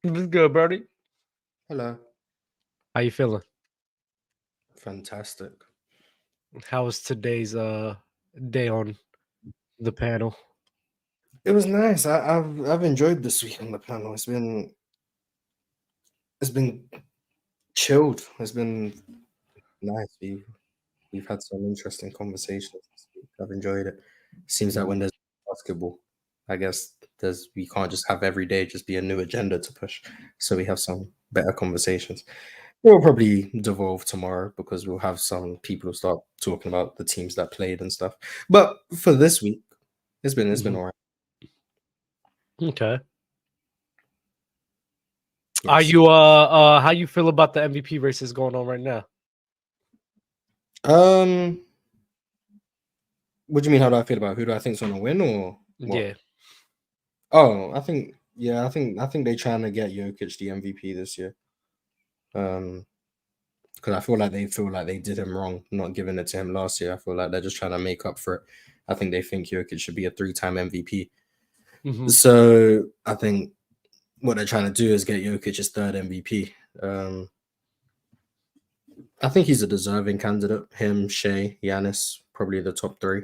What's good, Bernie? Hello. How you feeling? Fantastic. How was today's day on the panel? It was nice. I've enjoyed this week on the panel. It's been chilled. It's been nice. We've had some interesting conversations this week. I've enjoyed it. Seems like when there's basketball, I guess we can't just have every day just be a new agenda to push. So we have some better conversations. We'll probably devolve tomorrow because we'll have some people who start talking about the teams that played and stuff. But for this week, it's been all right. Okay. Are Yes. you how you feel about the MVP races going on right now? What do you mean? How do I feel about who do I think's gonna win or what? Yeah. Oh, I think they're trying to get Jokic the MVP this year. Because I feel like they did him wrong not giving it to him last year. I feel like they're just trying to make up for it. I think they think Jokic should be a 3-time MVP. Mm-hmm. So I think what they're trying to do is get Jokic his third MVP. I think he's a deserving candidate. Him, Shai, Giannis, probably the top three.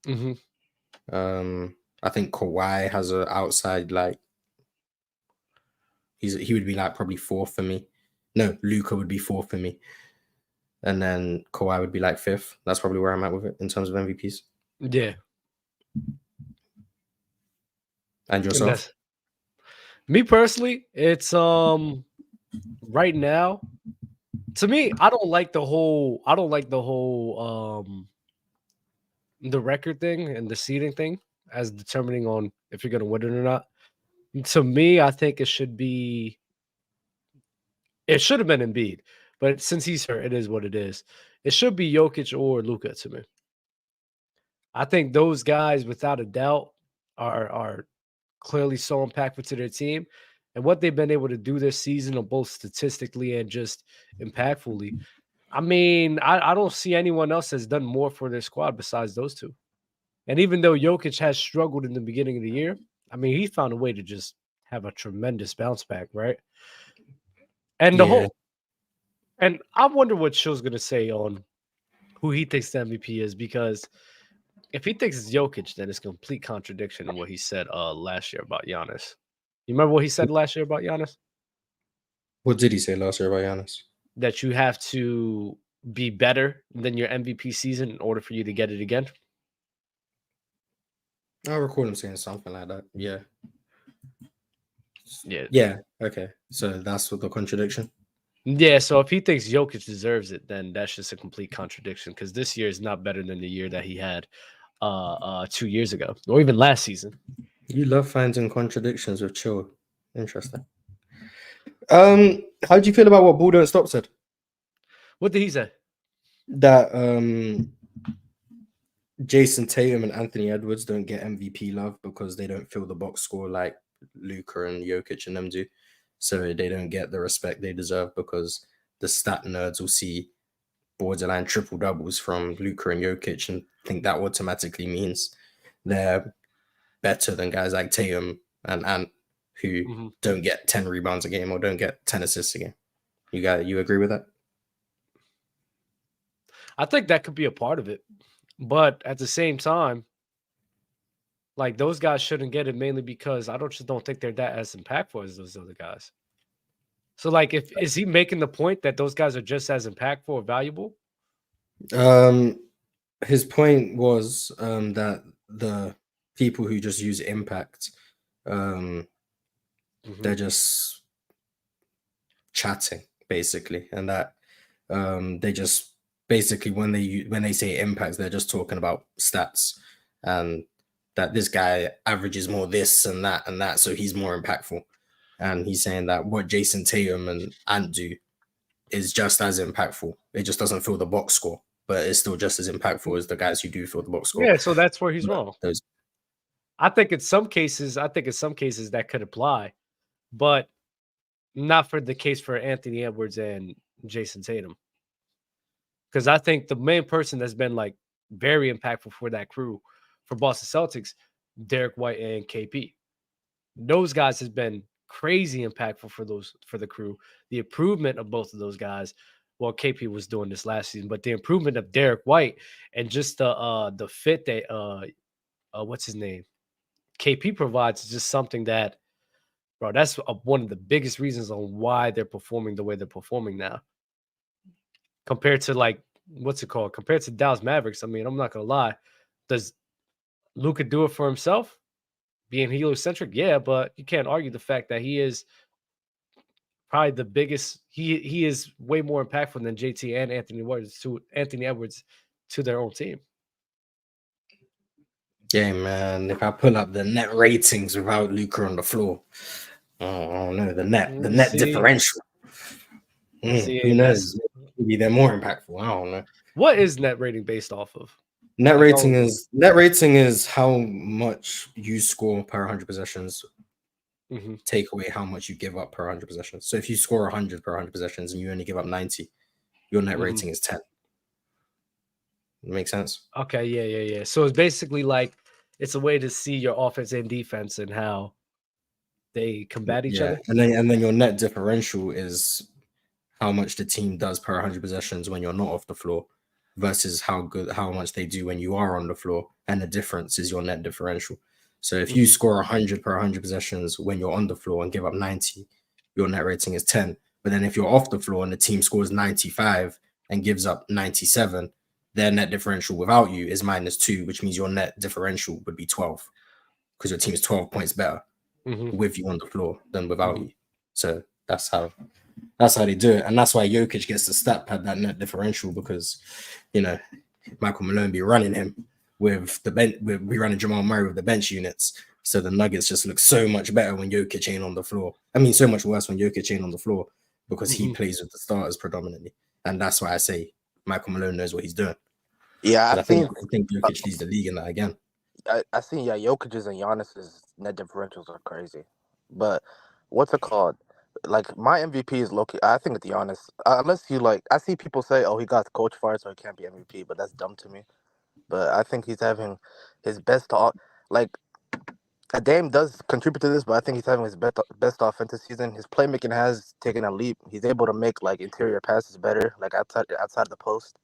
Mm-hmm. I think Kawhi has an outside he would be like probably fourth for me. No, Luka would be fourth for me, and then Kawhi would be like fifth. That's probably where I'm at with it in terms of MVPs. Yeah. And And yourself? me personally, it's right now. To me, I don't like the whole the record thing and the seeding thing as determining on if you're gonna win it or not. To me, I think it should have been Embiid, but since he's hurt, it is what it is. It should be Jokic or Luka to me. I think those guys, without a doubt, are clearly so impactful to their team, and what they've been able to do this season, both statistically and just impactfully. I mean, I don't see anyone else that's done more for their squad besides those two. And even though Jokic has struggled in the beginning of the year, I mean, he found a way to just have a tremendous bounce back, right? And Yeah. and I wonder what Show's gonna say on who he thinks the MVP is, because if he thinks it's Jokic, then it's complete contradiction in what he said last year about Giannis. You remember what he said last year about Giannis? What did he say last year about Giannis? That you have to be better than your MVP season in order for you to get it again. I recall him saying something like that. Yeah. Yeah. Yeah. Okay. So that's what the contradiction. Yeah, so if he thinks Jokic deserves it, then that's just a complete contradiction, because this year is not better than the year that he had 2 years ago, or even last season. You love finding contradictions with Chill. Interesting. How do you feel about what Ball Don't Stop said? What did he say? That Jason Tatum and Anthony Edwards don't get MVP love because they don't fill the box score like Luka and Jokic and them do. So they don't get the respect they deserve because the stat nerds will see borderline triple doubles from Luka and Jokic and think that automatically means they're better than guys like Tatum and Ant who don't get 10 rebounds a game or don't get 10 assists a game. You agree with that? I think that could be a part of it. But at the same time, like, those guys shouldn't get it mainly because I just don't think they're that as impactful as those other guys. So, like, is he making the point that those guys are just as impactful or valuable? His point was that the people who just use impact, they're just chatting basically, and that they just basically when they say impact, they're just talking about stats and that this guy averages more this and that, so he's more impactful. And he's saying that what Jason Tatum and Ant do is just as impactful. It just doesn't fill the box score, but it's still just as impactful as the guys who do fill the box score. Yeah, so that's where he's wrong. Those... I think in some cases that could apply, but not for the case for Anthony Edwards and Jason Tatum. Because I think the main person that's been like very impactful for that crew for Boston Celtics, Derek White and KP. Those guys has been crazy impactful for the crew. The improvement of both of those guys. Well, KP was doing this last season, but the improvement of Derek White and just the fit that what's his name? KP provides is just something that, bro, that's one of the biggest reasons on why they're performing the way they're performing now. Compared to like what's it called? Compared to Dallas Mavericks, I mean, I'm not gonna lie. Does Luka do it for himself? Being heliocentric, yeah, but you can't argue the fact that he is probably the biggest. He is way more impactful than JT and Anthony Edwards to their own team. Yeah, man. If I pull up the net ratings without Luka on the floor, I don't know the net differential. Who knows? Maybe they're more impactful. I don't know. What is net rating based off of? Net rating is how much you score per 100 possessions. Take away how much you give up per 100 possessions. So if you score 100 per 100 possessions and you only give up 90, your net rating is 10. Make sense? Okay, yeah. So it's basically like it's a way to see your offense and defense and how they combat each other. And then your net differential is how much the team does per 100 possessions when you're not off the floor versus how much they do when you are on the floor, and the difference is your net differential. So if you score 100 per 100 possessions when you're on the floor and give up 90, your net rating is 10. But then if you're off the floor and the team scores 95 and gives up 97, their net differential without you is -2, which means your net differential would be 12 because your team is 12 points better with you on the floor than without you. So that's how they do it. And that's why Jokic gets the stat pad, that net differential, because, you know, Michael Malone be running him with the bench, we running Jamal Murray with the bench units. So the Nuggets just look so much better when Jokic ain't on the floor. I mean, so much worse when Jokic ain't on the floor because he plays with the starters predominantly. And that's why I say Michael Malone knows what he's doing. Yeah, I think Jokic leads the league in that again. I think Jokic's and Giannis's net differentials are crazy. But what's it called? Like, my MVP is Loki. I think it's Giannis. Unless you like, I see people say, "Oh, he got the coach fired, so he can't be MVP," but that's dumb to me. But I think he's having his best. Like, Dame does contribute to this, but I think he's having his best offensive season. His playmaking has taken a leap. He's able to make like interior passes better, like outside the post.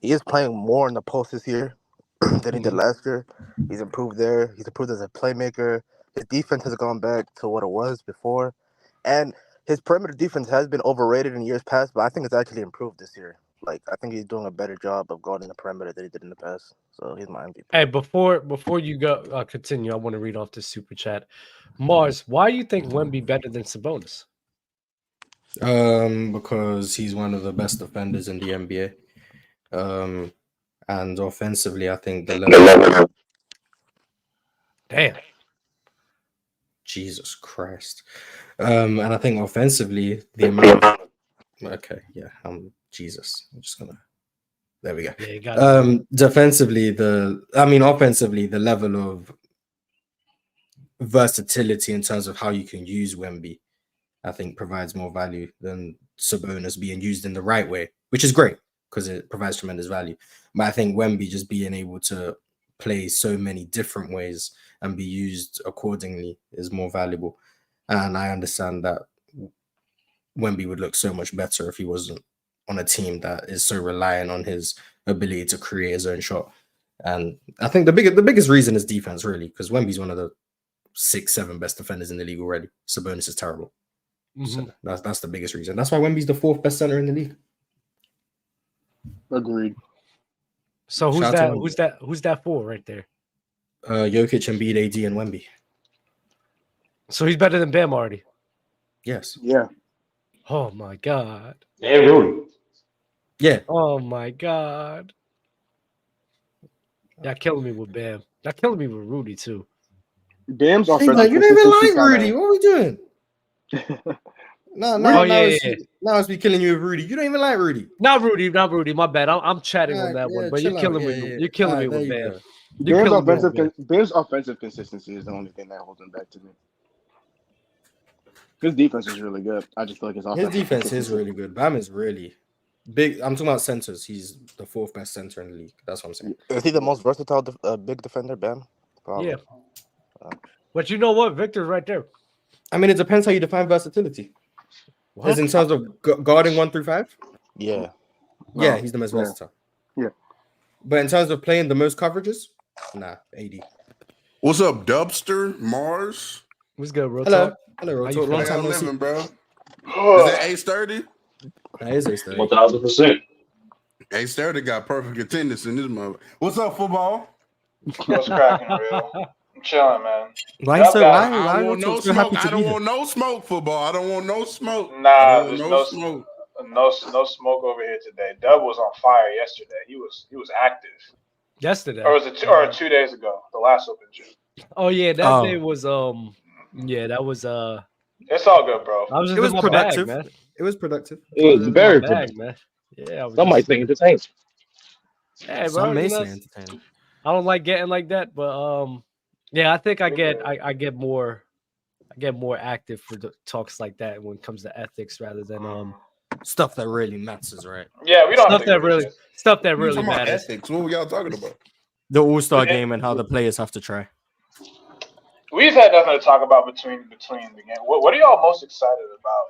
He is playing more in the post this year than he did last year. He's improved there. He's improved as a playmaker. His defense has gone back to what it was before. And his perimeter defense has been overrated in years past, but I think it's actually improved this year. Like, I think he's doing a better job of guarding the perimeter than he did in the past. So he's my MVP. Hey, before you go continue, I want to read off this super chat. Mars, why do you think Wemby better than Sabonis? Because he's one of the best defenders in the NBA. And offensively, I think the level. Damn. Jesus Christ. And I think offensively, the amount of... Okay, yeah, Jesus. I'm just gonna... There we go. Yeah, you got it. Defensively, offensively, the level of versatility in terms of how you can use Wemby, I think provides more value than Sabonis being used in the right way, which is great because it provides tremendous value. But I think Wemby just being able to play so many different ways and be used accordingly is more valuable. And I understand that Wemby would look so much better if he wasn't on a team that is so reliant on his ability to create his own shot. And I think the biggest reason is defense, really, because Wemby's one of the 6-7 best defenders in the league already. Sabonis is terrible. So that's the biggest reason. That's why Wemby's the 4th best center in the league. Agreed. So who's that for right there? Jokic, Embiid, AD, and Wemby. So he's better than Bam already. Yes. Yeah. Oh my God. And Rudy. Yeah. Oh my God. Y'all killing me with Bam. Y'all killing me with Rudy too. Bam's You offensive don't even like consistency Rudy. What are we doing? Now it's be killing you with Rudy. You don't even like Rudy. Not Rudy. My bad. I'm chatting on that one, but you're killing me. You're killing me with Bam. Bam's offensive consistency is the only thing that holds him back to me. His defense is really good. I just feel like his defense is really good. Bam is really big. I'm talking about centers. He's the 4th best center in the league. That's what I'm saying. Is he the most versatile big defender, Bam? Probably. Yeah. But you know what? Victor's right there. I mean, it depends how you define versatility. As in terms of guarding 1 through 5. Yeah. Yeah, he's the most versatile. Yeah. But in terms of playing the most coverages, nah, AD. What's up, Dubster, Mars? What's good, bro? Hello. Talk? Hello, How Roto. you Long How time y'all no see. living, bro? Is that A30? That is A30. 1000%. A30 got perfect attendance in this mother. What's up, football? What's cracking, real? I'm chilling, man. Why Y'all so got- why I don't want Roto no so smoke. happy I to don't be here? want no smoke, football. I don't want no smoke. Nah, I don't there's want no smoke. no smoke over here today. Dub was on fire yesterday. He was active. Yesterday. Or was it 2 days ago? The last open gym. Oh yeah, that Oh. day was yeah, that was It's all good, bro. I was just It was in my productive. bag, man. It was productive. It I was was in very my bag, productive. man. Yeah, I was Some just, might think entertaining. hey, bro, Some may you know, say entertaining. I don't like getting like that, but yeah, I think I get more active for the talks like that when it comes to ethics rather than Stuff that really matters, right? Yeah, we don't have stuff to that agree really with stuff that We really talking about matters. ethics. What were y'all talking about? The All-Star game and how the players have to try. this. We've had nothing to talk about between the game. What are y'all most excited about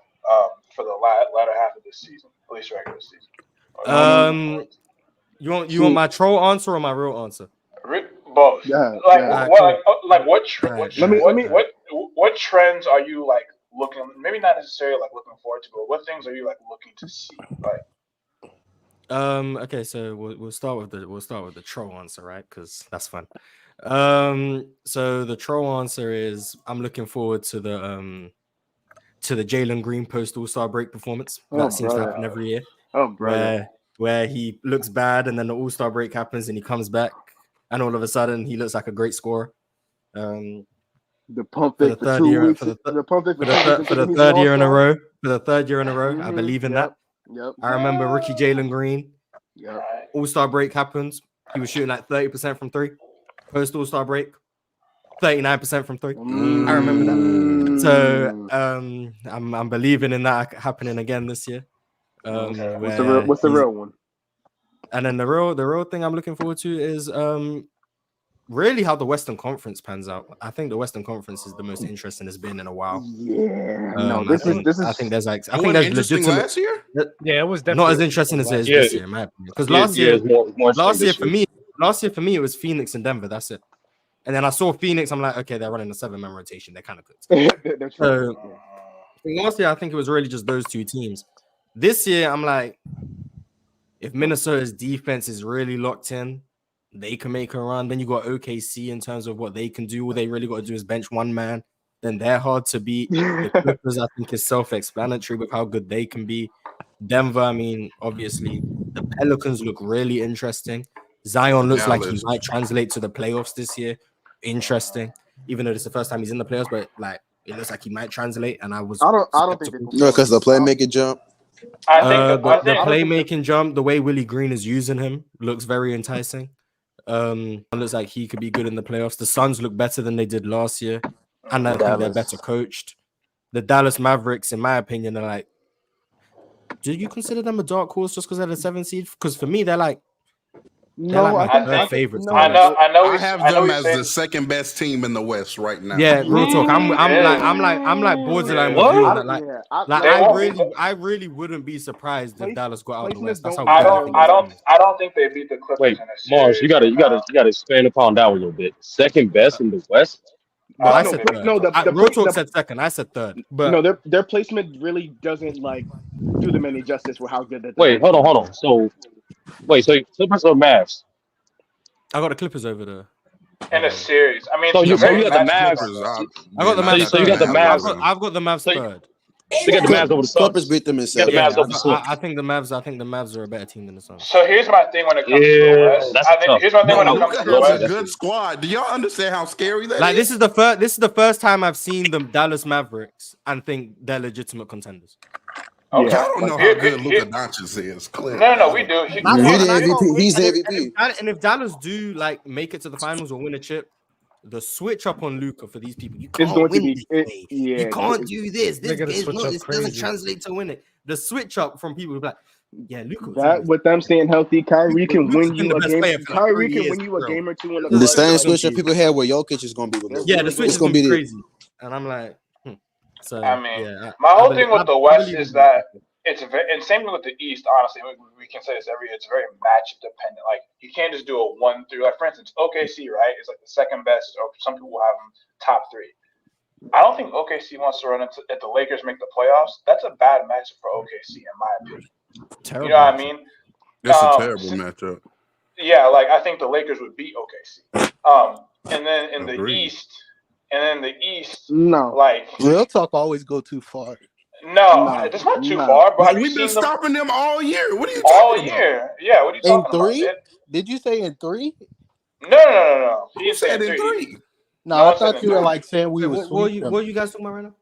for the latter half of this season, at least regular season? You want my troll answer or my real answer? Both. Yeah, Like yeah. what trends are you like looking? Maybe not necessarily like looking forward to, but what things are you like looking to see? Like, Okay, so we'll start with the troll answer, right? Because that's fun. So the troll answer is I'm looking forward to the Jalen Green post All-Star break performance. That seems to happen every year. Oh, brother. Where he looks bad and then the All-Star break happens and he comes back and all of a sudden he looks like a great scorer. The pump For fake the for third 2 year weeks. for the For third year in a row. For the third year in a row, I Mhm, believe in yep, that. Yep. I remember rookie Jalen Green. Yep. All-Star break happens. He was shooting like 30% from 3. Post All-Star break, 39% from 3. I remember that. So I'm believing in that happening again this year. What's the real one? And then the real thing I'm looking forward to is really how the Western Conference pans out. I think the Western Conference is the most interesting it's been in a while. Yeah. I think there's interesting legitimate last year. Yeah, it was definitely not as interesting as it is this year, in my opinion. Because last year for me it was Phoenix and Denver. That's it. And then I saw Phoenix. I'm like, okay, they're running a 7-man rotation. They're kind of good. So last year I think it was really just those two teams. This year I'm like, if Minnesota's defense is really locked in, they can make a run. Then you got OKC in terms of what they can do. All they really got to do is bench one man. Then they're hard to beat. The Clippers, I think, is self-explanatory with how good they can be. Denver, I mean, obviously, the Pelicans look really interesting. Zion looks like he might translate to the playoffs this year. Interesting, even though this is the first time he's in the playoffs, but like it looks like he might translate. And I don't think because the playmaking jump. The playmaking jump, the way Willie Green is using him looks very enticing. It looks like he could be good in the playoffs. The Suns look better than they did last year, and I think they're better coached. The Dallas Mavericks, in my opinion, are like, do you consider them a dark horse just because they're the 7th seed? Because for me, they're like my favorites. I have them as the second best team in the West right now. Yeah, real talk. I'm like borderline with you on that. I really wouldn't be surprised if Dallas got out of the West. That's how I don't think they beat the Clippers. Wait, Mars, you gotta expand upon that one a little bit. Second best in the West. No, I said third. Real talk said second. I said third. But no, their placement really doesn't like do them any justice with how good that. Wait, hold on. So Clippers or Mavs? I got the Clippers over there. In a series, I mean, so you got the Mavs. I got the Mavs. So you got the Mavs. I've got the Mavs third. You got the Mavs over the Suns. Clippers beat them in 7. I think the Mavs are a better team than the Suns. So here's my thing when it comes to the West. Here's my thing when it comes to the West. Luka has a good squad. Do y'all understand how scary that is? Like this is the first time I've seen the Dallas Mavericks and think they're legitimate contenders. Okay. I don't know how good Luka Doncic is. Clearly. No, we do. He's the MVP. And if Dallas do like make it to the finals or win a chip, the switch up on Luka for these people, you can't win this way. You can't do this. This doesn't translate to win it. The switch up from people who be like, yeah, Luka. That with them staying healthy, Kyrie can win you a game. Kyrie can win you a game or two in the same switch that people had where Jokic is going to be with. Yeah, the switch is going to be crazy. And I'm like, So I mean, yeah, my I whole believe, thing with the I West believe is in that Luka. it's and same thing with the East. Honestly, we can say this every year. It's very matchup dependent. Like you can't just do a 1-3. Like for instance, OKC, right? Is like the second best, or some people have them top 3. I don't think OKC wants to run into if the Lakers make the playoffs. That's a bad matchup for OKC, in my opinion. Terrible. You know what I mean? That's a terrible matchup. Yeah, like I think the Lakers would beat OKC. And then in the East, No. like Real talk always go too far. no, it's not too far. But Like have you we've been seen them stopping them all year. What are you all talking about? year? Yeah, what are you In talking about? 3? Did you say in 3? No. He Who didn't say said in in 3. 3? No, No I one said thought in you were 3. like saying we Wait, would what sweep them. are you guys talking about right now?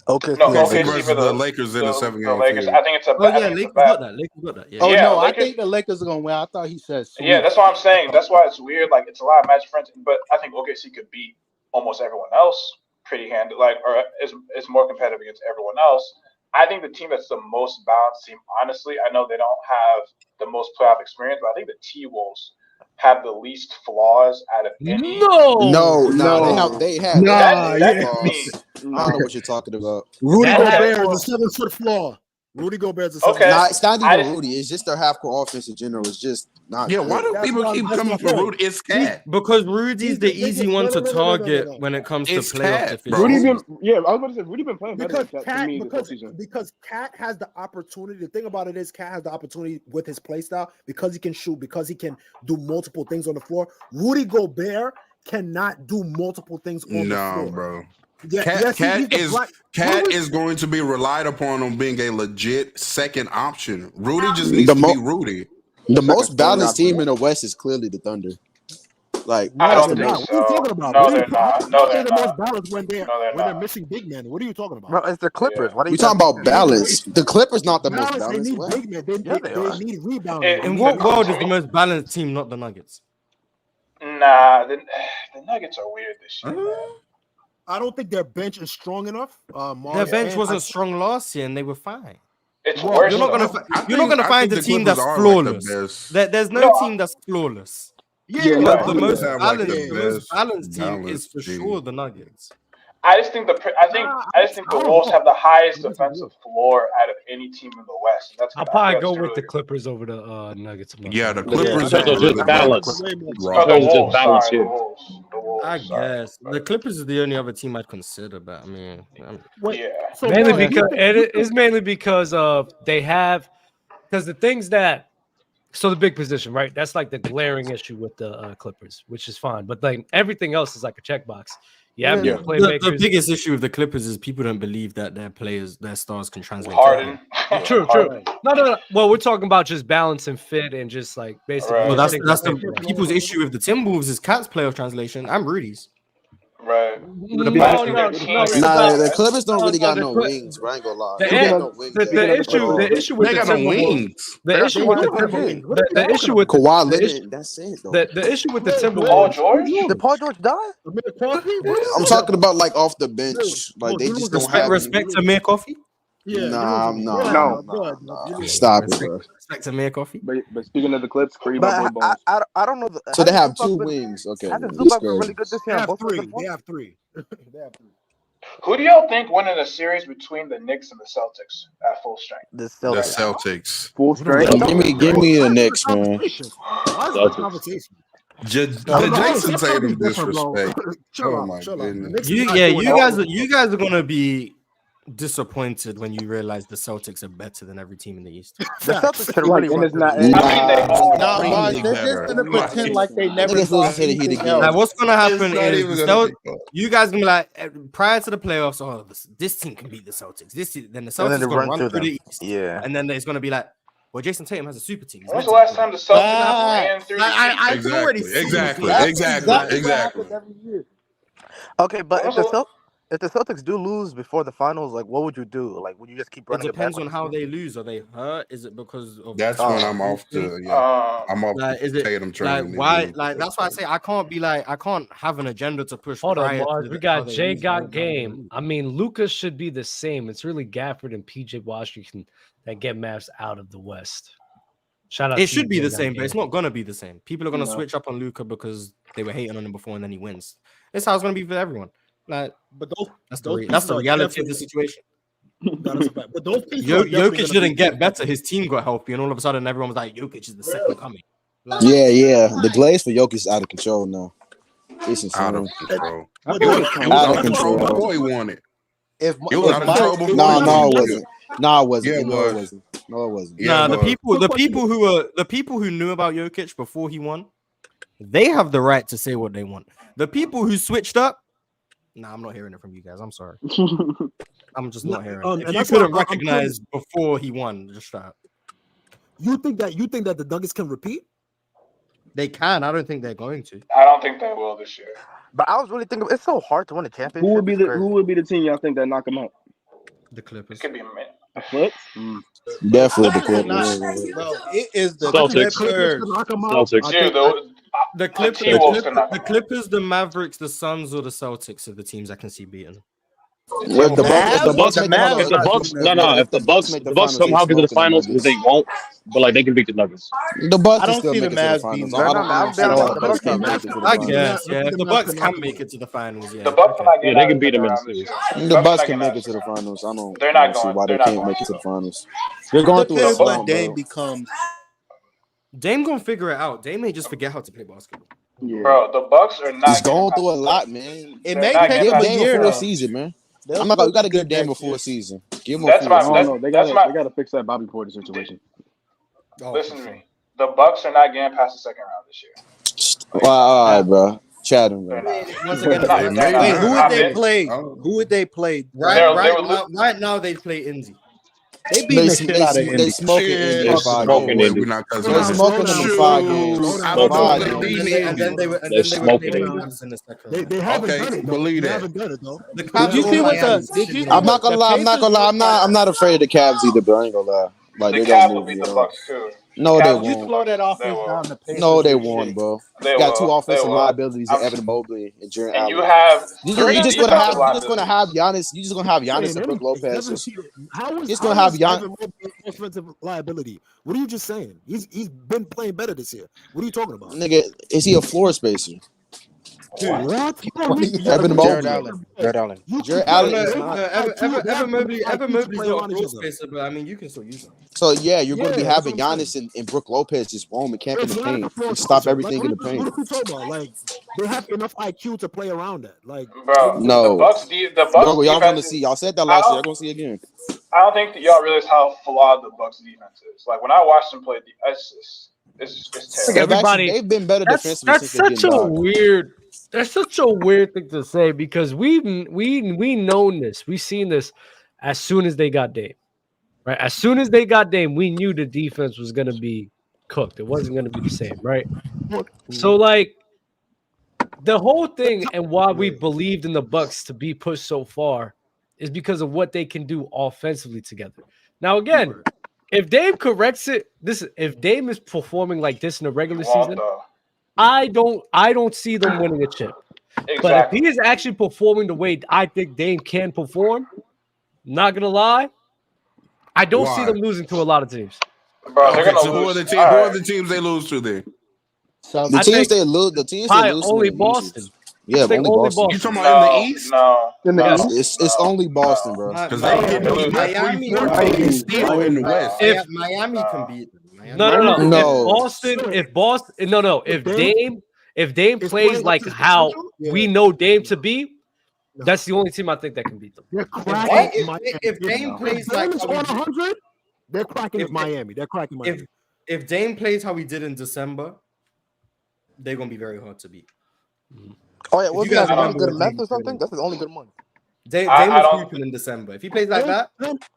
OKC. No, OKC OKC versus for the Lakers in the, a 7-game the Lakers. series. I think it's a. Oh I yeah, think it's a Lakers bad. got that. Lakers got that. Yeah. Oh Yeah, no, I Lakers. think the Lakers are gonna win. I thought he said sweep. Yeah, that's what I'm saying. That's why it's weird. Like it's a lot of match friends, but I think OKC could beat almost everyone else pretty handed. Like, or is more competitive against everyone else. I think the team that's the most balanced team, honestly, I know they don't have the most playoff experience, but I think the T-Wolves have the least flaws out of any. They have That's flaws. me. I don't know what you're talking about. Rudy Okay, Gobert well- is a 7-foot flaw. Rudy Gobert is a 7-foot Okay. flaw. It's not I even just- Rudy. It's just their half-court offense in general. It's just not. Yeah, why good. do people keep coming for Rudy? It's Cat. Because Rudy's the easy one to target when it comes to It's playoff Cat, efficiency. bro. Rudy been, I was about to say Rudy been playing better Because than Cat Cat, to me this whole season. because Cat has the opportunity. The thing about it is, Cat has the opportunity with his play style because he can shoot, because he can do multiple things on the floor. Rudy Gobert cannot do multiple things on the floor. No, bro. Yeah, Cat Rudy- is going to be relied upon on being a legit second option. Rudy just needs The to mo- be Rudy. The Second most string balanced option. team in the West is clearly the Thunder. Like I that's don't the think most. What are you so. talking about? No, What are you they're not. talking- No, how are they're they the most not. balanced when they're No, they're when they're not. missing big men? What are you talking about? Bro, it's the Clippers. Why do We you talking guys- about balance. The Clippers not the most Balance, they balanced. need What? big men. Yeah, they are. They need rebounding. It- In They what need- world is to the me- most balanced team not the Nuggets? Nah, the Nuggets are weird this year, man. I don't think their bench is strong enough. Their Mars bench and wasn't I- strong last year, and they were fine. It's Well, worse. You're not though. gonna you're not gonna find a team that's flawless. There's no No, team that's flawless. Yeah, No, But the yeah. most have, like, the balanced, the most best balanced team is balanced for team. sure the Nuggets. I just think the Wolves have the highest defensive floor out of any team in the West. And that's I'll I feel probably that's go really with the good. Clippers over the Nuggets. I'm not Yeah, sure. the Clippers So are just really balance. Oh, the Just Wolves. balance Sorry, it. the Wolves. The Wolves. I sorry. guess the Clippers is the only other team I'd consider, but I mean, Yeah. So mainly Mars, because it's mainly because they have the things that the big position, right? That's like the glaring issue with the Clippers, which is fine, but like everything else is like a checkbox. You have your playmakers. the biggest issue with the Clippers is people don't believe that their stars can translate. Harden. True. Harden. No. Well, we're talking about just balance and fit and just like basically. Right. Well, that's hitting the people's issue with the Timberwolves is Cat's playoff translation and Rudy's. Right. No, the Clippers don't really got no wings, bro. I ain't gonna lie. They got no wings. The issue with the Timberwolves. The issue with the Timberwolves. The issue with Kawhi Leonard. That's it. Though. The issue with the Timberwolves. Paul George? Did Paul George die? I'm talking about like off the bench. Like they just don't have respect to Amir Coffee. Yeah, no. Stop it, bro. Respect to Amir Coffee. But speaking of the Clips, Kareem But Abdul-Jabbar. I don't know. So they have two wings. Okay. Hasn't Zubac been really good this year? They have on both sides of three. the ball? They have three. They have three. Who do y'all think winning a series between the Knicks and the Celtics at full strength? The The Celtics. Celtics. Full strength. Give me the Knicks, man. Why is this conversation? Jason Tatum disrespect. Chill Oh out, my chill out. goodness. The Knicks You guys are gonna be disappointed when you realize the Celtics are better than every team in the East. The Celtics could really and run it's not. through the- Nah, they're just gonna pretend like they never Niggas saw lose to the Heat anything again. Like, else. what's gonna happen not is even the gonna you guys gonna be like prior to the playoffs. Oh, this team can beat the Celtics. Then the Celtics And then they gonna run run through through them. the East, Yeah. and then it's gonna be like, well, Jason Tatum has a super team. He's When was meant the to last be time the good. Celtics ran through the East? Exactly. Okay, but When if was the- if the Celtics do lose before the finals, like what would you do? Like, would you just keep It running? depends back on how they lose. Are they hurt? Is it because of? That's when I'm off to I'm off Like, is it Tatum like training. why? Like that's why I say I can't have an agenda to push. Hold on, prior to Mars. We how got they Jay lose, got right? game. I mean, Luka should be the same. It's really Gafford and PJ Washington that get Mavs out of the West. Shout out. It to should you, be Jay the got same, but game. it's not gonna be the same. People are gonna switch up on Luka because they were hating on him before, and then he wins. That's how it's gonna be for everyone. Like, but that's those the reality of the situation. That's a fact. But those people Jokic didn't get better. His team got healthy, and all of a sudden, everyone was like, "Jokic is the second coming." Like, Yeah. The glaze for Jokic is out of control now. It's insane. Out of control. But It was Out out of of control control. before he won it. If It was out of control before. No, he won it it. wasn't. No, it wasn't. Yeah, it No, it was. wasn't. No, it wasn't. Yeah, the it people who knew about Jokic before he won, they have the right to say what they want. The people who switched up, I'm not hearing it from you guys. I'm sorry. I'm just not hearing it. If you couldn't recognize before he won, just shut up. You think that the Nuggets can repeat? They can. I don't think they're going to. I don't think they will this year. But I was really thinking it's so hard to win a championship. Who would be It's crazy. the team y'all think that knock them out? The Clippers. It could be The Clips? Definitely the Clippers. Bro, it is the Celtics. Clippers. Celtics. Dude, The Clippers, T-Wolves can knock the Clippers, the Mavericks, the Suns, or the Celtics are the teams I can see beating. If the Bucks If the Bucks somehow get to the finals, because they won't, but like they can beat the Nuggets. The Bucks I can don't still see make the it to the Mavs finals. beating I don't understand why the Bucks can't them. make it to the I finals. guess, yeah. If the Bucks can make it to the finals, yeah. The Bucks might get they can beat them in the series. The Bucks can make it to the finals. I don't They're not see going- why they they're not can't going make it to to. the finals. They're going through a Depends slump, when Dame bro. becomes. Dame gonna figure it out. Dame may just forget how to play basketball. Yeah. Bro, the Bucks are not. He's going through a lot, man. It They're may not take getting him a back. Give year him a full though. season, man. They'll I'm not gonna. We still gotta be give good Dame a next full year. season. Give him a That's full my- season. I don't know. They That's gotta fix that Bobby Porter situation. Listen to me. The Bucks are not getting past the second round this year. All right, bro. Chatting, They're bro. not. Once again, They're not. They're not. Wait, who would I'm they in. play? Who would they play? Right now they play Indy. They beating the shit out of They Indy. smoking Shit. Indy in They're 5 smoking games. Indy. We're not They're smoking them in 5 games. I don't know Five if they games. beat And then they were They're smoking playing Indy. Rams in the second They round. haven't Okay, done it though. believe They that. haven't done it though. The Did you see what the? Did you see I'm not what gonna the lie. I'm not Pacers gonna lie. look I'm not afraid of the Cavs either, bro. I ain't gonna lie. Like The they don't Cavs will move beat me the on. Bucks too. No, they Cavs will You beat won't. slow that They offense will. down. The Pacers. No, they will be won't, shit. bro. They You got will. two They offensive will. liabilities in I'm- Evan Mobley and Jaron And you Allen. have You three just gonna have defensive Giannis. You just gonna have Giannis Saying and Brook anything. Lopez. How is Just gonna have Gian- Evan Mobley offensive liability? What are you just saying? He's been playing better this year. What are you talking about? Nigga, is he a floor spacer? What? Evan Jared Mobley. Allen. Jared Allen. Jared Allen is not. Evan Mobley's not a floor spacer, but I mean you can still use him. So yeah, you're gonna be Yeah, having that's what I'm Giannis and Brook Lopez just roam and camp in the It's not paint a floor and stop spacer. everything in the What paint. are you talking about? Like they have enough IQ to play around that. Like Bro, No. the Bucks Y'all gonna defense see. is- Y'all said that last year. Y'all gonna see it again. I don't think that y'all realize how flawed the Bucks defense is. Like when I watch them play, it's terrible. They've been better That's defensively since they've such been a back. weird. That's such a weird thing to say because we known this. We seen this as soon as they got Dame, right? As soon as they got Dame, we knew the defense was gonna be cooked. It wasn't gonna be the same, right? So like the whole thing and why we believed in the Bucks to be pushed so far is because of what they can do offensively together. Now again, if Dame corrects it, if Dame is performing like this in the regular season, I don't see them winning a chip. Exactly. But if he is actually performing the way I think Dame can perform, not gonna lie, I don't see them losing to a lot of teams. Bro, Okay, they're gonna so who are lose. the who are the teams they lose to then? The teams they lose. The teams they lose. Only to Boston. Yeah, I think only Boston. You talking about in the East? No. It's only Boston, bro. Because they hit those Miami still in the West. If Miami can beat them. No. If Dame plays like how we know Dame to be, that's the only team I think that can beat them. If Dame plays like on 100, they're cracking at Miami. They're cracking Miami. If Dame plays how he did in December, they're gonna be very hard to beat. Oh yeah, was you guys that really remember good what month Dame or something? That's his only good month. Dame I was don't- hooping in December. If he plays like that,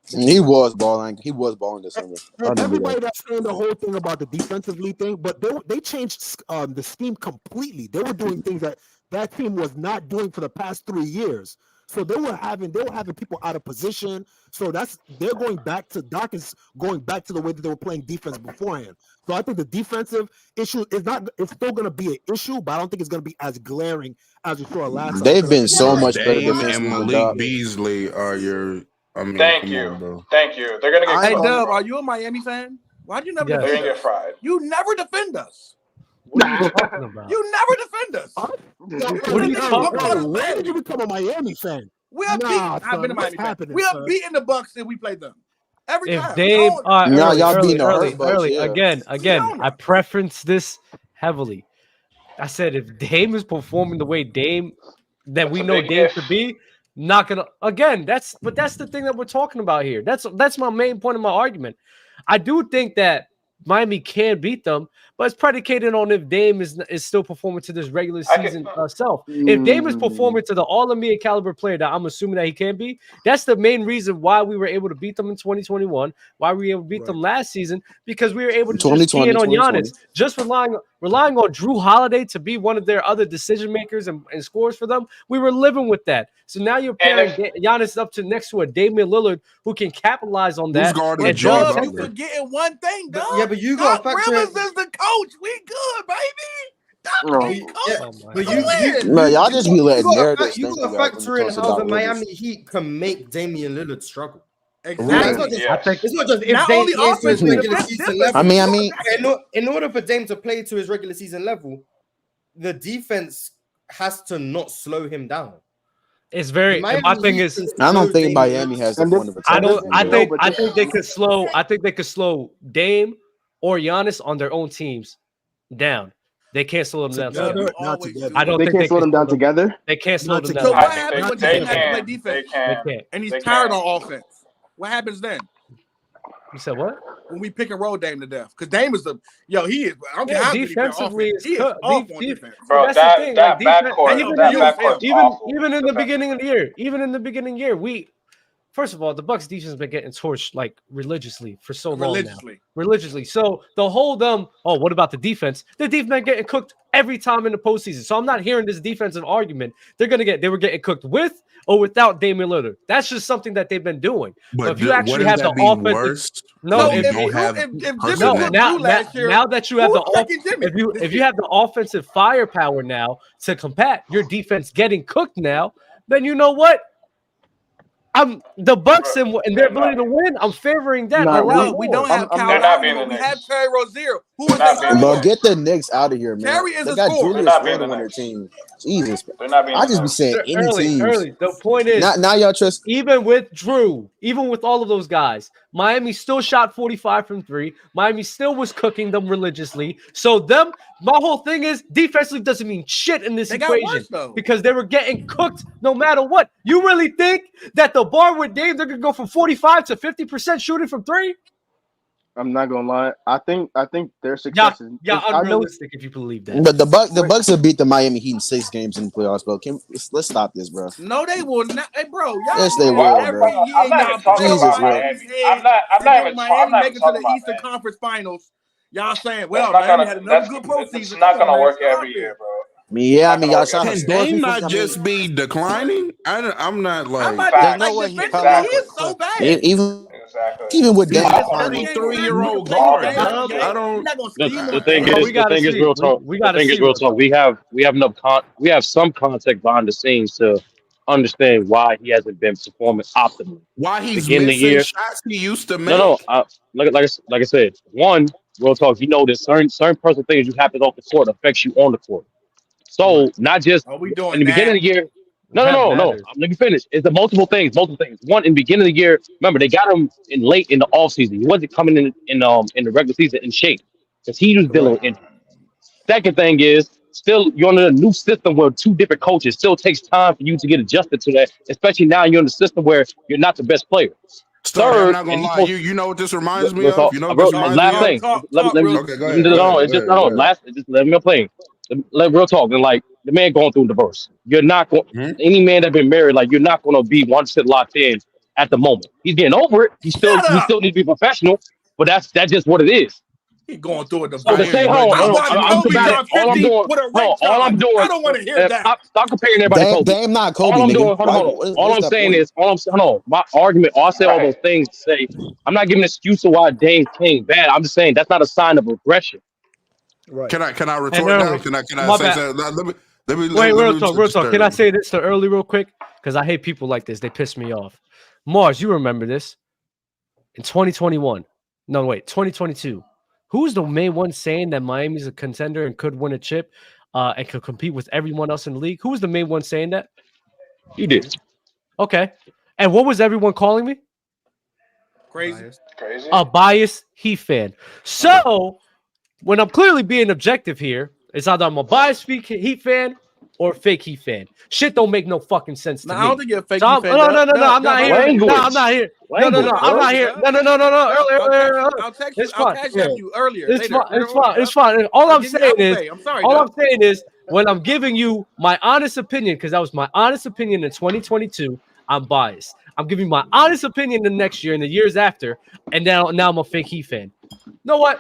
He was balling. He was balling December. I remember Everybody that. that's saying the whole thing about the defensively thing, but they changed the scheme completely. They were doing things that team was not doing for the past 3 years. So they were having people out of position. So they're going back to Doc is going back to the way that they were playing defense beforehand. So I think the defensive issue it's still going to be an issue, but I don't think it's going to be as glaring as we saw last time. They've been so much better Dame defensively and than Malik Doc. Beasley are your. I mean, Thank come you. on, bro. Thank you. They're gonna get. Hey cooked, Dub, bro. are you a Miami fan? Why'd you never They're defend gonna get us? fried. You never defend us. What are you talking about? You never defend us. What are you talking about? When did you become a Miami fan? We have I've been a Miami fan. We have beaten the Bucks and we played them every time. If Dame, y'all beating the Hurt Bucks, early, yeah. again, I preference this heavily. I said if Dame is performing the way Dame that we know Dame to be, not gonna again. That's the thing that we're talking about here. That's my main point of my argument. I do think that Miami can beat them, but it's predicated on if Dame is still performing to this regular season self. If Dame is performing to the All-NBA caliber player that I'm assuming that he can be, that's the main reason why we were able to beat them in 2021, why we were able to beat them last season, because we were able to just key in on Giannis, just relying on Drew Holiday to be one of their other decision makers and scorers for them. We were living with that. So now you're pairing Giannis up to next to a Damian Lillard who can capitalize on that. But you forgetting one thing, dog. Yeah, but you got factor Rivers is the coach. We good, baby. Man, y'all just be letting narratives. You got to factor in how the Miami Heat can make Damian Lillard struggle. Exactly. It's not just if not Dame only plays to his offense, regular season level. I mean, in order for Dame to play to his regular season level, the defense has to not slow him down. It's very. My thing is, I don't think Miami has the point of attack. I think they could slow. I think they could slow Dame or Giannis on their own teams down. They can't slow them down together. I don't think they can slow them down together. They can't slow them down. So what happens when Dame has to play defense? They can't. And he's tired on offense. What happens then? You said what? When we pick and roll Dame to death, because Dame is he is. I don't care how defensively, he is off on defense. Bro, that backcourt, even in the beginning of the year, first of all, the Bucks defense has been getting torched like religiously for so long now. Religiously. So the whole what about the defense? The defense been getting cooked every time in the postseason. So I'm not hearing this defensive argument. They were getting cooked with or without Damian Lillard. That's just something that they've been doing. But if you actually have the offense, now that you have if you have the offensive firepower now to combat your defense getting cooked now, then you know what? I'm the Bucks and their ability to win. I'm favoring that. We don't have Kyle Lowry. We have Terry Rozier. Who is Bro, get the Knicks out of here, man. Terry is they a got scorer. Julius Randle on their team. Jesus, I just be saying any teams. The point is, now y'all trust. Even with Drew, even with all of those guys, Miami still shot 45 from 3. Miami still was cooking them religiously. So my whole thing is defensively doesn't mean shit in this equation because they were getting cooked no matter what. You really think that the bar with Dame, they're gonna go from 45 to 50% shooting from 3? I'm not gonna lie. I think their success is unrealistic if you believe that. But the Bucks have beat the Miami Heat in 6 games in the playoffs, bro. Let's stop this, bro. No, they will not. Hey, bro. Yes, they will, bro. I'm not even talking about Miami. I'm not even making it to the Eastern Conference Finals. Y'all saying, well, Miami had another good postseason. It's not gonna work every year, bro. Y'all shot. Can Dame not just be declining? I'm not like. There's no way he is so bad. Even with Dame, 33-year-old guard. I don't. The thing is real talk. We have some context behind the scenes to understand why he hasn't been performing optimally. Why he's missing shots he used to make. Like I said, one real talk. There's certain personal things you happen off the court affects you on the court. So not just in the beginning of the year. No. Let me finish. It's the multiple things. One, in the beginning of the year, remember they got him in late in the offseason. He wasn't coming in the regular season in shape because he was dealing with injury. Second thing is still you're under a new system where 2 different coaches. Still takes time for you to get adjusted to that, especially now you're in the system where you're not the best player. Third, I'm not gonna lie. You know what this reminds me of? You know what this reminds last me thing. of? Let me play. Let real talk. And like the man going through a divorce. You're not going. Any man that been married, like you're not going to be 100% locked in at the moment. He's getting over it. He still need to be professional. But that's just what it is. He going through a divorce. So to say, all I'm doing. I don't want to hear that. Stop comparing everybody. Dame not Kobe. All I'm doing. All I'm saying is, my argument. I'll say all those things to say. I'm not giving an excuse to why Dame came bad. I'm just saying that's not a sign of regression. Right. Can I retort now? Can I say something? Wait, real talk. Can I say this to Early real quick? Because I hate people like this. They piss me off. Mars, you remember this? In 2022, Who's the main one saying that Miami's a contender and could win a chip and could compete with everyone else in the league? Who was the main one saying that? You did. Okay. And what was everyone calling me? Crazy. A biased Heat fan. So when I'm clearly being objective here, it's either I'm a biased Heat fan or a fake Heat fan. Shit don't make no fucking sense to me. I don't think you're a fake So Heat fan. No, I'm not here. Language. No, I'm not here. No, I'm not here. No. Earlier. I'll text It's you. I'll fine. catch you earlier. It's fine. All I'm saying is when I'm giving you my honest opinion, because that was my honest opinion in 2022, I'm biased. I'm giving you my honest opinion the next year and the years after, and now I'm a fake Heat fan. You know what?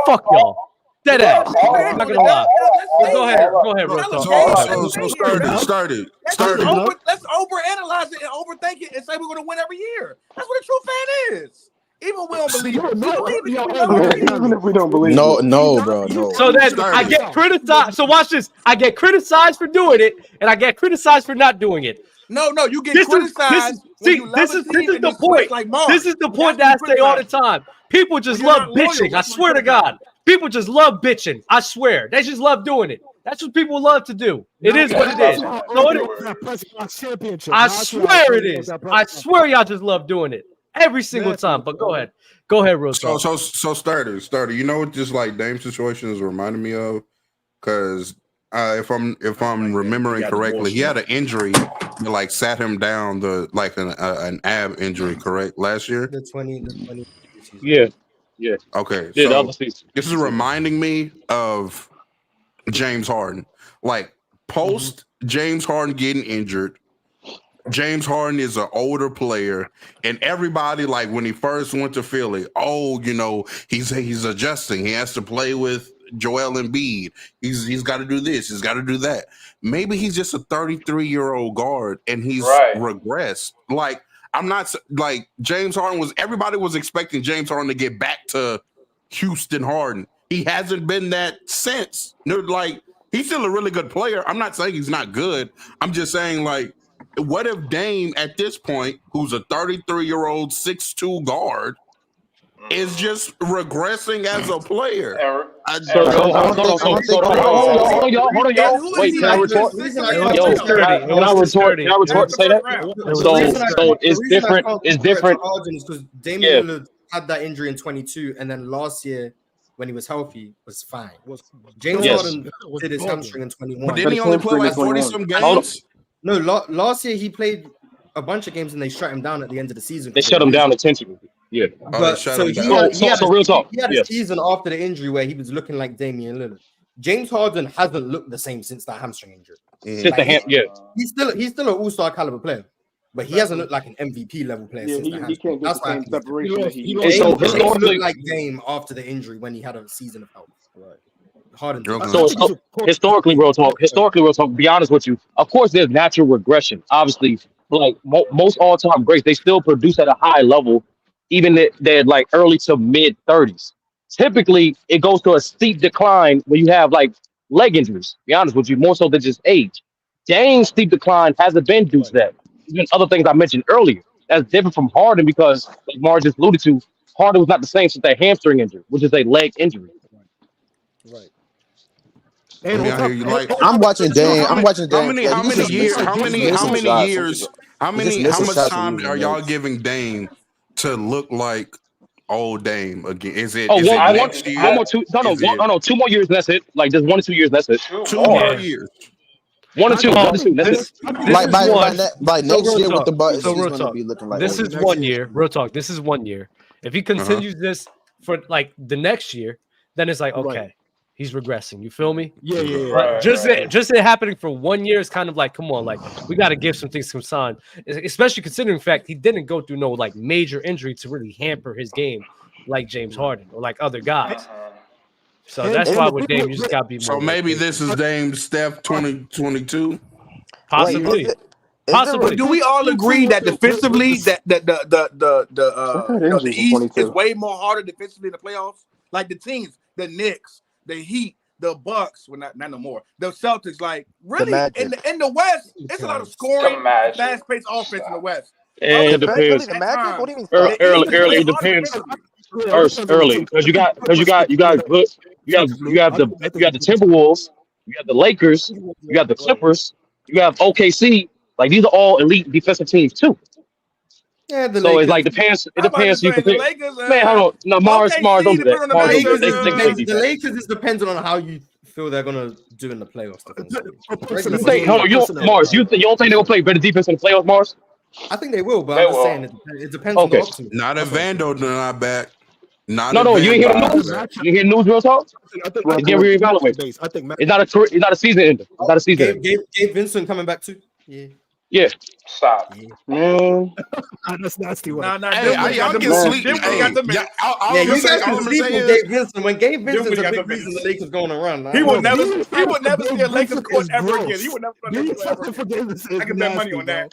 Fuck y'all. Dead ass. I'm not gonna lie. Go ahead, bro. So started. Let's overanalyze it and overthink it and say we're gonna win every year. That's what a true fan is. Even we don't believe it. Even if we don't believe No, it. bro. So then I get criticized. So watch this. I get criticized for doing it, and I get criticized for not doing it. No, you get criticized. This is the point. This is the point that I say all the time. People just love bitching. I swear to God. People just love bitching. I swear. They just love doing it. That's what people love to do. It is what it is. I swear it is. I swear y'all just love doing it every single time. But go ahead. Go ahead, Rose. So starter. You know what this like Dame situation is reminding me of? Because if I'm remembering correctly, he had an injury that like sat him down an ab injury, correct? Last year? The 20. Yeah. Okay. Yeah, So this is reminding me of James Harden. Like post James Harden getting injured, James Harden is an older player, and everybody like when he first went to Philly, he's adjusting. He has to play with Joel Embiid. He's got to do this. He's got to do that. Maybe he's just a 33-year-old guard, and he's regressed. Like I'm not like James Harden everybody was expecting James Harden to get back to Houston Harden. He hasn't been that since. Like he's still a really good player. I'm not saying he's not good. I'm just saying like, what if Dame at this point, who's a 33-year-old 6'2" guard, is just regressing as a player? Hold on, y'all. Wait, can I retort? Can I retort to say that? So it's different. It's different. Because Damian Lillard had that injury in 22, and then last year when he was healthy was fine. James Harden did his hamstring in 21. But didn't he only play like 40-some games? No, last year he played a bunch of games and they shut him down at the end of the season. They shut him down intentionally. Yeah. So real talk. He had a season after the injury where he was looking like Damian Lillard. James Harden hasn't looked the same since that hamstring injury. He's still an all-star caliber player, but he hasn't looked like an MVP level player since that hamstring. That's why he looked like Dame after the injury when he had a season of health. Right. Harden. So historically, real talk. Be honest with you. Of course, there's natural regression. Obviously, like most all-time greats, they still produce at a high level, even they're like early to mid 30s. Typically, it goes to a steep decline when you have like leg injuries. Be honest with you, more so than just age. Dame's steep decline hasn't been due to that. Even other things I mentioned earlier. That's different from Harden because, like Mar just alluded to, Harden was not the same since that hamstring injury, which is a leg injury. Right. I'm watching Dame. How much time are y'all giving Dame to look like old Dame again? Is it? 2 more years. That's it. Like just 1 or 2 years. That's it. 2 more years. 1 or 2. That's it. By next year with the Bucks, he's going to be looking like. This is 1 year. Real talk. This is 1 year. If he continues this for like the next year, then it's like okay. He's regressing. You feel me? Yeah. Just it happening for 1 year is kind of like, come on, like we got to give some things some sign, especially considering the fact he didn't go through no like major injury to really hamper his game like James Harden or like other guys. So that's why with Dame you just got to be more. So maybe this is Dame Steph 2022. Possibly. But do we all agree that defensively the East is way more harder defensively in the playoffs? Like the teams, the Knicks, the Heat, the Bucks, well not no more. The Celtics, like really in the West, it's a lot of scoring, fast-paced offense in the West. It depends. What do you mean? Early, it depends. first early because you got good you got the Timberwolves, you got the Lakers, you got the Clippers, you got OKC. Like these are all elite defensive teams too. Yeah, the So Lakers. it's like depends. It I'm about to depends. You say the compare. Lakers. Man, hold on. No, Mars, OKC, don't do that. depending on the Mars, don't do matchup, that. They can play The defense. Lakers is dependent on how you feel they're gonna do in the playoffs. You think? Hold on, Mars. You don't think they're gonna play better defense in the playoffs, Mars? I think they will, but I'm just saying it depends on the optimism. Not if Vando not back. Not No, you ain't hear the news. back. You hear news real talk? It's getting reevaluated. I think It's not a season ender. It's not a season ender. Gabe Vincent coming back too. Yeah. Stop. Man, that's nasty. Hey, y'all can sleep. You guys can sleep on Gabe Vincent. When Gabe Vincent's a big reason the Lakers going to run. He would never see a Lakers court ever again. He would never run I can bet money on that.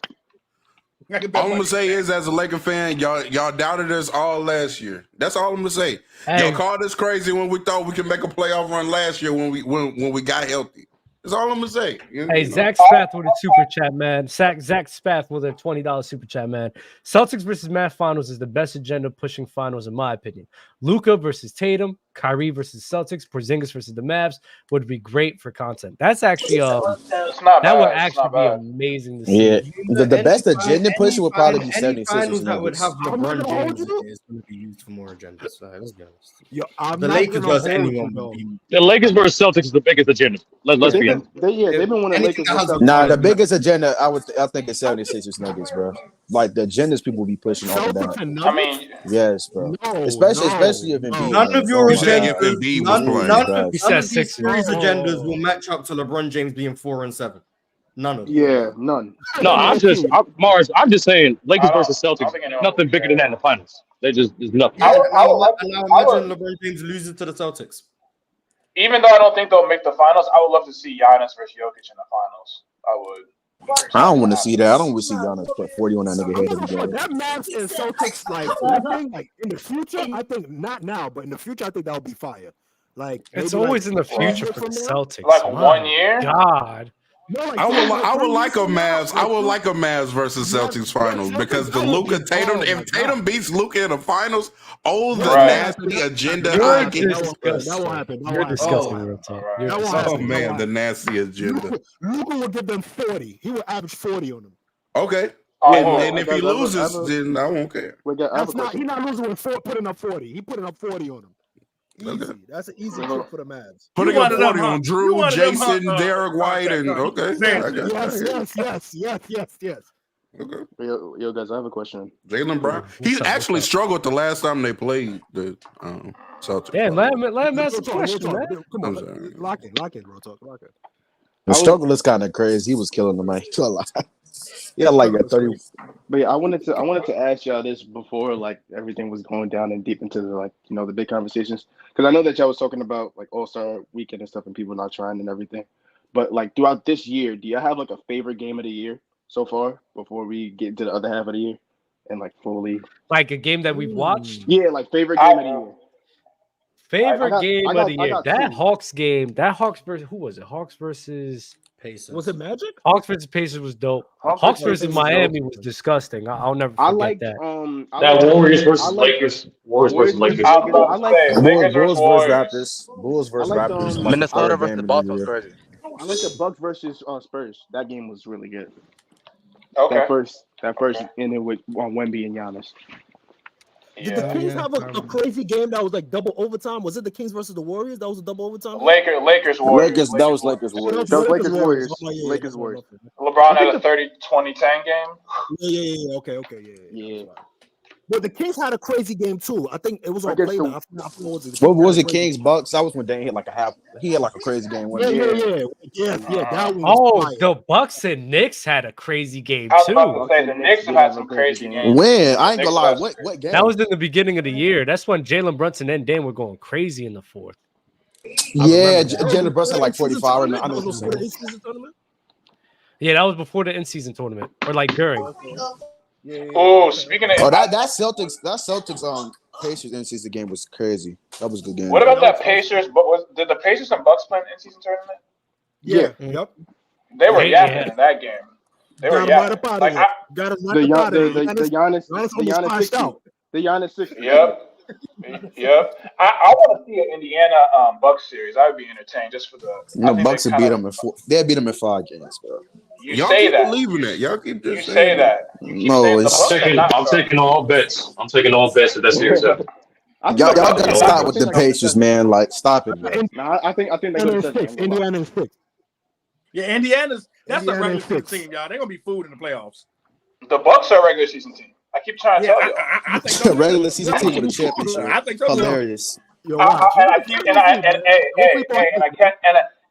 All I'm gonna say is, as a Laker fan, y'all doubted us all last year. That's all I'm gonna say. Hey. Y'all called us crazy when we thought we could make a playoff run last year when we got healthy. That's all I'm gonna say. Hey, Zach Spath with a super chat, man. Zach Spath with a $20 super chat, man. Celtics versus Mavs Finals is the best agenda pushing finals, in my opinion. Luka versus Tatum, Kyrie versus Celtics, Porzingis versus the Mavs would be great for content. That's actually that would actually be amazing to see. Yeah, the best agenda push would probably be 76. Finals that would have LeBron James is going to be used for more agendas. So let's be honest. The Lakers versus anyone. The Lakers versus Celtics is the biggest agenda. Let's be honest. They've been winning Lakers. Nah, the biggest agenda I think is 76ers Nuggets, bro. Like the agendas people be pushing all the time. I mean, yes, bro. Especially if Embiid. None of your agendas, none of these series agendas will match up to LeBron James being 4-7. None of them. Yeah, none. No, I'm just saying Lakers versus Celtics. Nothing bigger than that in the finals. There's nothing. Now imagine LeBron James losing to the Celtics. Even though I don't think they'll make the finals, I would love to see Giannis versus Jokic in the finals. I would. I don't want to see that. I don't want to see Giannis put 40 on that nigga head every game. That Mavs and Celtics, like in the future, I think not now, but in the future, I think that would be fire. Like it's always in the future for the Celtics. Like 1 year. God. I would like a Mavs. I would like a Mavs versus Celtics finals because the Luka Tatum. If Tatum beats Luka in the finals, the nasty agenda. That won't happen. You're disgusting, real talk. Oh man, the nasty agenda. Luka will give them 40. He will average 40 on them. Okay. And if he loses, then I won't care. He's not losing with putting up 40. He putting up 40 on them. Easy. Okay. That's an easy trick for the Mavs. Putting up 40 on Drew, Jason, Derek White, and okay. Yes. Okay. Yo, guys, I have a question. Jaylen Brown. He actually struggled the last time they played the Celtics. Yeah, let him ask a question, man. Come on, lock in, bro. Lock in. The struggle is kind of crazy. He was killing the man. Yeah, like a 30. But yeah, I wanted to ask y'all this before like everything was going down and deep into the the big conversations, because I know that y'all was talking about like All-Star Weekend and stuff and people not trying and everything. But like throughout this year, do y'all have like a favorite game of the year so far before we get into the other half of the year and like fully like a game that we've watched? Yeah, like favorite game of the year. Favorite game of the year. That Hawks game. That Hawks versus who was it? Hawks versus Pacers. Was it Magic? Hawks versus Pacers was dope. Hawks versus Miami was disgusting. I'll never forget that. That Warriors versus Lakers. Warriors versus Lakers. Bulls versus Raptors. Minnesota versus the Bucks was crazy. I like the Bucks versus Spurs. That game was really good. Okay. That first inning with Wemby and Giannis. Did the Kings have a crazy game that was like double overtime? Was it the Kings versus the Warriors? That was a double overtime. Lakers Warriors. That was Lakers Warriors. Lakers Warriors. LeBron had a 30-20-10 game. Yeah. Okay. Yeah. But the Kings had a crazy game too. I think it was on play. What was it? Kings Bucks. That was when Dane hit like a half. He had like a crazy game. Yeah. That was the Bucks and Knicks had a crazy game too. I was about to say the Knicks have had some crazy games. When I ain't gonna lie, what game? That was in the beginning of the year. That's when Jalen Brunson and Dame were going crazy in the fourth. Yeah, Jalen Brunson like 45. I know what you're saying. Yeah, that was before the in-season tournament or like during. Oh, speaking of that Celtics Pacers in-season game was crazy. That was a good game. What about that Pacers? But did the Pacers and Bucks play an in-season tournament? Yeah. Yep. They were yapping in that game. They were yapping. The Giannis 60. Yep. Yep. I want to see an Indiana Bucks series. I would be entertained just for the. No, Bucks would beat them in 4. They'd beat them in 5 games, bro. Y'all say keep that. believing that. Y'all keep just You saying say that. You keep No, saying the it's- Bucks are not I'm strong. taking all bets. I'm taking all bets if that series happens. Y'all gotta stop with the Pacers, man. Like, stop it, man. No, I think they go to 6. Indiana is 6. Yeah, Indiana's that's Indiana a regular is season 6. team, y'all. They're gonna be food in the playoffs. The Bucks are a regular season team. I keep trying to tell you. I think so. Regular season team with a championship. I think so too. Hilarious.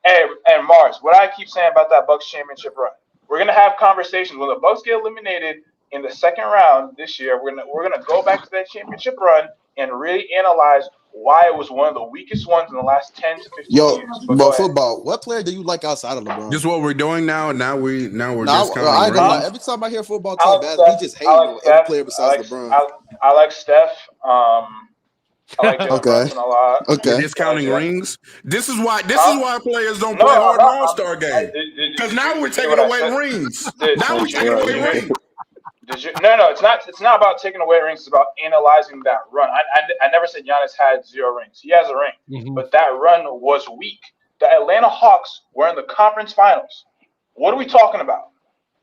And Mars, what I keep saying about that Bucks championship run, we're gonna have conversations when the Bucks get eliminated in the second round this year. We're gonna go back to that championship run and really analyze why it was one of the weakest ones in the last 10 to 15 years. But football, what player do you like outside of LeBron? Just what we're doing now. Now we're just kind I ain't gonna lie. of. Every time I hear football talk, we just hate on every player besides LeBron. I like Steph. I like Jalen Brunson a lot. Okay. We're discounting rings. This is why players don't play hard in All-Star game. Because now we're taking away rings. Now we're taking away rings. No, it's not about taking away rings. It's about analyzing that run. I never said Giannis had 0 rings. He has a ring, but that run was weak. The Atlanta Hawks were in the conference finals. What are we talking about?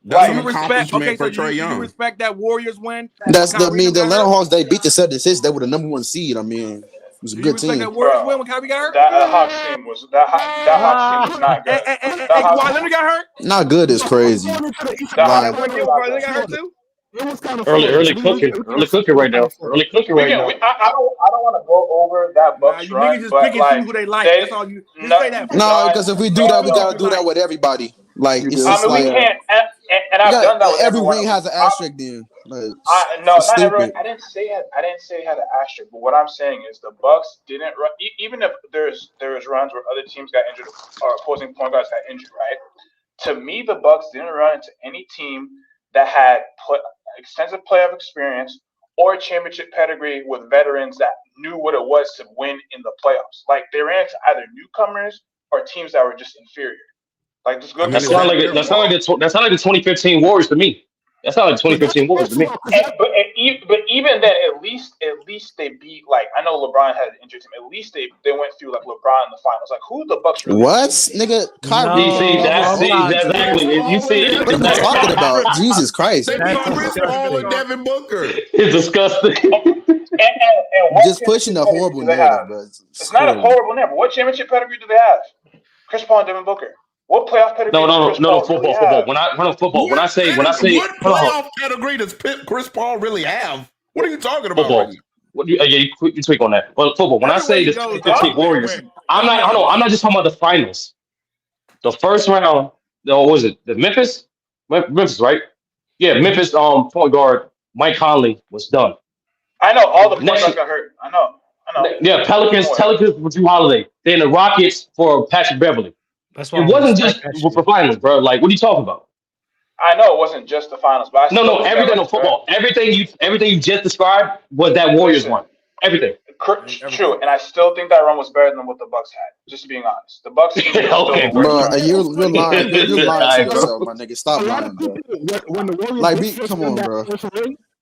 That's you respect. Okay, so you respect that Warriors win. The Atlanta Hawks, they beat the 76. They were the number 1 seed. I mean, it was a good team. That Warriors win when Kyrie got hurt. That Hawks team was not good. Kawhi Leonard got hurt. Not good is crazy. Got hurt too. It was kind of early cooking right now. Early cooking right now. I don't want to go over that Bucks you run, niggas just but pick and choose who they like. That's all you say that. No, because if we do that, we gotta do that with everybody. Like it's just we can't. And I've done that with every everyone. ring has an asterisk. Then not everyone. I didn't say it had an asterisk. But what I'm saying is the Bucks didn't run. Even if there's runs where other teams got injured or opposing point guards got injured, right? To me, the Bucks didn't run into any team that had extensive playoff experience or a championship pedigree with veterans that knew what it was to win in the playoffs. Like they ran into either newcomers or teams that were just inferior. Like just good. That's not like the 2015 Warriors to me. That's not like 2015 Warriors to me. But even then, at least they beat. Like I know LeBron had an injury team. At least they went through like LeBron in the finals. Like who the Bucks really? What nigga? Kyrie. Exactly. You see, what are you talking about? Jesus Christ! They beat Chris Paul with Devin Booker. It's disgusting. And just pushing a horrible narrative, bro. It's not a horrible narrative. What championship pedigree do they have? Chris Paul and Devin Booker. What playoff pedigree? No, football. When I say, what playoff pedigree does Chris Paul really have? What are you talking about? Football. You tweak on that. But football. When I say the 2015 Warriors, I'm not just talking about the finals. The first round, what was it? The Memphis, right? Yeah, Memphis. Point guard Mike Conley was done. I know all the point guards got hurt. I know. Yeah, Pelicans for Drew Holiday. Then the Rockets for Patrick Beverly. That's why it wasn't just for finals, bro. Like, what are you talking about? I know it wasn't just the finals, but everything on football. Everything you just described was that Warriors one. Everything. True, and I still think that run was better than what the Bucks had. Just being honest, the Bucks. Okay, bro, you're lying. You're lying to yourself, my nigga. Stop lying, bro. When the Warriors come on, bro.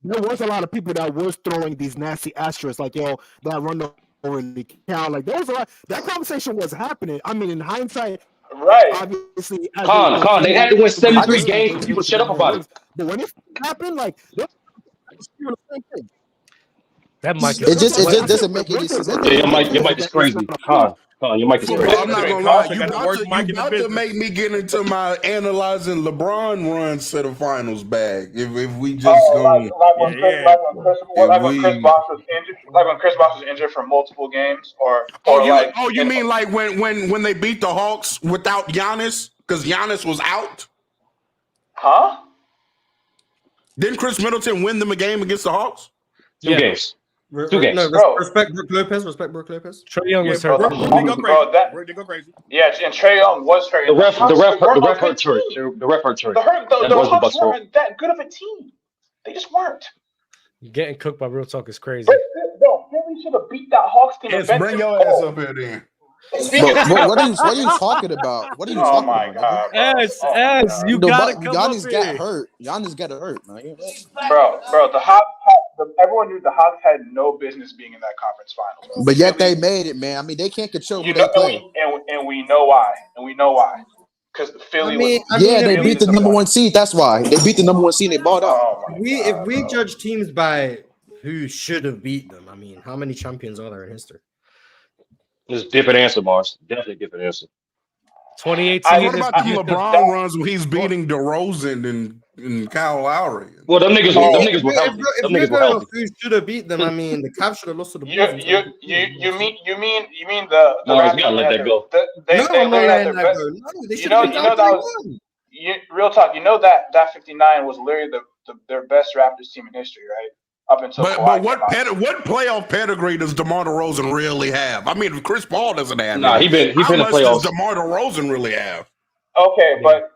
There was a lot of people that was throwing these nasty asterisks, like that run don't really count. Like there was a lot. That conversation was happening. I mean, in hindsight. Right. Obviously, Con, they had to win 73 games. People shut up about it. But when it happened, like the same thing. That mic. It just doesn't make any sense. Yeah, your mic is crazy. Con, your mic is crazy. I'm not gonna lie. You about to make me get into my analyzing LeBron run set of finals bag. If we just go. When Chris Bosh was injured for multiple games, you mean like when they beat the Hawks without Giannis because Giannis was out? Huh? Didn't Chris Middleton win them a game against the Hawks? Two games. No, respect Brook Lopez. Trae Young was hurt. They go crazy. Yeah, and Trae Young was hurt. The ref hurt Trae. The ref hurt Trae. The Hawks weren't that good of a team. They just weren't. Getting cooked by Real Talk is crazy. No, Philly should have beat that Hawks team. Yes, bring your ass up here then. But what are you talking about? What are you Oh talking my about? god, S, you gotta come Giannis up got here. hurt. Giannis got hurt, man. bro. The Hawks. Everyone knew the Hawks had no business being in that conference finals, bro. But yet they made it, man. I mean, they can't control who know, they play. and we know why. Because Philly was. They beat the number one seed. That's why they beat the number one seed. And they balled out. Oh my If we judge teams by who should have beat them, I mean, how many champions are there in history? It's a different answer, Mars. Definitely different answer. 2018. What about them LeBron runs when he's beating DeRozan and Kyle Lowry? Well, them niggas were healthy. If we're going off who should have beat them, I mean, the Cavs should have lost to the Bulls. You mean the Mars, you gotta let that go. I'm not letting that go. No, they should have been down 3-1. Real talk. You know that 59 was literally their best Raptors team in history, right? Up until but what playoff pedigree does DeMar DeRozan really have? I mean, if Chris Paul doesn't have Nah, he been in the playoffs. Does DeMar DeRozan really have? Okay, but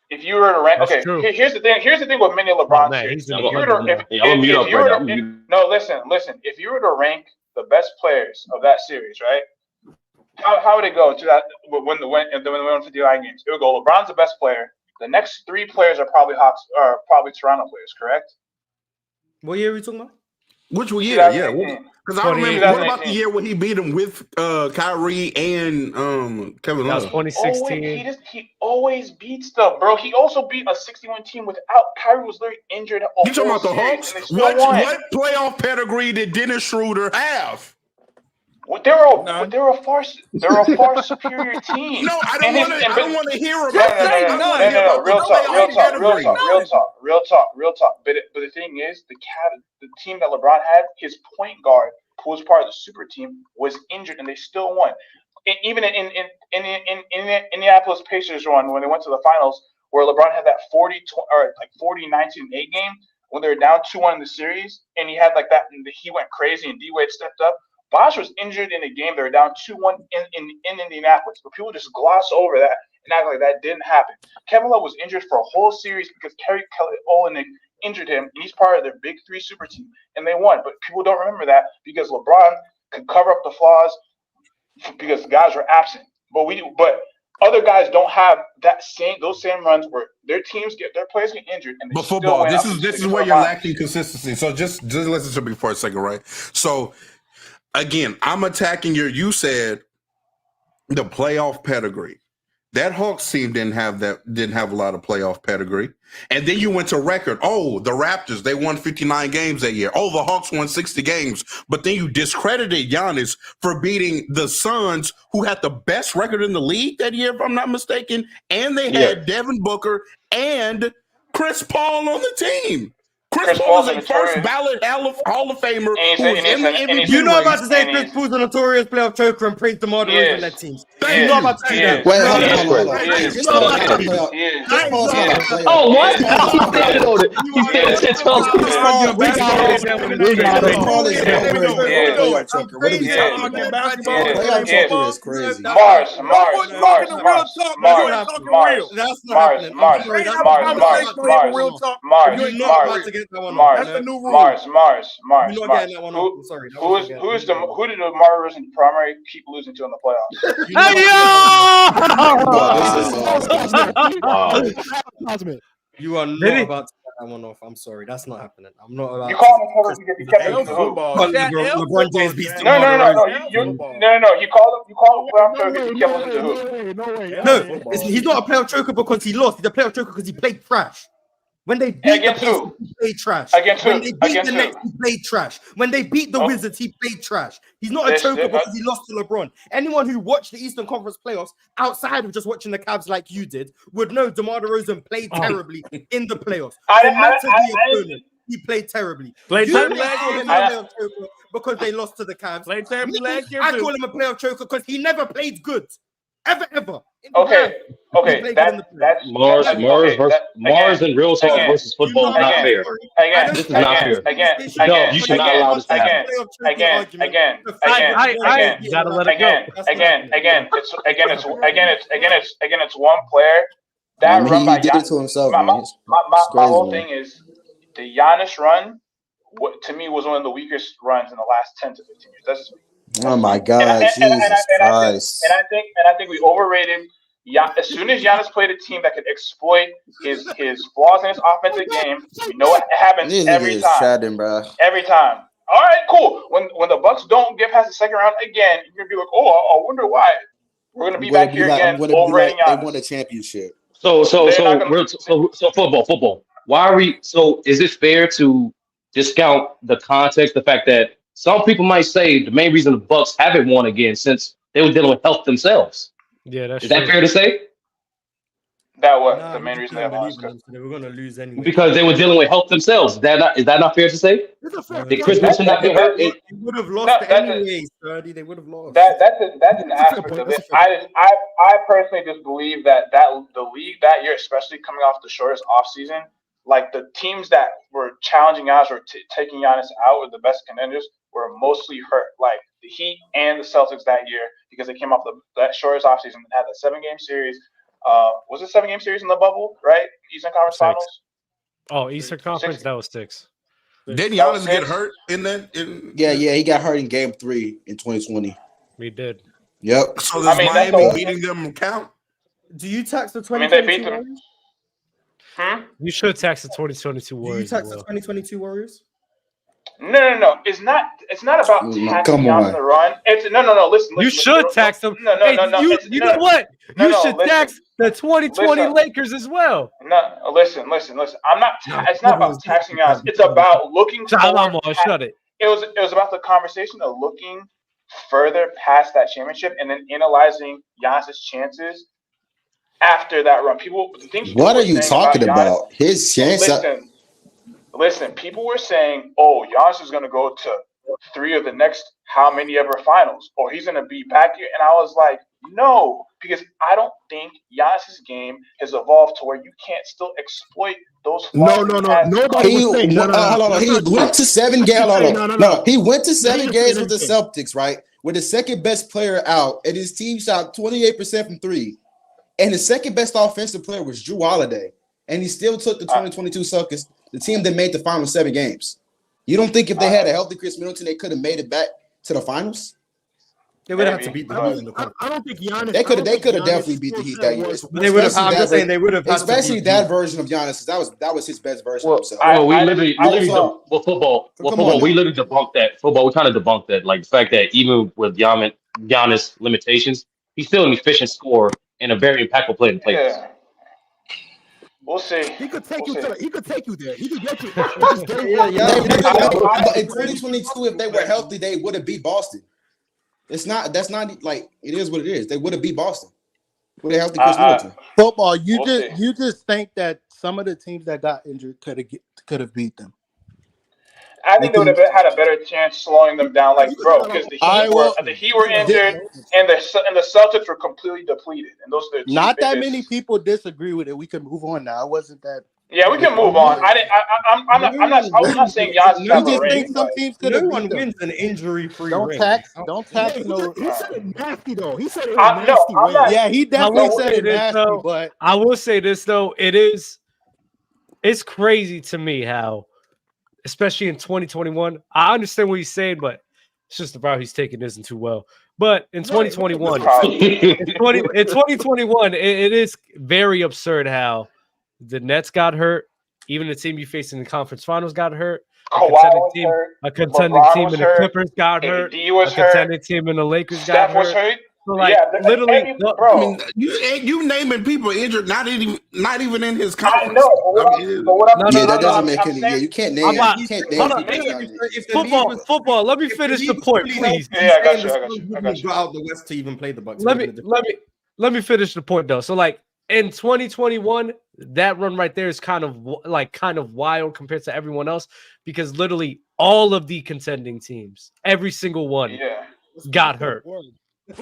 if you were to rank, here's the thing. Here's the thing with many LeBron series. No, listen. If you were to rank the best players of that series, right? How would it go to that when they won 59 games? It would go LeBron's the best player. The next three players are probably Toronto players, correct? What year are we talking about? Which year? Yeah, because I remember. What about the year when he beat him with Kyrie and Kevin Love? That was 2016. He always beats them, bro. He also beat a 61 team without Kyrie. Was literally injured. You talking about the Hawks? What playoff pedigree did Dennis Schroeder have? They're a far superior team. No, I don't want to hear about that. No. Real talk. But the thing is, the team that LeBron had, his point guard, who was part of the super team, was injured, and they still won. Even in Indianapolis Pacers run when they went to the finals, where LeBron had that 40-19-8 game when they were down 2-1 in the series, and he had like that, and he went crazy, and D-Wade stepped up. Bosh was injured in a game. They were down 2-1 in Indianapolis, but people just gloss over that and act like that didn't happen. Kevin Love was injured for a whole series because Kelly Olynyk injured him, and he's part of their big three super team, and they won. But people don't remember that because LeBron could cover up the flaws because guys were absent. But other guys don't have those same runs where their players get injured. And but football, this is where you're lacking consistency. So just listen to me for a second, right? So. Again, I'm attacking you said the playoff pedigree. That Hawks team didn't have a lot of playoff pedigree. And then you went to record. Oh, the Raptors, they won 59 games that year. Oh, the Hawks won 60 games. But then you discredited Giannis for beating the Suns, who had the best record in the league that year, if I'm not mistaken. And they had Devin Booker and Chris Paul on the team. Chris Paul is a first ballot Hall of Famer. You're not about to say Chris Paul's a notorious playoff choker and praise DeMar DeRozan in that team. You're not about to say that. Oh, what? He said it. That's the new rule. Mars. Who did DeMar DeRozan primary keep losing to in the playoffs? You are not about to get that one off. I'm sorry, that's not happening. I'm not about. You call him cover because he kept it to LeBron James beats No. You call him playoff choker because he kept it to who? No, he's not a playoff choker because he lost. He's a playoff choker because he played trash. When they beat the Pacers, he played trash. When they beat the Knicks, he played trash. When they beat the Wizards, he played trash. He's not a choker because he lost to LeBron. Anyone who watched the Eastern Conference playoffs outside of just watching the Cavs like you did would know DeMar DeRozan played terribly in the playoffs. He played terribly. Played terribly because they lost to the Cavs. Played terribly last year. I call him a playoff choker because he never played good. Ever. Okay. That's Mars and real talk versus football is not fair. This is not fair. No, you should not allow this to happen. You gotta let it go. It's one player that run by did it to himself. My whole thing is the Giannis run. To me, was one of the weakest runs in the last 10 to 15 years. That's just me. Oh my God, Jesus Christ! And I think we overrated. As soon as Giannis played a team that could exploit his flaws in his offensive game, we know it happens This nigga every is time. chatting, bro. Every time. All right, cool. When the Bucks don't get past the second round again, you're gonna be like, oh, I wonder why. We're gonna be back here again overrating They Giannis. won a championship. So football. Why are we? So is it fair to discount the context, the fact that some people might say the main reason the Bucks haven't won again since they were dealing with health themselves? Yeah, that's Is that fair to say? That was Nah, the main reason they lost. they were gonna lose anyway. Because they were dealing with health themselves. Is that not fair to say? Did Chris Middleton not get hurt? They would have lost anyway, Sturdy. They would have lost. That's an aspect of it. I personally just believe that the league that year, especially coming off the shortest offseason, like the teams that were challenging Giannis or taking Giannis out with the best contenders were mostly hurt. Like the Heat and the Celtics that year, because they came off that shortest offseason and had a 7-game series. Was it 7-game series in the bubble, right? Eastern Conference 6. Finals. Oh, Eastern Conference, 6. that was 6. Didn't Giannis get hurt in that? Yeah, he got hurt in Game 3 in 2020. We did. Yep. So does Miami beating them count? Do you tax the 2022 they beat them. Warriors? You should tax the 2022 Warriors. Do you tax the 2022 Warriors? No. It's not about taxing Giannis the run. It's no. Listen. You should tax them. No. You know what? You should tax the 2020 Listen. Lakers as well. No, listen. I'm not. It's not about taxing Giannis. It's about looking forward. Shut it. It was about the conversation of looking further past that championship and then analyzing Giannis's chances after that run. What are you talking about? His chance. Listen. People were saying, "Oh, Giannis is going to go to 3 of the next how many ever finals, or he's going to be back here." And I was like, "No," because I don't think Giannis's game has evolved to where you can't still exploit those. No. Nobody was saying no. He went to 7 games. No, he went to 7 games with the Celtics, right? With the second best player out, and his team shot 28% from 3. And the second best offensive player was Jrue Holiday. And he still took the 2022 Celtics, the team that made the final 7 games. You don't think if they had a healthy Chris Middleton, they could have made it back to the finals? They would have to beat the Heat in the cup. I don't think Giannis. They could have definitely beat the Heat that year. They would have. I'm just saying they would have. Especially that version of Giannis. That was his best version of himself. We literally debunked that. Football, we kind of debunked that. Like the fact that even with Giannis limitations, he's still an efficient scorer and a very impactful player in the playoffs. Yeah. We'll see. He could take you there. He could get you. In 2022, if they were healthy, they would have beat Boston. That's not like it is what it is. They would have beat Boston. With a healthy Chris Middleton. Football, you just think that some of the teams that got injured could have beat them. I think they would have had a better chance slowing them down, like because the Heat were injured and the Celtics were completely depleted, and those are the not that many people disagree with it. We can move on now. It wasn't that. Yeah, we can move on. I'm not saying Giannis is not a ring. Some teams could have won wins an injury-free ring. Don't tax. No, he said it nasty though. He said it was nasty. Yeah, he definitely said it nasty. But I will say this though, it's crazy to me how, especially in 2021, I understand what he's saying, but it's just about he's taking this too well. But in 2021, in 2021, it is very absurd how the Nets got hurt. Even the team you faced in the conference finals got hurt. A contending team in the Clippers got hurt. A contending team in the Lakers got hurt. So literally, I mean, you naming people injured, not even in his conference. I know. That doesn't make any. Yeah, you can't name. Football. Let me finish the point, please. Yeah, I got you. Go out the West to even play the Bucks. Let me finish the point though. So in 2021, that run right there is kind of wild compared to everyone else because literally all of the contending teams, every single one, got hurt.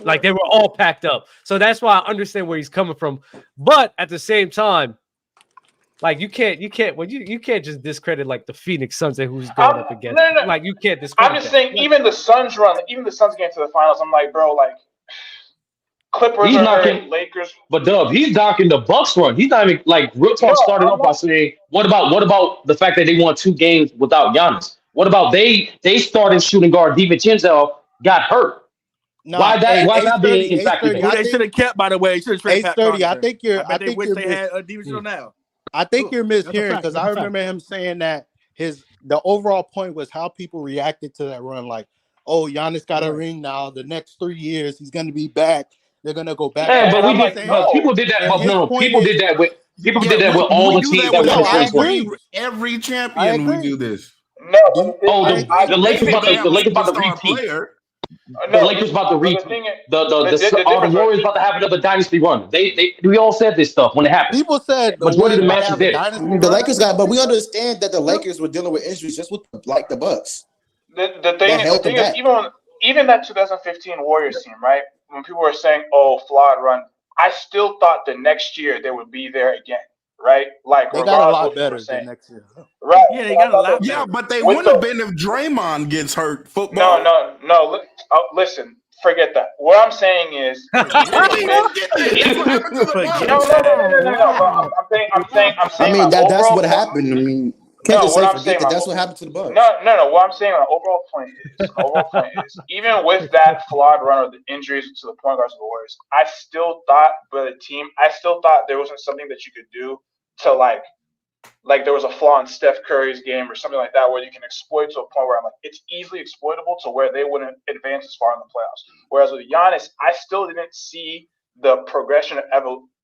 Like they were all packed up. So that's why I understand where he's coming from. But at the same time, like you can't just discredit like the Phoenix Suns and who's going up against. No. Like you can't discredit. I'm just saying, even the Suns getting to the finals. I'm like, bro, like Clippers Lakers. But Dub, he's knocking the Bucks run. He's not even like real talk. Started off by saying, what about the fact that they won 2 games without Giannis? What about they started shooting guard DiVincenzo got hurt? No, Why that being Ace 30, Who they should have kept, by the way. Should have traded Pat 30. I Connaughton. think you're. I bet they wish they had DiVincenzo now. I think you're That's a mishearing fact. because That's I a fact. remember him saying that the overall point was how people reacted to that run. Like, oh, Giannis got a ring now. The next 3 years, he's going to be back. They're going to go back. Yeah, but I'm we did. saying, But people did that. and But his no, point people is- did that with all we the do teams that that with won in I 2020. agree. every I champion. We agree. do this. No, Oh, I the Lakers about They to have a superstar repeat. player. The Lakers about to but the repeat. thing is, The Warriors about to have another dynasty run. We all said this stuff when it happened. People said the Majority of the Warriors might matches have a did. dynasty The run. Lakers got, but we understand that the Lakers were dealing with injuries just with like the Bucks. the thing held them is, back. even that 2015 Warriors team, right? When people were saying, "Oh, flawed run," I still thought the next year they would be there again, right? Like They got a regardless lot of what people better were than saying, next year. right? Yeah, they got a lot Yeah, better. but they With wouldn't have the- been if Draymond gets hurt. Football. No. Listen, forget that. What I'm saying is, He didn't get that. That's what happened to the Bucks. no. I'm saying. I mean, my that's overall what point- happened. I mean, can't No, just what say I'm forget saying, that. my That's what happened to the Bucks. No. What I'm saying, my overall point is, even with that flawed run of the injuries to the point guards of the Warriors, I still thought there wasn't something that you could do to like there was a flaw in Steph Curry's game or something like that where you can exploit to a point where I'm like, it's easily exploitable to where they wouldn't advance as far in the playoffs. Whereas with Giannis, I still didn't see the progression of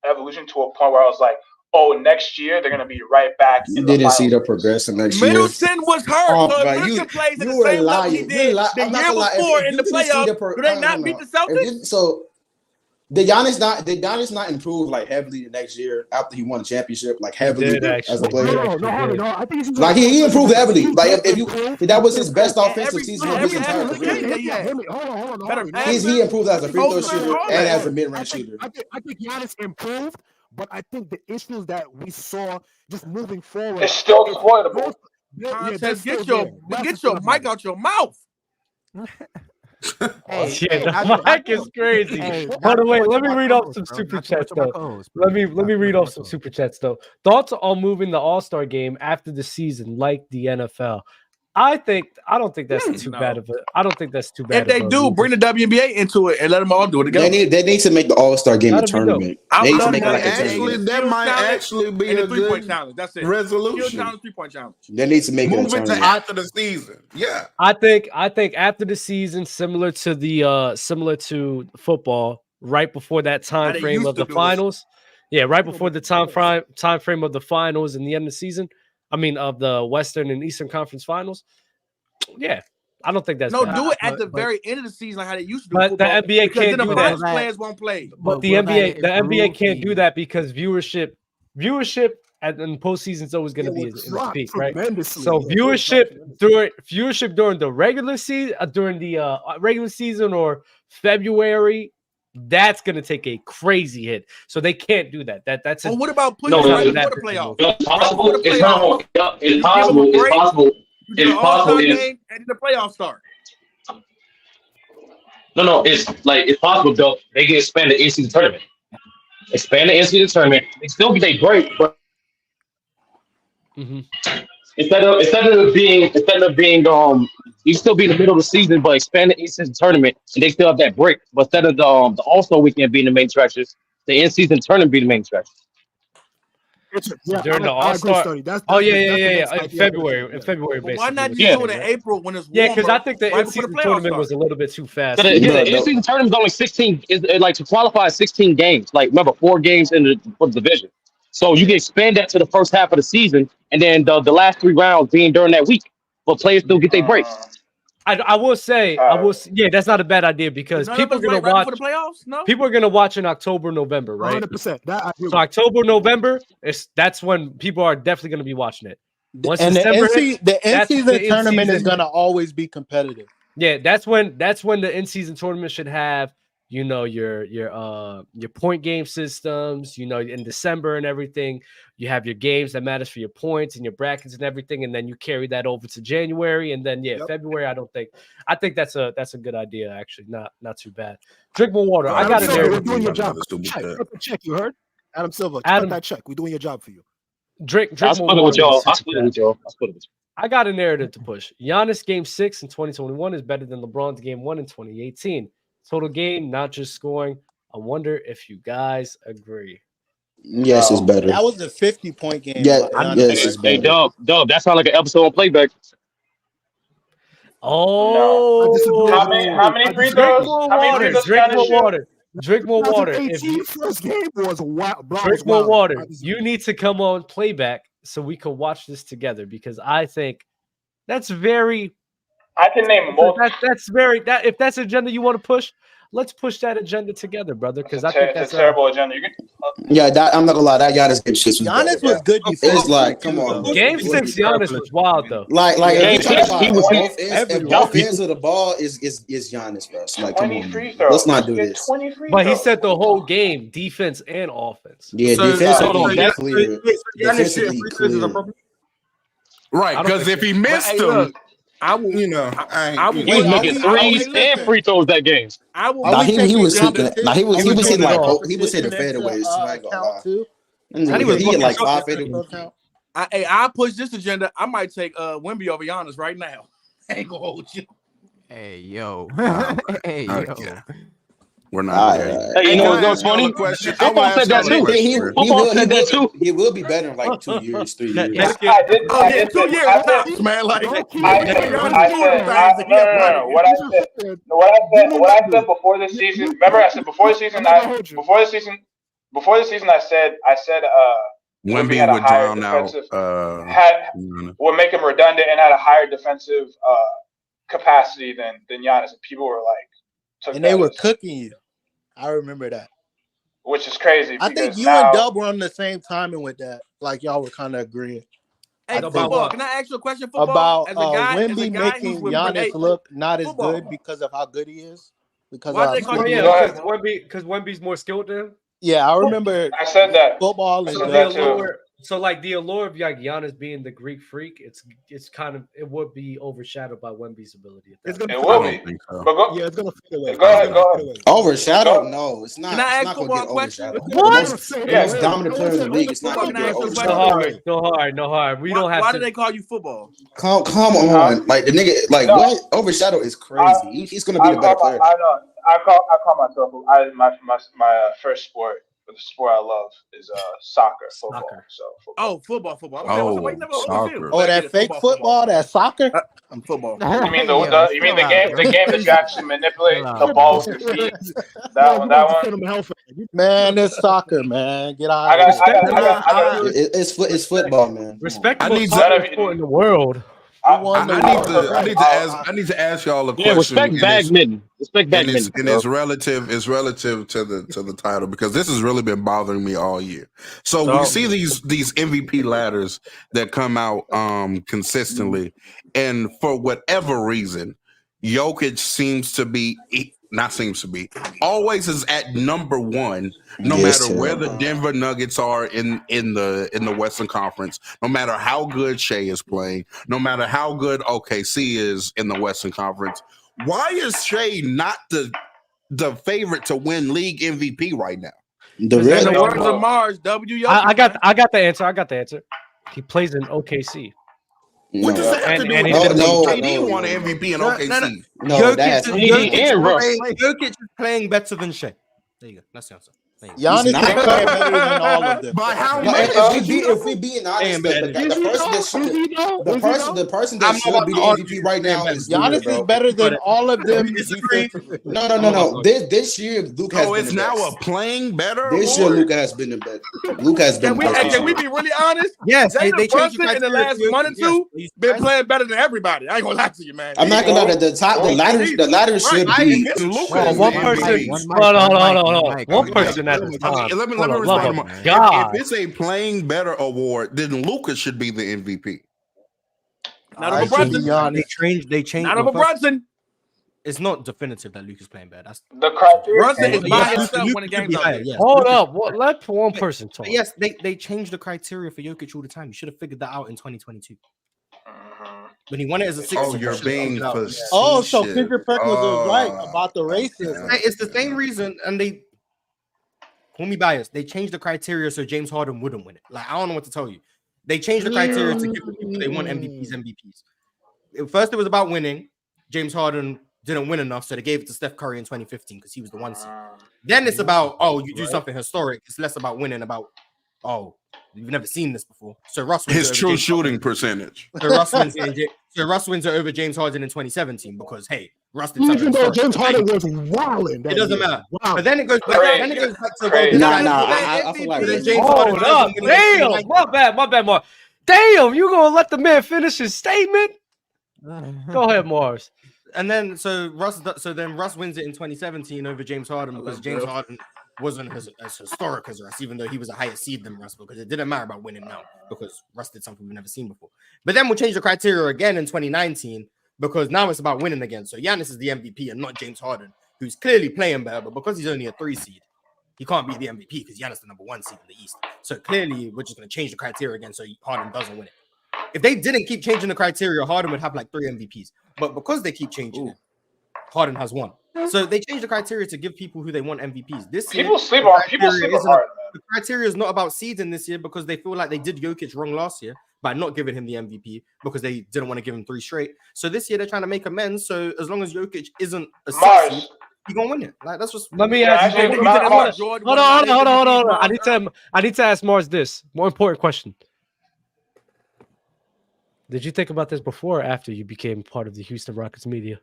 evolution to a point where I was like, oh, next year they're going to be right back in You the didn't see finals. the progression next year. Middleton was hurt, so if Bro, Middleton plays at you the were same level he lying. did the I'm not year gonna lie. before If in you the didn't see playoffs, do they not hold beat on. the Celtics? So did Giannis not improve like heavily the next year after he won a championship, like heavily did, actually. as a player? No. I think he's Like he improved heavily. Like if that was his best offensive season of his entire career. Hold on. He improved as a free throw shooter and as a mid-range shooter. I think Giannis improved, but I think the issues that we saw just moving forward, It's still exploitable. Contest, get your mic out your mouth. The mic is crazy. Hold on, wait. Let me read off some super chats though. Let me read off some super chats though. Thoughts on moving the All-Star game after the season, like the NFL? I don't think that's too bad of it. I don't think that's too bad. If they do, bring the WNBA into it and let them all do it together. They need to make the All-Star game a That'd be dope. tournament. They need to make it like a tournament. That might actually be a three-point good challenge. That's it. resolution. Challenge, 3-point challenge. They need to make it a Move it to tournament. after the season. Yeah. I think after the season, similar to football, right before that time they frame used of to the do finals. Yeah, right before the time frame of the finals and the end of the season. I mean, of the Western and Eastern Conference Finals. Yeah, I don't think that's bad. Do it at the very end of the season, like how they used to do. But football, the NBA can't then do the that. finals players won't play. But the NBA can't do that because viewership in postseason is always going to be in its peak, right? So viewership during the regular season, or February, that's going to take a crazy hit. So they can't do that. That's what about putting it right before the playoffs? It's possible. It's possible. It's possible. And then the playoffs start. No, it's possible though. They can expand the in-season tournament. Expand the in-season tournament. They still get their break, but instead of being you still be in the middle of the season, but expand the in-season tournament, and they still have that break. But instead of the All-Star weekend being the main attractions, the in-season tournament be the main attraction. During the All-Star. In February. But why not just do it in April when it's warmer? Yeah, because I think the in-season tournament was a little bit too fast. So the in-season tournament is only 16. Like to qualify 16 games. Like remember 4 games for the division. So you can expand that to the first half of the season, and then the last 3 rounds being during that week. But players still get their breaks. I will say, that's not a bad idea because people are going to watch for the playoffs. No, people are going to watch in October, November, right? 100%. So October, November, that's when people are definitely going to be watching it. Once And December the in-season tournament is going to always be competitive. Yeah, that's when the in-season tournament should have, your point game systems, in December and everything. You have your games that matters for your points and your brackets and everything, and then you carry that over to January, and then February. I think that's a good idea, actually. Not too bad. Drink more water. I got it there. We're doing your job. Check. You heard? Adam Silver. Cut that check. We're doing your job for you. Drink I'll more split it with water. y'all. I got a narrative to push. Giannis Game 6 in 2021 is better than LeBron's Game 1 in 2018. total game, not just scoring. I wonder if you guys agree. Yes, it's better. That was a 50-point game. Yeah, Giannis, yes, it's Hey, better. Dub, that sounds like an episode on playback. Oh, How many free throws? How many free throws Drink Giannis more shoot? water. Drink more water. 2018 first game was wild. Drink more water. You need to come on playback so we can watch this together because I think that's very. I can name multiple. That's very. That if that's agenda you want to push, let's push that agenda together, brother. Because I think that's a terrible agenda. You can, Yeah, I'm not gonna lie. That Giannis good shit was Giannis better, was good bro. defense. It's like, come on, bro. Game 6 Giannis was wild though. Like if you talk about both ends of the ball is Giannis, bro. So like, come on, man. Let's not do this. But he said the whole game, defense and offense. Yeah, defensively clear. Defensively clear. Right, because if he missed them, I will. He was making threes and free throws that game. He was hitting fadeaways. He hit like 5 fadeaways. I push this agenda. I might take Wemby over Giannis right now. I ain't gonna hold you. Hey yo. Hey yo. We're not. Hey, you know what's funny? Football said that too. Football said that too. He will be better in like 2 years, 3 years. I did 2 years, man. Like, What I said before the season. Remember, I said before the season. I said Wemby would drown out. Would make him redundant and had a higher defensive capacity than Giannis. And people were like, and they were cooking you. I remember that. Which is crazy. I think you and Dub were on the same timing with that. Like y'all were kind of agreeing. Hey, football. Can I ask you a question? About Wemby making Giannis look not as good because of how good he is. Because because Wemby's more skilled than him. Yeah, I remember. I said that football and so like the allure of like Giannis being the Greek freak, it's kind of it would be overshadowed by Wemby's ability. It will be. Yeah, it's gonna fade away. Go ahead. Overshadowed? No, it's not. Can I it's ask not gonna get overshadowed. What? The most dominant player in the league. It's not gonna get overshadowed. No hard. We don't have. Why do they call you football? Come on, like the nigga, like what? Overshadow is crazy. He's gonna be the better player. I know. I call myself. My first sport. The sport I love is soccer, football. So football. Football. Soccer. That fake football, that soccer. I'm football. You mean the game that you actually manipulate the ball with your feet? That one. Man, it's soccer, man. Get out. It's football, man. Respectable sport in the world. I need to ask y'all a question. Respect badminton. And it's relative to the title because this has really been bothering me all year. So we see these MVP ladders that come out consistently, and for whatever reason, Jokic always is at number one, no matter where the Denver Nuggets are in the Western Conference, no matter how good Shai is playing, no matter how good OKC is in the Western Conference. Why is Shai not the favorite to win league MVP right now? The words of Mars, W. I got the answer. He plays in OKC. What does that have to do with KD won an MVP in OKC? Jokic is playing better than Shai. There you go. That's the answer. Giannis is playing better than all of them. By how much? If we being honest, the person that should be the MVP right now is Giannis is better than all of them. No. This year, Luka has been it's now a playing better. This year, Luka has been the best. Luka has been the best. Can we be really honest? Yes, they changed in the last month or two. Been playing better than everybody. I ain't gonna lie to you, man. I'm not gonna lie. The ladder should be one person. Hold on. One person at a time. Let me respond. If it's a playing better award, then Luka should be the MVP. Not over Brunson. They changed. Not over Brunson. It's not definitive that Luka's playing bad. That's the criteria. Brunson is by himself when the game's over. Yes. Hold up. Let one person talk. Yes, they changed the criteria for Jokic all the time. You should have figured that out in 2022. When he won it as a 6. Oh, you're being facetious. Oh, so Peter Peck was right about the racism. It's the same reason, and they call me biased. They changed the criteria so James Harden wouldn't win it. Like, I don't know what to tell you. They changed the criteria to give the people they want MVPs. First, it was about winning. James Harden didn't win enough, so they gave it to Steph Curry in 2015 because he was the 1 seed. Then it's about, you do something historic. It's less about winning, about, you've never seen this before. So Russ wins his true shooting percentage. So Russ wins it over James Harden in 2017 because, hey, Russ did Even something though historic. James Harden was wilding. It doesn't matter. Wow. But then it goes back to I feel like James Hold Harden. up. Damn. My bad, Mark. Damn, you gonna let the man finish his statement? Go ahead, Mars. And then Russ wins it in 2017 over James Harden because James Harden wasn't as historic as Russ, even though he was a higher seed than Russ, because it didn't matter about winning now because Russ did something we've never seen before. But then we'll change the criteria again in 2019 because now it's about winning again. So Giannis is the MVP and not James Harden, who's clearly playing better, but because he's only a 3 seed, he can't be the MVP because Giannis is the number 1 seed in the East. So clearly we're just going to change the criteria again so Harden doesn't win it. If they didn't keep changing the criteria, Harden would have like 3 MVPs. But because they keep changing it, Harden has 1. So they changed the criteria to give people who they want MVPs. This year, People sleep on Harden, man. The criteria is not about seeding this year because they feel like they did Jokic wrong last year by not giving him the MVP because they didn't want to give him 3 straight. So this year they're trying to make amends. So as long as Jokic isn't a 6 seed, he's gonna win it. Like that's just. Let me ask you. Hold on. I need to ask Mars this more important question. Did you think about this before or after you became part of the Houston Rockets media?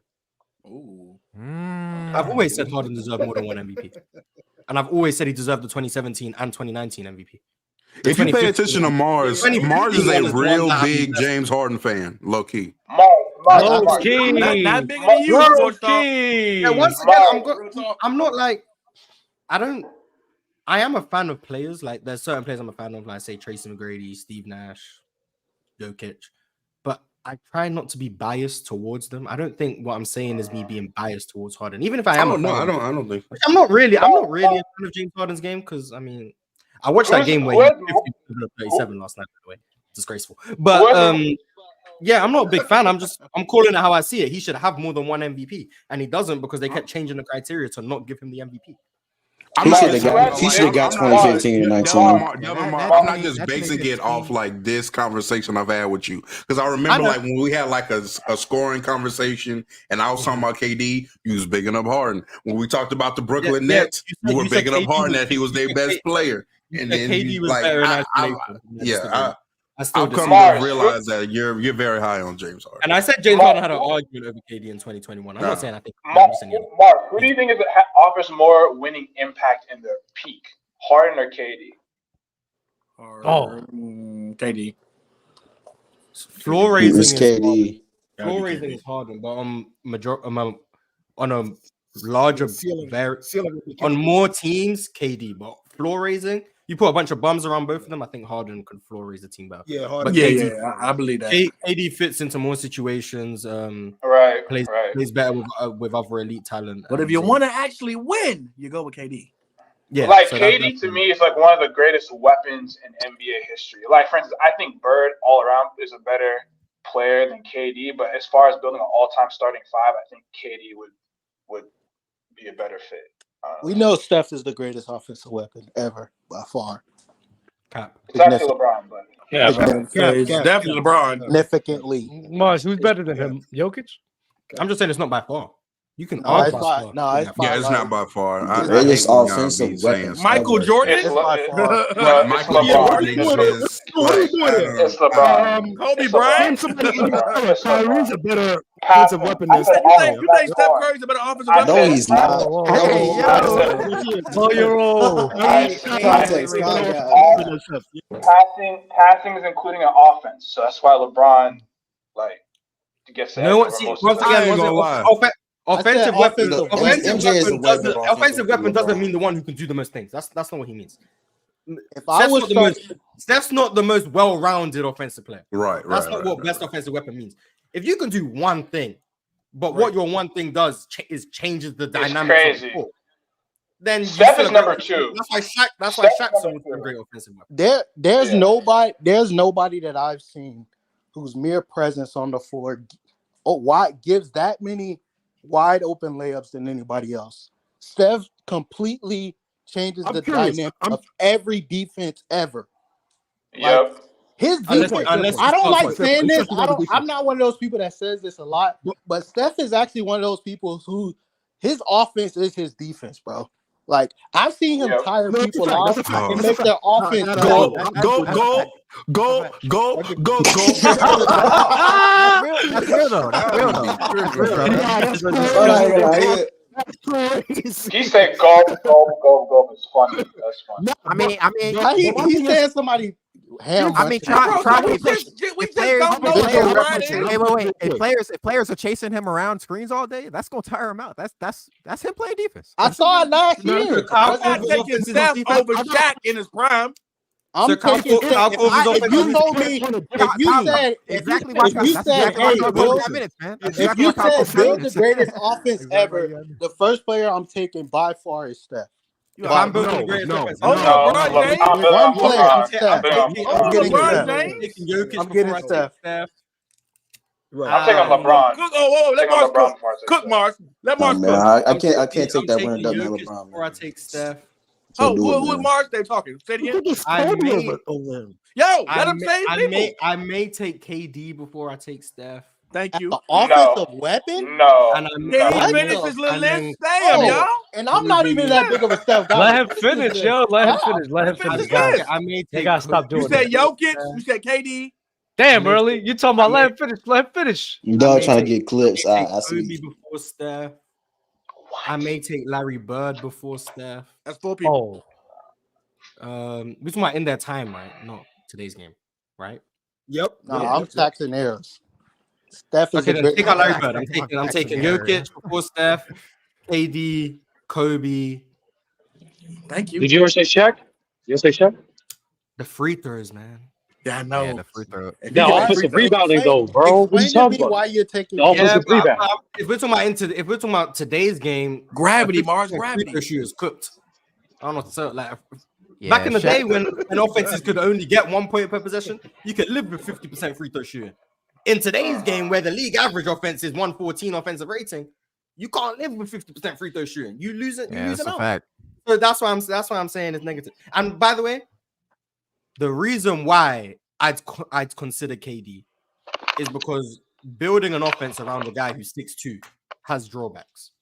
I've always said Harden deserved more than 1 MVP. And I've always said he deserved the 2017 and 2019 MVP. If you pay attention to Mars, Mars is a real big James Harden fan, low key. Low key. Not bigger than you. Yeah, once again, I'm not like, I am a fan of players. Like there's certain players I'm a fan of, like say Tracy McGrady, Steve Nash, Jokic. But I try not to be biased towards them. I don't think what I'm saying is me being biased towards Harden. Even if I am, I don't think. I'm not really a fan of James Harden's game because I mean, I watched that game where he 37 last night. By the way, disgraceful. But yeah, I'm not a big fan. I'm calling it how I see it. He should have more than 1 MVP, and he doesn't because they kept changing the criteria to not give him the MVP. He should have got 2015 and 19. I'm not just basing it off like this conversation I've had with you because I remember like when we had like a scoring conversation and I was talking about KD, you was bigging up Harden. When we talked about the Brooklyn Nets, you were bigging up Harden that he was their best player. And then KD was like, better I've come to realize that you're very high on James Harden. And I said James Harden had an argument over KD in 2021. I'm not saying I think. Mark, who do you think offers more winning impact in their peak, Harden or KD? KD. Floor raising is KD. Floor raising is Harden, but on a larger on more teams, KD. But floor raising, you put a bunch of bums around both of them. I think Harden could floor raise the team better. Yeah, Harden. But KD, I believe that. KD fits into more situations. Plays better with other elite talent. But if you want to actually win, you go with KD. Yeah, like so KD to me is like one of the greatest weapons in NBA history. Like for instance, I think Bird all around is a better player than KD. But as far as building an all-time starting 5, I think KD would be a better fit. We know Steph is the greatest offensive weapon ever by far. It's actually LeBron, but it's definitely LeBron. Significantly. Mars, who's better than him? Jokic? I'm just saying it's not by far. You can it's argue. It's not by far. Greatest offensive weapon. Michael Jordan. It's Michael Jordan is. It's LeBron. Kobe Bryant. Kyrie's a better offensive weapon than Steph. You think Steph Curry's a better offensive weapon? No, he's not. Blow your roll. Passing is including an offense, so that's why LeBron gets the once again, offensive weapon doesn't mean the one who can do the most things. That's not what he means. Steph's not the most well-rounded offensive player. That's not what best offensive weapon means. If you can do one thing, but what your one thing does is changes the dynamics of the court, then Steph is number 2. That's why Shaq's a great offensive weapon. There's nobody that I've seen whose mere presence on the floor gives that many wide open layups than anybody else. Steph completely changes the dynamic of every defense ever. Yep. His defense. I don't like saying this. I'm not one of those people that says this a lot, but Steph is actually one of those people who his offense is his defense, bro. Like I've seen him tire people off and make their offense go. That's real though. He said golf is funny. That's funny. I mean, he's saying somebody. Wait. If players are chasing him around screens all day, that's gonna tire him out. That's him playing defense. I saw it last year. I'm not taking Steph over Shaq in his prime. I'm taking Steph. If you told me, if you said, hey, build the greatest offense ever, the first player I'm taking by far is Steph. I'm building the greatest offense. I'm getting Steph. I'm taking LeBron. Let Mars cook. Mars. Let Mars cook. I can't take that one. LeBron. Before I take Steph. Who is Mars? They talking. Say it again. Let him say it. I may take KD before I take Steph. Thank you. Offensive weapon? No. And he finish his little list. Damn, y'all. And I'm not even that big of a Steph guy. Let him finish, yo. Let him finish, guys. They gotta stop doing that. You said that. Jokic. You said KD. Damn, early. You talking about let him finish? Let him finish. Dog trying to get clips. I see. Kobe before Steph. I may take Larry Bird before Steph. That's 4 people. We're talking about in that time, right? Not today's game, right? Yep. No, I'm taxing errors. Steph is okay. Take out Larry Bird. I'm taking Jokic before Steph, KD, Kobe. Thank you. Did you ever say Shaq? You say Shaq? The free throws, man. Yeah, I know. Yeah, the free throw. The offensive rebounding, though, bro. Explain to me why you're taking the offensive rebound. If we're talking about today's game, gravity, Mars, gravity. The shoe is cooked. I don't know what to say. Like back in the day when offenses could only get 1 point per possession, you could live with 50% free throw shooting. In today's game, where the league average offense is 114 offensive rating, you can't live with 50% free throw shooting. You lose it. You lose it out. Fact. So that's why I'm saying it's negative. And by the way, the reason why I'd consider KD is because building an offense around a guy who's 6'2" has drawbacks.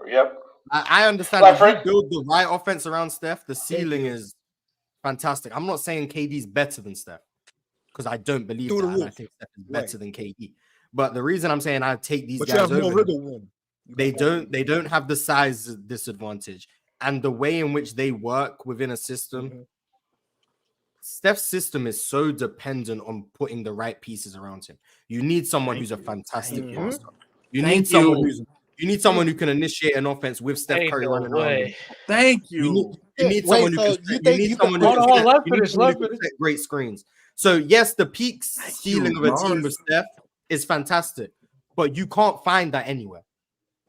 Yep. I understand if you build the right offense around Steph, the ceiling is fantastic. I'm not saying KD's better than Steph because I don't believe that. And I think Steph is better than KD. But the reason I'm saying I take these guys over, they don't have the size disadvantage and the way in which they work within a system. Steph's system is so dependent on putting the right pieces around him. You need someone who's a fantastic passer. You need someone who can initiate an offense with Steph Curry running around. Thank you. You need someone who can set great screens. So yes, the peak ceiling of a team with Steph is fantastic, but you can't find that anywhere.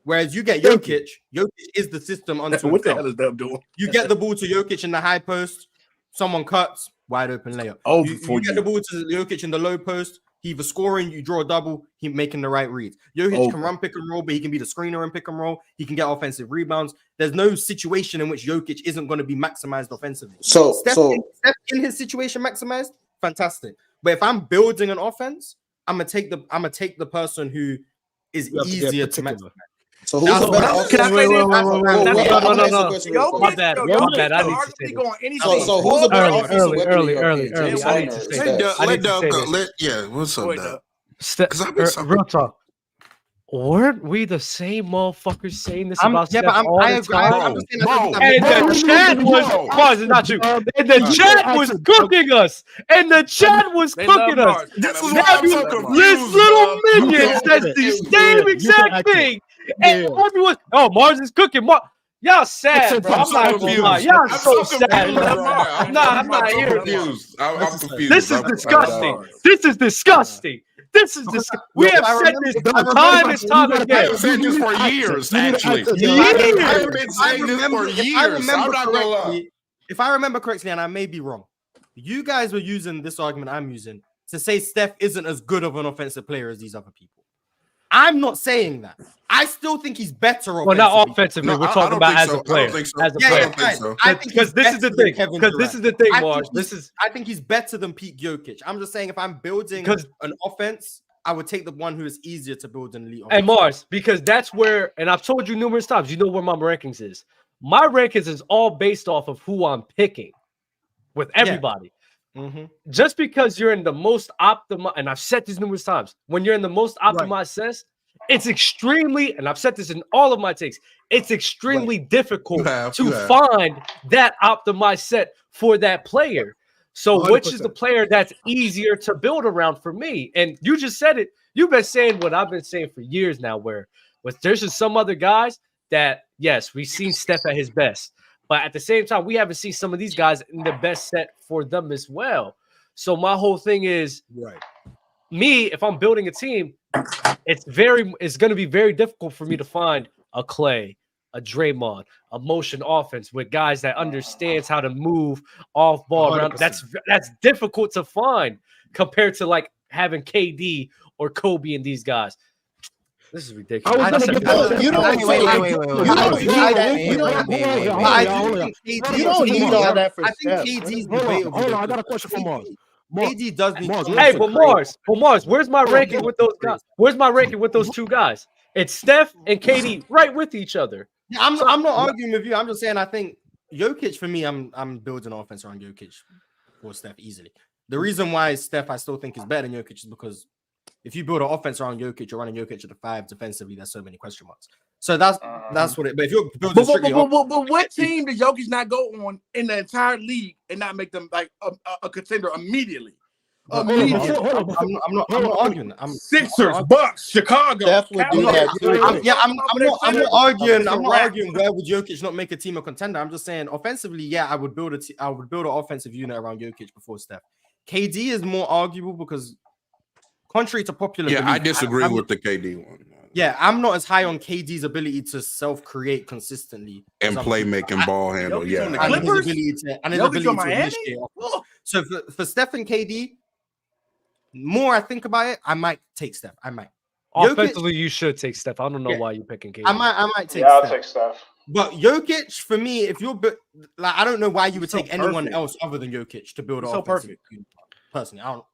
Whereas you get Jokic, Jokic is the system unto what the hell is Steph doing? You get the ball to Jokic in the high post, someone cuts, wide open layup. You get the ball to Jokic in the low post, he either scoring, you draw a double, he making the right reads. Jokic can run pick and roll, but he can be the screener and pick and roll. He can get offensive rebounds. There's no situation in which Jokic isn't going to be maximized offensively. Steph in his situation maximized, fantastic. But if I'm building an offense, I'm gonna take the person who is easier to maximize. So who's the better? Can I say this? No. My bad. I need to say this. So who's the better offensive early. I need to say this. Let Doug go. Yeah, what's up, Doug? Real talk. Weren't we the same motherfuckers saying this about Steph all the time? And the chat was, pause, it's not you. And the chat was cooking us. And the chat was cooking us. This is why I'm so confused. This little minion says the same exact thing. And everyone, Mars is cooking. Y'all sad, bro. I'm not gonna lie. Y'all so sad. I'm not here. I'm confused. This is disgusting. This is disgusting. We have said this time and time again. I've said this for years, actually. I've been saying this for years. I'm not gonna lie. If I remember correctly, and I may be wrong, you guys were using this argument I'm using to say Steph isn't as good of an offensive player as these other people. I'm not saying that. I still think he's better. Well, not offensively. No, We're I talking don't about think as so. a player. I don't think so. As a Yeah, player. I don't think so. I think Because this is the thing. Because this is the thing, Marge. I think he's better than Pete Jokic. I'm just saying, if I'm building an offense, I would take the one who is easier to build an elite offense. And Mars, because that's where, and I've told you numerous times, you know where my rankings is. My rankings is all based off of who I'm picking with everybody. Just because you're in the most optimal, and I've said this numerous times, when you're in the most optimized sense, it's extremely, and I've said this in all of my takes, it's extremely difficult to find that optimized set for that player. So 100%. which is the player that's easier to build around for me? And you just said it. You've been saying what I've been saying for years now, where there's just some other guys that, yes, we've seen Steph at his best. But at the same time, we haven't seen some of these guys in the best set for them as well. So my whole thing is, me, if I'm building a team, it's going to be very difficult for me to find a Clay, a Draymond, a motion offense with guys that understands how to move off ball around. That's difficult to find compared to like having KD or Kobe and these guys. This is ridiculous. You don't need all that for Steph. KD's Hold on, I got a question for Mars. KD does need. Hey, but Mars, where's my ranking with those guys? Where's my ranking with those two guys? It's Steph and KD right with each other. Yeah, I'm not arguing with you. I'm just saying I think Jokic, for me, I'm building an offense around Jokic for Steph easily. The reason why Steph I still think is better than Jokic is because if you build an offense around Jokic, you're running Jokic at the 5 defensively. There's so many question marks. So that's what it. But if you're building strictly, but what team did Jokic not go on in the entire league and not make them like a contender immediately? I'm not arguing. Sixers, Bucks, Chicago. Steph would do that too. I'm not arguing. I'm not arguing where would Jokic not make a team a contender. I'm just saying offensively, yeah, I would build an offensive unit around Jokic before Steph. KD is more arguable because, contrary to popular belief, I disagree with the KD one. Yeah, I'm not as high on KD's ability to self-create consistently and playmaking, ball handle. And his ability to initiate. So for Steph and KD, more I think about it, I might take Steph. I might. Offensively, you should take Steph. I don't know why you're picking KD. I might take Steph. I'll take Steph. But Jokic, for me, if you're like, I don't know why you would take anyone else other than Jokic to build an offensive unit. Personally, I don't.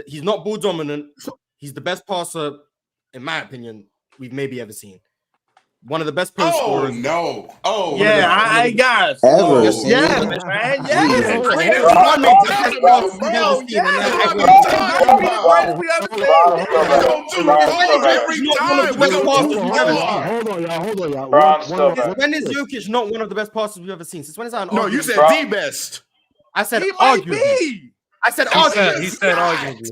He's not ball dominant. He's the best passer, in my opinion, we've maybe ever seen. One of the best post scorers. Guys. Ever. Yes, man. Yes. When is Jokic not one of the best passers we've ever seen? Since when is that? No, you said the best. I said arguably. I said arguably. He said arguably.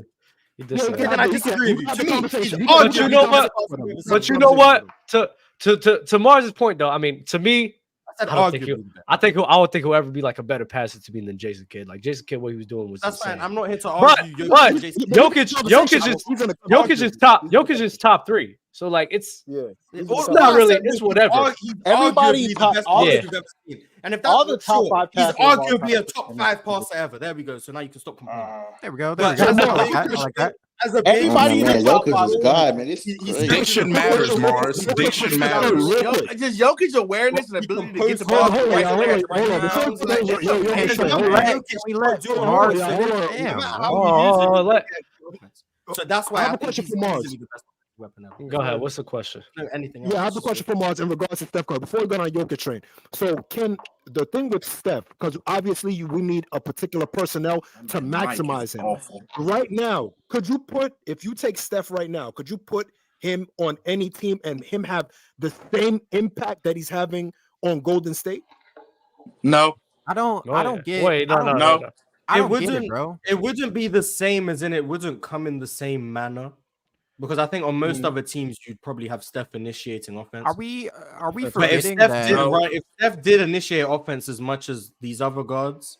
Okay, then I disagree with you. To me, but you know what? But you know what? To Mars's point, though, I mean, to me, I would think he'll ever be like a better passer to me than Jason Kidd. Like Jason Kidd, what he was doing was that's insane. fine. I'm not here to argue. But Jokic is top 3. So like it's not really. It's whatever. Everybody top. And if that's all the top 5 he's arguably a top 5 passer ever. There we go. So now you can stop complaining. There we go. I like that. Everybody in the top 5 is God, man. Diction matters, Mars. Diction matters. Just Jokic's awareness and ability to get the ball. So that's why I have a question for Mars. Go ahead. What's the question? Anything? Yeah, I have a question for Mars in regards to Steph Curry. Before we go on Jokic train, so can the thing with Steph, because obviously we need a particular personnel to maximize him. Right now, if you take Steph right now, could you put him on any team and him have the same impact that he's having on Golden State? No, I don't get. Wait, no. I don't get it, bro. It wouldn't be the same, as in it wouldn't come in the same manner. Because I think on most other teams, you'd probably have Steph initiating offense. Are we forgetting that? If Steph did initiate offense as much as these other guards,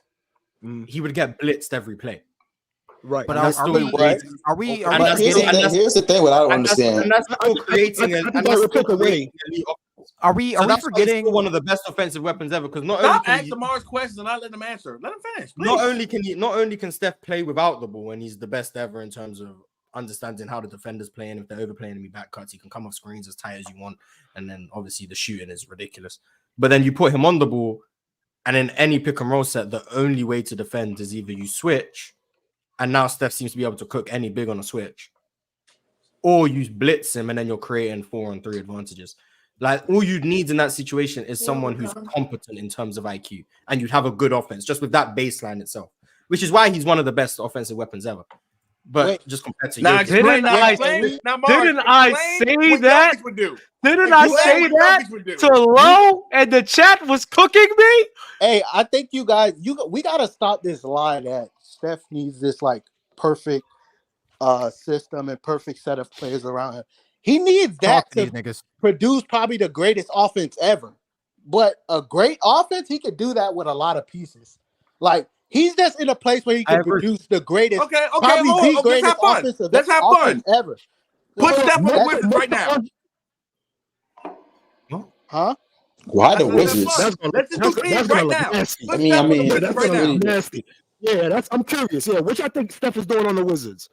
he would get blitzed every play. Right. But here's the thing what I don't understand. And that's still creating Are we forgetting one of the best offensive weapons ever? Because stop asking Mars questions and not let him answer. Let him finish. Please. Not only can Steph play without the ball, and he's the best ever in terms of understanding how the defender's playing. If they're overplaying me back cuts, he can come off screens as tight as you want. And then obviously the shooting is ridiculous. But then you put him on the ball, and in any pick and roll set, the only way to defend is either you switch, and now Steph seems to be able to cook any big on a switch, or you blitz him, and then you're creating 4-on-3 advantages. Like, all you need in that situation is someone who's competent in terms of IQ, and you'd have a good offense just with that baseline itself, which is why he's one of the best offensive weapons ever. But just compared to now, Jokic. didn't I say that? Didn't I say that to Low and the chat was cooking me? Hey, I think you guys, we gotta stop this lie that Steph needs this like perfect system and perfect set of players around him. He needs that to produce probably the greatest offense ever. But a great offense, he could do that with a lot of pieces. Like, he's just in a place where he can produce the greatest. Okay, probably the greatest let's have fun. Ever. Put Steph on the Wizards right now. Huh? Why the Wizards? Let's just do teams right now. I mean, that's really nasty. Yeah, I'm curious. Yeah, which I think Steph is doing on the Wizards.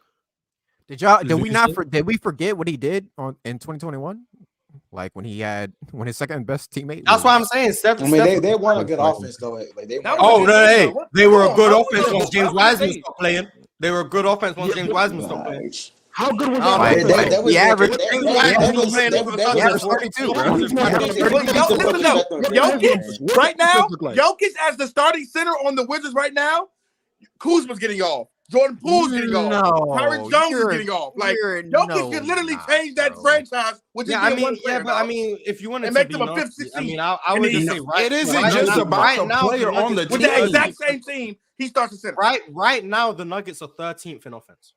Did we forget what he did in 2021? Like when his second best teammate. That's why I'm saying Steph. I mean, they want a good offense though. Like they were a good offense once James Wiseman stopped playing. They were a good offense once James Wiseman stopped playing. How good was that? That was average. Jokic right now, Jokic as the starting center on the Wizards right now, Kuzma's getting off. Jordan Poole's getting off. Tyron Jones is getting off. Like, Jokic could literally change that franchise with just one player. But I mean, if you want to make them a fifth, 16th. I mean, I would just say it isn't just about the player on the team. With the exact same team, he starts to center. Right now, the Nuggets are 13th in offense.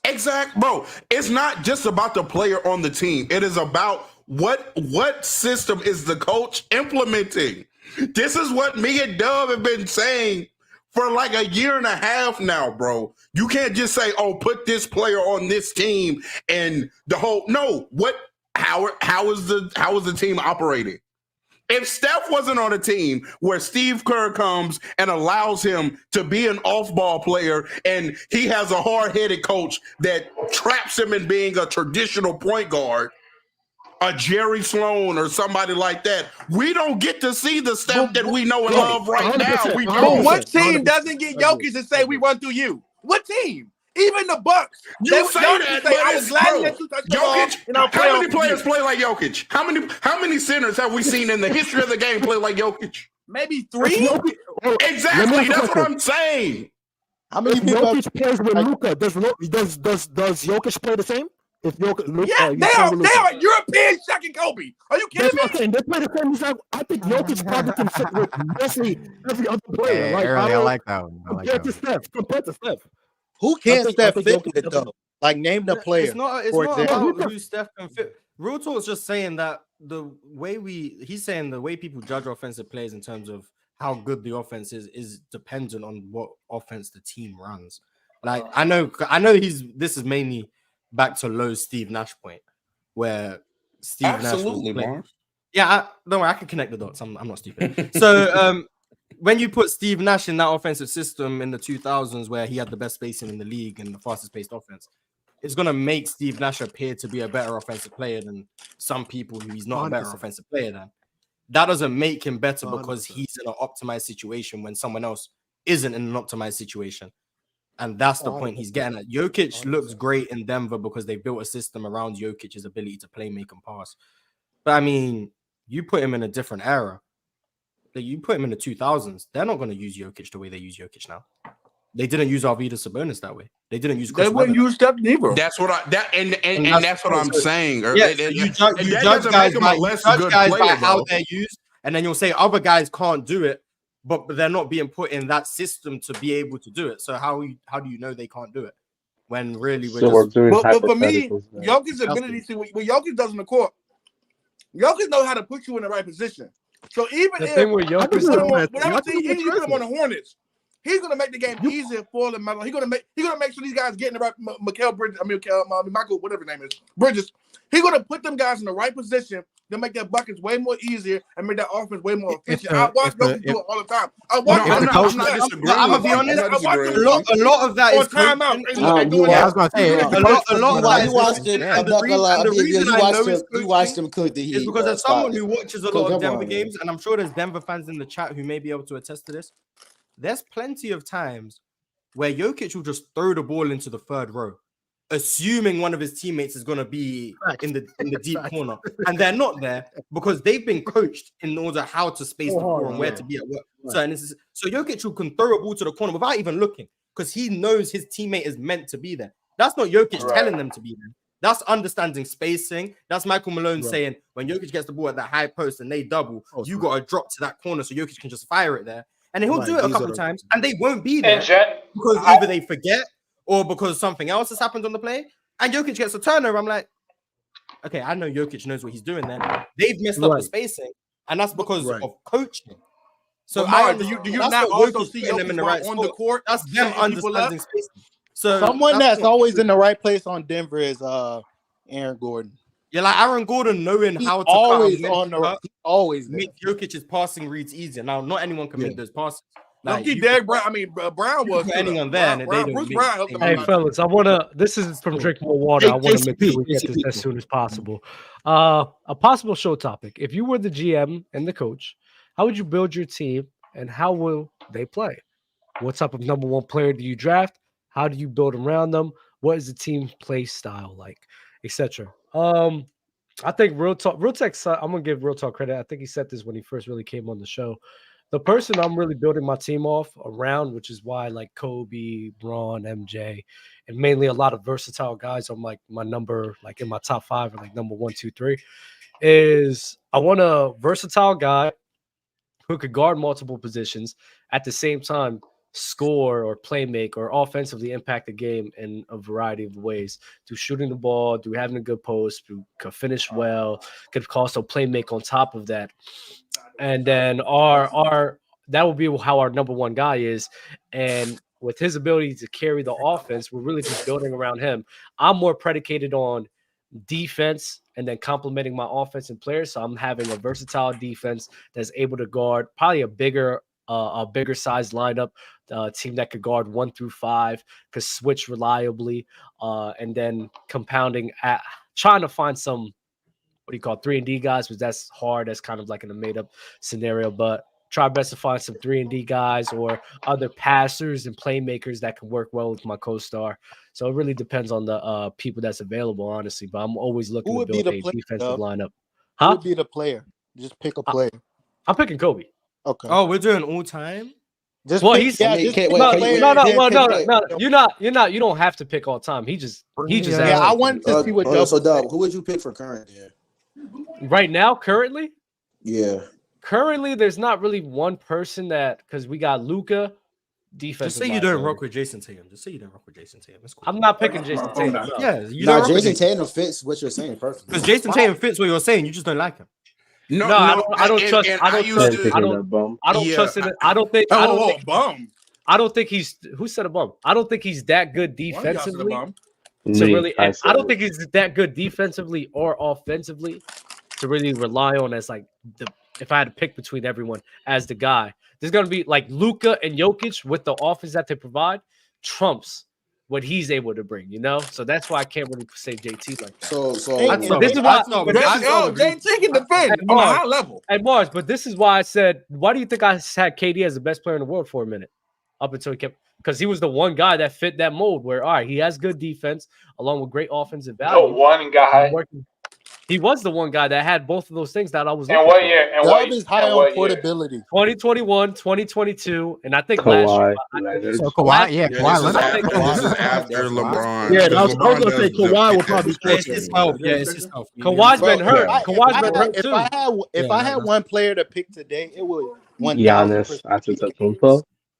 Exact, bro. It's not just about the player on the team. It is about what system is the coach implementing. This is what me and Dub have been saying for like a year and a half now, bro. You can't just say, "Oh, put this player on this team," and the whole how is the team operating? If Steph wasn't on a team where Steve Kerr comes and allows him to be an off-ball player, and he has a hard-headed coach that traps him in being a traditional point guard, a Jerry Sloan or somebody like that, we don't get to see the Steph that we know and love right now. We don't. What team doesn't get Jokic and say we run through you? What team? Even the Bucks. You say that, but I was glad that you touched Jokic. How many players play like Jokic? How many centers have we seen in the history of the game play like Jokic? Maybe 3. Exactly. That's what I'm saying. How many Jokic plays with Luka? Does Jokic play the same? If Jokic, they are European Shaq and Kobe. Are you kidding me? They play the same exact. I think Jokic probably can fit with mostly every other player. I like that one. Compared to Steph. Who can't Steph fit with though? Like, name the player. It's not about who Steph can fit. Real Talk's just saying that he's saying the way people judge offensive players in terms of how good the offense is dependent on what offense the team runs. Like, I know this is mainly back to Lowe's Steve Nash point, where Steve Absolutely, Nash Marv. Yeah, don't worry, I can connect the dots. I'm not stupid. So when you put Steve Nash in that offensive system in the 2000s, where he had the best spacing in the league and the fastest paced offense, it's going to make Steve Nash appear to be a better offensive player than some people who he's not 100%. A better offensive player than. That doesn't make him better 100%. Because he's in an optimized situation when someone else isn't in an optimized situation. And that's the 100%. Point he's getting at. Jokic 100%. Looks great in Denver because they built a system around Jokic's ability to play, make, and pass. But I mean, you put him in a different era. Like, you put him in the 2000s, they're not going to use Jokic the way they use Jokic now. They didn't use Arvydas Sabonis that way. They didn't use. They wouldn't use Steph neither. That's what that's what I'm saying. Yeah, you judge guys by how they're used, and then you'll say other guys can't do it, but they're not being put in that system to be able to do it. So how do you know they can't do it when really we're doing? But for me, Jokic's ability to what Jokic does on the court, Jokic knows how to put you in the right position. So even if you put him on the Hornets, He's gonna make the game easier for them. He's gonna make sure these guys get in the right Michael, whatever his name is, Bridges. He's gonna put them guys in the right position to make their buckets way more easier and make that offense way more efficient. I watch Jokic do it all the time. I watch I'm not disagreeing. I'm gonna be honest. A lot of that is timeout. I was gonna say a lot of that You watched him. You watched him cook the Heat. It's because as someone who watches a lot of Denver games, and I'm sure there's Denver fans in the chat who may be able to attest to this. There's plenty of times where Jokic will just throw the ball into the third row, assuming one of his teammates is going to be in the deep corner, and they're not there because they've been coached in order how to space the floor and where to be at work. So Jokic can throw a ball to the corner without even looking because he knows his teammate is meant to be there. That's not Jokic telling them to be there. That's understanding spacing. That's Michael Malone saying when Jokic gets the ball at that high post and they double, you got to drop to that corner so Jokic can just fire it there. And he'll do it a couple times, and they won't be there because either they forget or because something else has happened on the play. And Jokic gets a turnover. I'm like, okay, I know Jokic knows what he's doing then. They've messed up the spacing, and that's because of coaching. So do you not also see them in the right on the court? That's them understanding spacing. So someone that's always in the right place on Denver is Aaron Gordon. Yeah, like Aaron Gordon knowing how to always make Jokic's passing reads easier. Now, not anyone can make those passes. Like Brown was anyone there, and Bruce Brown helped them. Hey, fellas, I wanna. This is from Drink More Water. I want to make sure we get this as soon as possible. A possible show topic: if you were the GM and the coach, how would you build your team, and how will they play? What type of number one player do you draft? How do you build around them? What is the team play style like, etc. I think Real Tech. I'm gonna give Real Talk credit. I think he said this when he first really came on the show. The person I'm really building my team off around, which is why like Kobe, Braun, MJ, and mainly a lot of versatile guys. I'm like my number, like in my top 5 or like number 1, 2, 3, is I want a versatile guy who could guard multiple positions at the same time, score or play make or offensively impact the game in a variety of ways, through shooting the ball, through having a good post, through could finish well, could also play make on top of that. And then our that will be how our number one guy is. And with his ability to carry the offense, we're really just building around him. I'm more predicated on defense and then complementing my offense and players. So I'm having a versatile defense that's able to guard probably a bigger size lineup, team that could guard 1 through 5, could switch reliably, and then compounding at trying to find some, 3-and-D guys, because that's hard. That's kind of like in a made-up scenario, but try best to find some 3-and-D guys or other passers and playmakers that can work well with my co-star. So it really depends on the people that's available, honestly. But I'm always looking to build a defensive lineup. Who would be the player? Just pick a player. I'm picking Kobe. Okay. Oh, we're doing all time. Just well, pick, he's no. You're not. You don't have to pick all time. He just. Yeah, I wanted to see what. So, Doug, who would you pick for current? Yeah. Right now, currently. Yeah. Currently, there's not really one person that, because we got Luka. Defense. Just say you don't rock with Jason Tatum. Just say you don't rock with Jason Tatum. Cool. I'm not picking Jason Tatum. Yeah, you don't. Jason Tatum fits what you're saying perfectly. Because Jason Tatum fits what you're saying. You just don't like him. No, I don't trust. I don't trust it. I don't think. Bum. I don't think he's. Who said a bum? I don't think he's that good defensively. To really, I don't think he's that good defensively or offensively to really rely on as like the. If I had to pick between everyone as the guy, there's gonna be like Luka and Jokic with the offense that they provide trumps what he's able to bring, So that's why I can't really say JT like that. So this is why JT can defend on a high level. And Mars, but this is why I said, why do you think I had KD as the best player in the world for a minute? Up until he kept, because he was the one guy that fit that mold where, all right, he has good defense along with great offensive value. The one guy. He was the one guy that had both of those things that I was looking for. And what is high on portability? 2021, 2022, and I think last year. Kawhi, yeah, Kawhi. This is after LeBron. Yeah, I was going to say Kawhi will probably score. It's his health. Yeah, it's his health. Kawhi's been hurt. Kawhi's been hurt too. If I had one player to pick today, it would Giannis.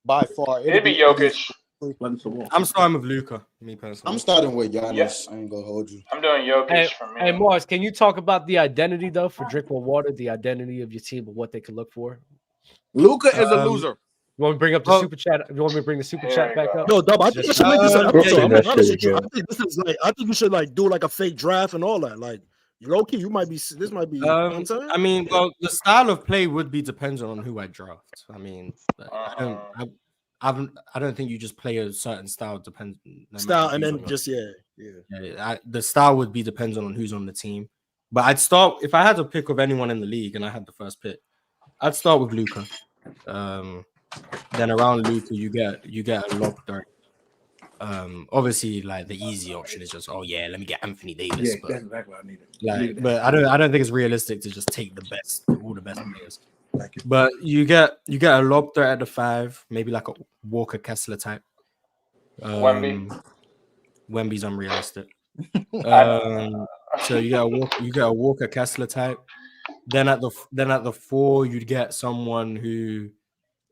By far, it'd be Jokic. I'm starting with Luka, me personally. I'm starting with Giannis. Yes. I ain't gonna hold you. I'm doing Jokic for me. Hey, Mars, can you talk about the identity though for Drink More Water? The identity of your team and what they can look for. Luka is a loser. You want me to bring up the super chat? You want me to bring the super chat back up? No, Dub, I think you should make this an episode. I'm honest with you. I think this is like, I think you should like do like a fake draft and all that. Like, low key, you might be. This might be. You know what I'm saying? I mean, well, the style of play would be dependent on who I draft. I mean, I don't think you just play a certain style Style and then just the style would be dependent on who's on the team. But I'd start if I had to pick of anyone in the league and I had the first pick, I'd start with Luka. Then around Luka, you get a lob threat. Obviously, like the easy option is just, let me get Anthony Davis. Yeah, but, that's exactly what I needed. But I don't think it's realistic to just take all the best players. But you get a lob threat at the 5, maybe like a Walker Kessler type. Wemby's unrealistic. So you get a Walker Kessler type. Then at the 4, you'd get someone who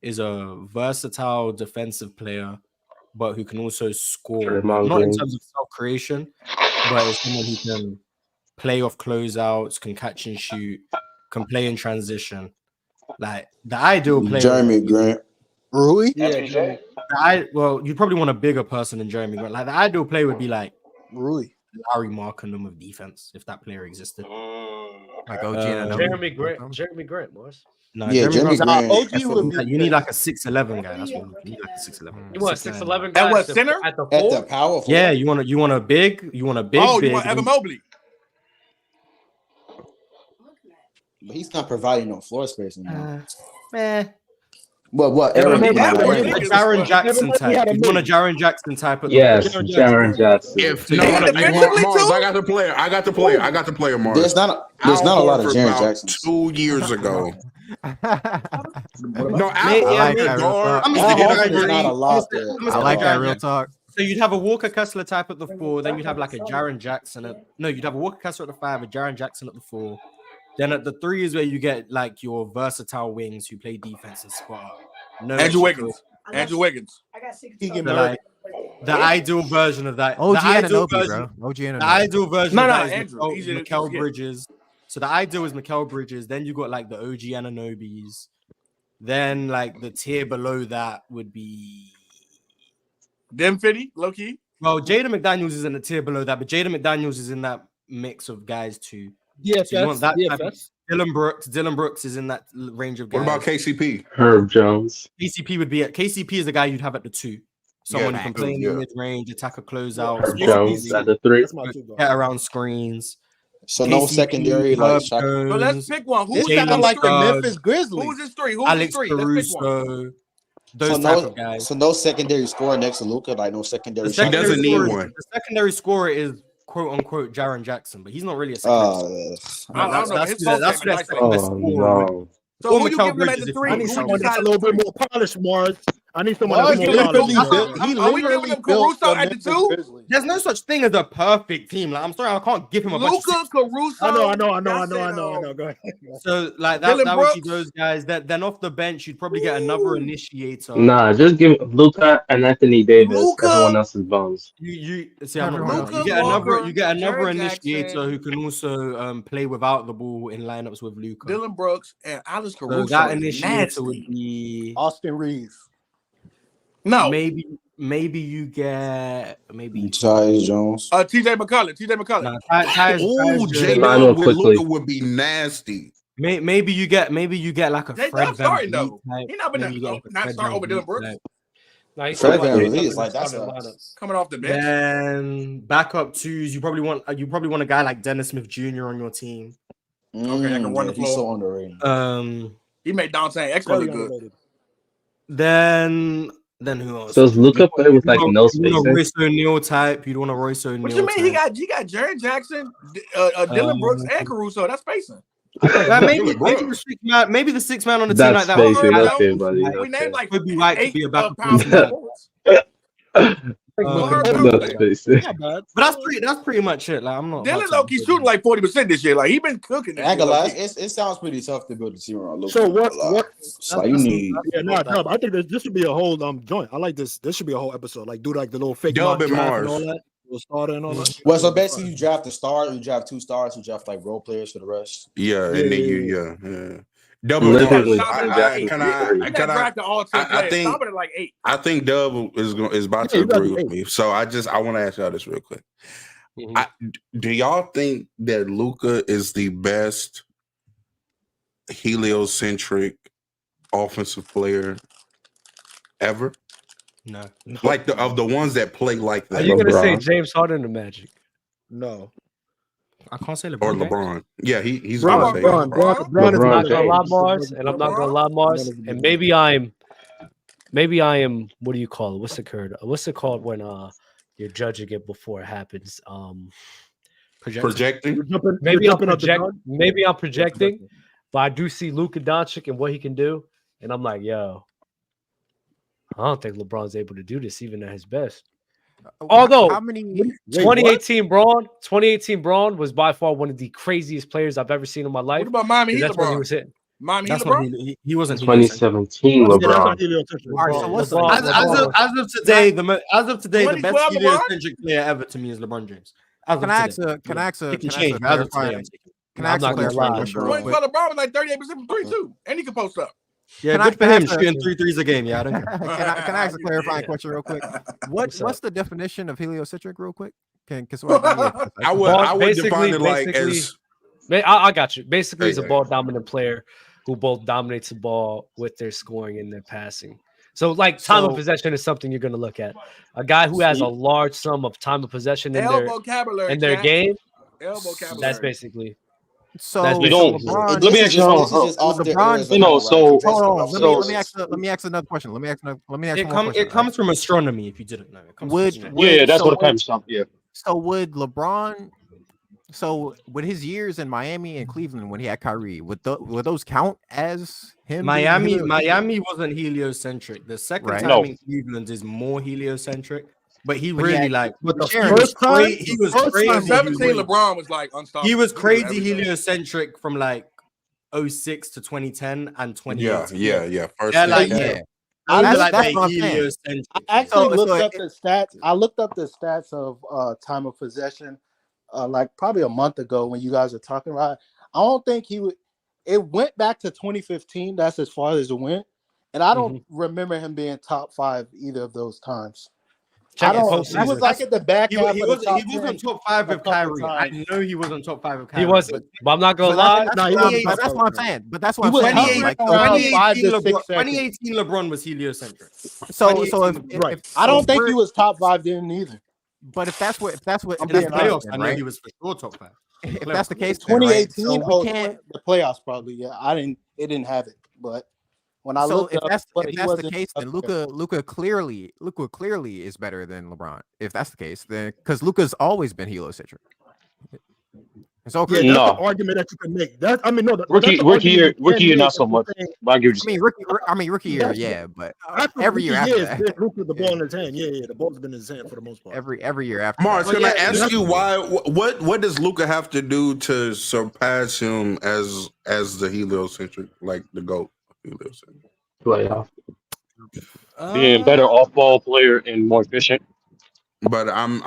is a versatile defensive player, but who can also score, not in terms of self-creation, but is someone who can play off closeouts, can catch and shoot, can play in transition. Like the ideal player, Jeremy Grant, Rui. Yeah, well, you'd probably want a bigger person than Jeremy Grant. Like the ideal player would be like Rui, Larry Markkinen of defense, if that player existed. Like OG Jeremy Grant, boys. No, yeah, Jeremy Grant. You need like a 6'11" guy. That's what you need, like a 6'11". You want a 6'11" guy at what center? At the power 4? Yeah, you want a big. You want a big. Oh, big, you want Evan Mobley? But he's not providing no floor space anymore. What? Jaren Jackson type. You want a Jaren Jackson type? Yes, Jaren Jackson. Mars, I got the player, Mars. There's not a lot of Jaren Jackson. 2 years ago. No, I like that real talk. So you'd have a Walker Kessler type at the 4, then you'd have like a Jaren Jackson. You'd have a Walker Kessler at the 5, a Jaren Jackson at the 4. Then at the 3 is where you get like your versatile wings who play defense and spot up. Andrew Wiggins. I got 16. The ideal version of that. OG the ideal Anunoby, version, bro. OG Anunoby. The ideal version of that is Andrew. Mikal Bridges. So the ideal is Mikal Bridges. Then you got like the OG Anunobys. Then like the tier below that would be Demfitty, low key. Well, Jaden McDaniels is in the tier below that, but Jaden McDaniels is in that mix of guys too. Yes, so you want that type of, Dylan Brooks is in that range of guys. What about KCP? Herb Jones. KCP is the guy you'd have at the 2. Someone who can play in the mid-range, attack a closeout. Herb Jones at the 3. Get around screens. So no secondary like So let's pick one. Who's sounding like the Memphis Grizzlies? Who's his 3? Alex Caruso. Those type of guys. So no secondary scorer next to Luka, like no secondary. He doesn't need one. The secondary scorer is quote unquote Jaren Jackson, but he's not really a secondary scorer. I don't know. That's their second best scorer. So who you give him at the 3? I need someone that's a little bit more polished, Mars. I need someone Mars that's more polished. Are we giving him Caruso at the 2? There's no such thing as a perfect team. Like I'm sorry, I can't give him a bunch Luka, of Caruso. I know. Go ahead. So like that would be those guys. Then off the bench, you'd probably get another initiator. Nah, just give Luka and Anthony Davis. Everyone else's bones. You see, I'm not you get another initiator who can also play without the ball in lineups with Luka. Dylan Brooks and Alex Caruso. So that initiator would be Austin Reeves. No, maybe you get Tyus Jones. TJ McCollum. Nah, J-Dub with Luka would be nasty. Maybe you get like a Fred Van though. Vliet. He's not been not starting over Dylan Brooks. Fred Van Vliet is like that's coming off the bench. Then backup 2s, you probably want a guy like Dennis Smith Jr. on your team. Okay, I can run the floor. He's so underrated. He made Dante Expo look good. Then who else? So does Luka play with like no space? You want a Royce O'Neal type. You want a Royce O'Neal. What you mean? Type. He got Jaren Jackson, Dylan Brooks, and Caruso. That's spacing. Maybe the 6 man on the team like that. Spacing, buddy. We named like could be right to be a backup. But that's pretty much it. Like I'm not. Dylan Loki's shooting like 40% this year. Like he been cooking. It sounds pretty tough to build a team around Luka. So what? So you need. Yeah, no. I think this should be a whole joint. I like this. This should be a whole episode. Like do like the little fake Dub and draft Mars. and all that. Starter and all that. Well, so basically you draft the star, you draft 2 stars, you draft like role players for the rest. Yeah, and then Double. Literally, Can I? Draft the all-time player. Stop it at like 8. I think Dub is about to agree with me. So I want to ask y'all this real quick. Do y'all think that Luka is the best heliocentric offensive player ever? No. Like of the ones that play like that. Are you gonna say James Harden or Magic? No. I can't say LeBron. Or LeBron. Yeah, he's LeBron. gonna say LeBron I'm not gonna lie, Mars, and I'm not gonna lie, Mars, and maybe I am. What do you call it? What's it called when you're judging it before it happens? Projecting. Maybe I'm projecting, but I do see Luka Doncic and what he can do, and I'm like, yo, I don't think LeBron's able to do this even at his best. Although 2018 Braun was by far one of the craziest players I've ever seen in my life. What about Miami Heat LeBron? He was hitting. Miami Heat LeBron? He wasn't 2017 LeBron. All right, so what's as of today, the best heliocentric player ever to me is LeBron James. Can I ask a clarifying question? LeBron was like 38% from 3 too, and he can post up. Yeah, good for him shooting 3 threes a game. Yeah, I don't care. Can I ask a clarifying question real quick? What's the definition of heliocentric real quick? I would define it like as I got you. Basically, he's a ball dominant player who both dominates the ball with their scoring and their passing. So, like, time of possession is something you're going to look at. A guy who has a large sum of time of possession in their game. That's basically. So you don't. Let me ask you. Let me ask another question. It comes from astronomy. If you didn't know, that's what it comes from. Yeah. So would LeBron? So with his years in Miami and Cleveland when he had Kyrie, would those count as him? Miami wasn't heliocentric. The second time in Cleveland is more heliocentric. But he really but the first time he was crazy. 17 LeBron was like unstoppable. He was crazy heliocentric from like 06 to 2010 and 2018. Yeah. That's what I'm saying. I actually looked up the stats. I looked up the stats of time of possession, like probably a month ago when you guys were talking about it. I don't think he would. It went back to 2015. That's as far as it went, and I don't remember him being top 5 either of those times. He was like at the back. He wasn't top 5 with Kyrie. I know he wasn't top 5 with Kyrie. He wasn't, but I'm not gonna lie. That's what I'm saying. But that's what I'm saying. 2018 LeBron was heliocentric. So if I don't think he was top 5 then either. But if that's what in the playoffs, I know he was for sure top 5. If that's the case, 2018, the playoffs probably. Yeah, it didn't have it, but. When I look, if that's the case, then Luka clearly is better than LeBron. If that's the case, then because Luka's always been heliocentric. It's okay. Yeah, that's the argument that you can make. Rookie year, not so much. Rookie year, yeah, but every year after that, Luka the ball in his hand. Yeah, the ball's been in his hand for the most part. Every year after. Mars, can I ask you why? What does Luka have to do to surpass him as the heliocentric, like the GOAT? Playoff. Being better off-ball player and more efficient. But I'm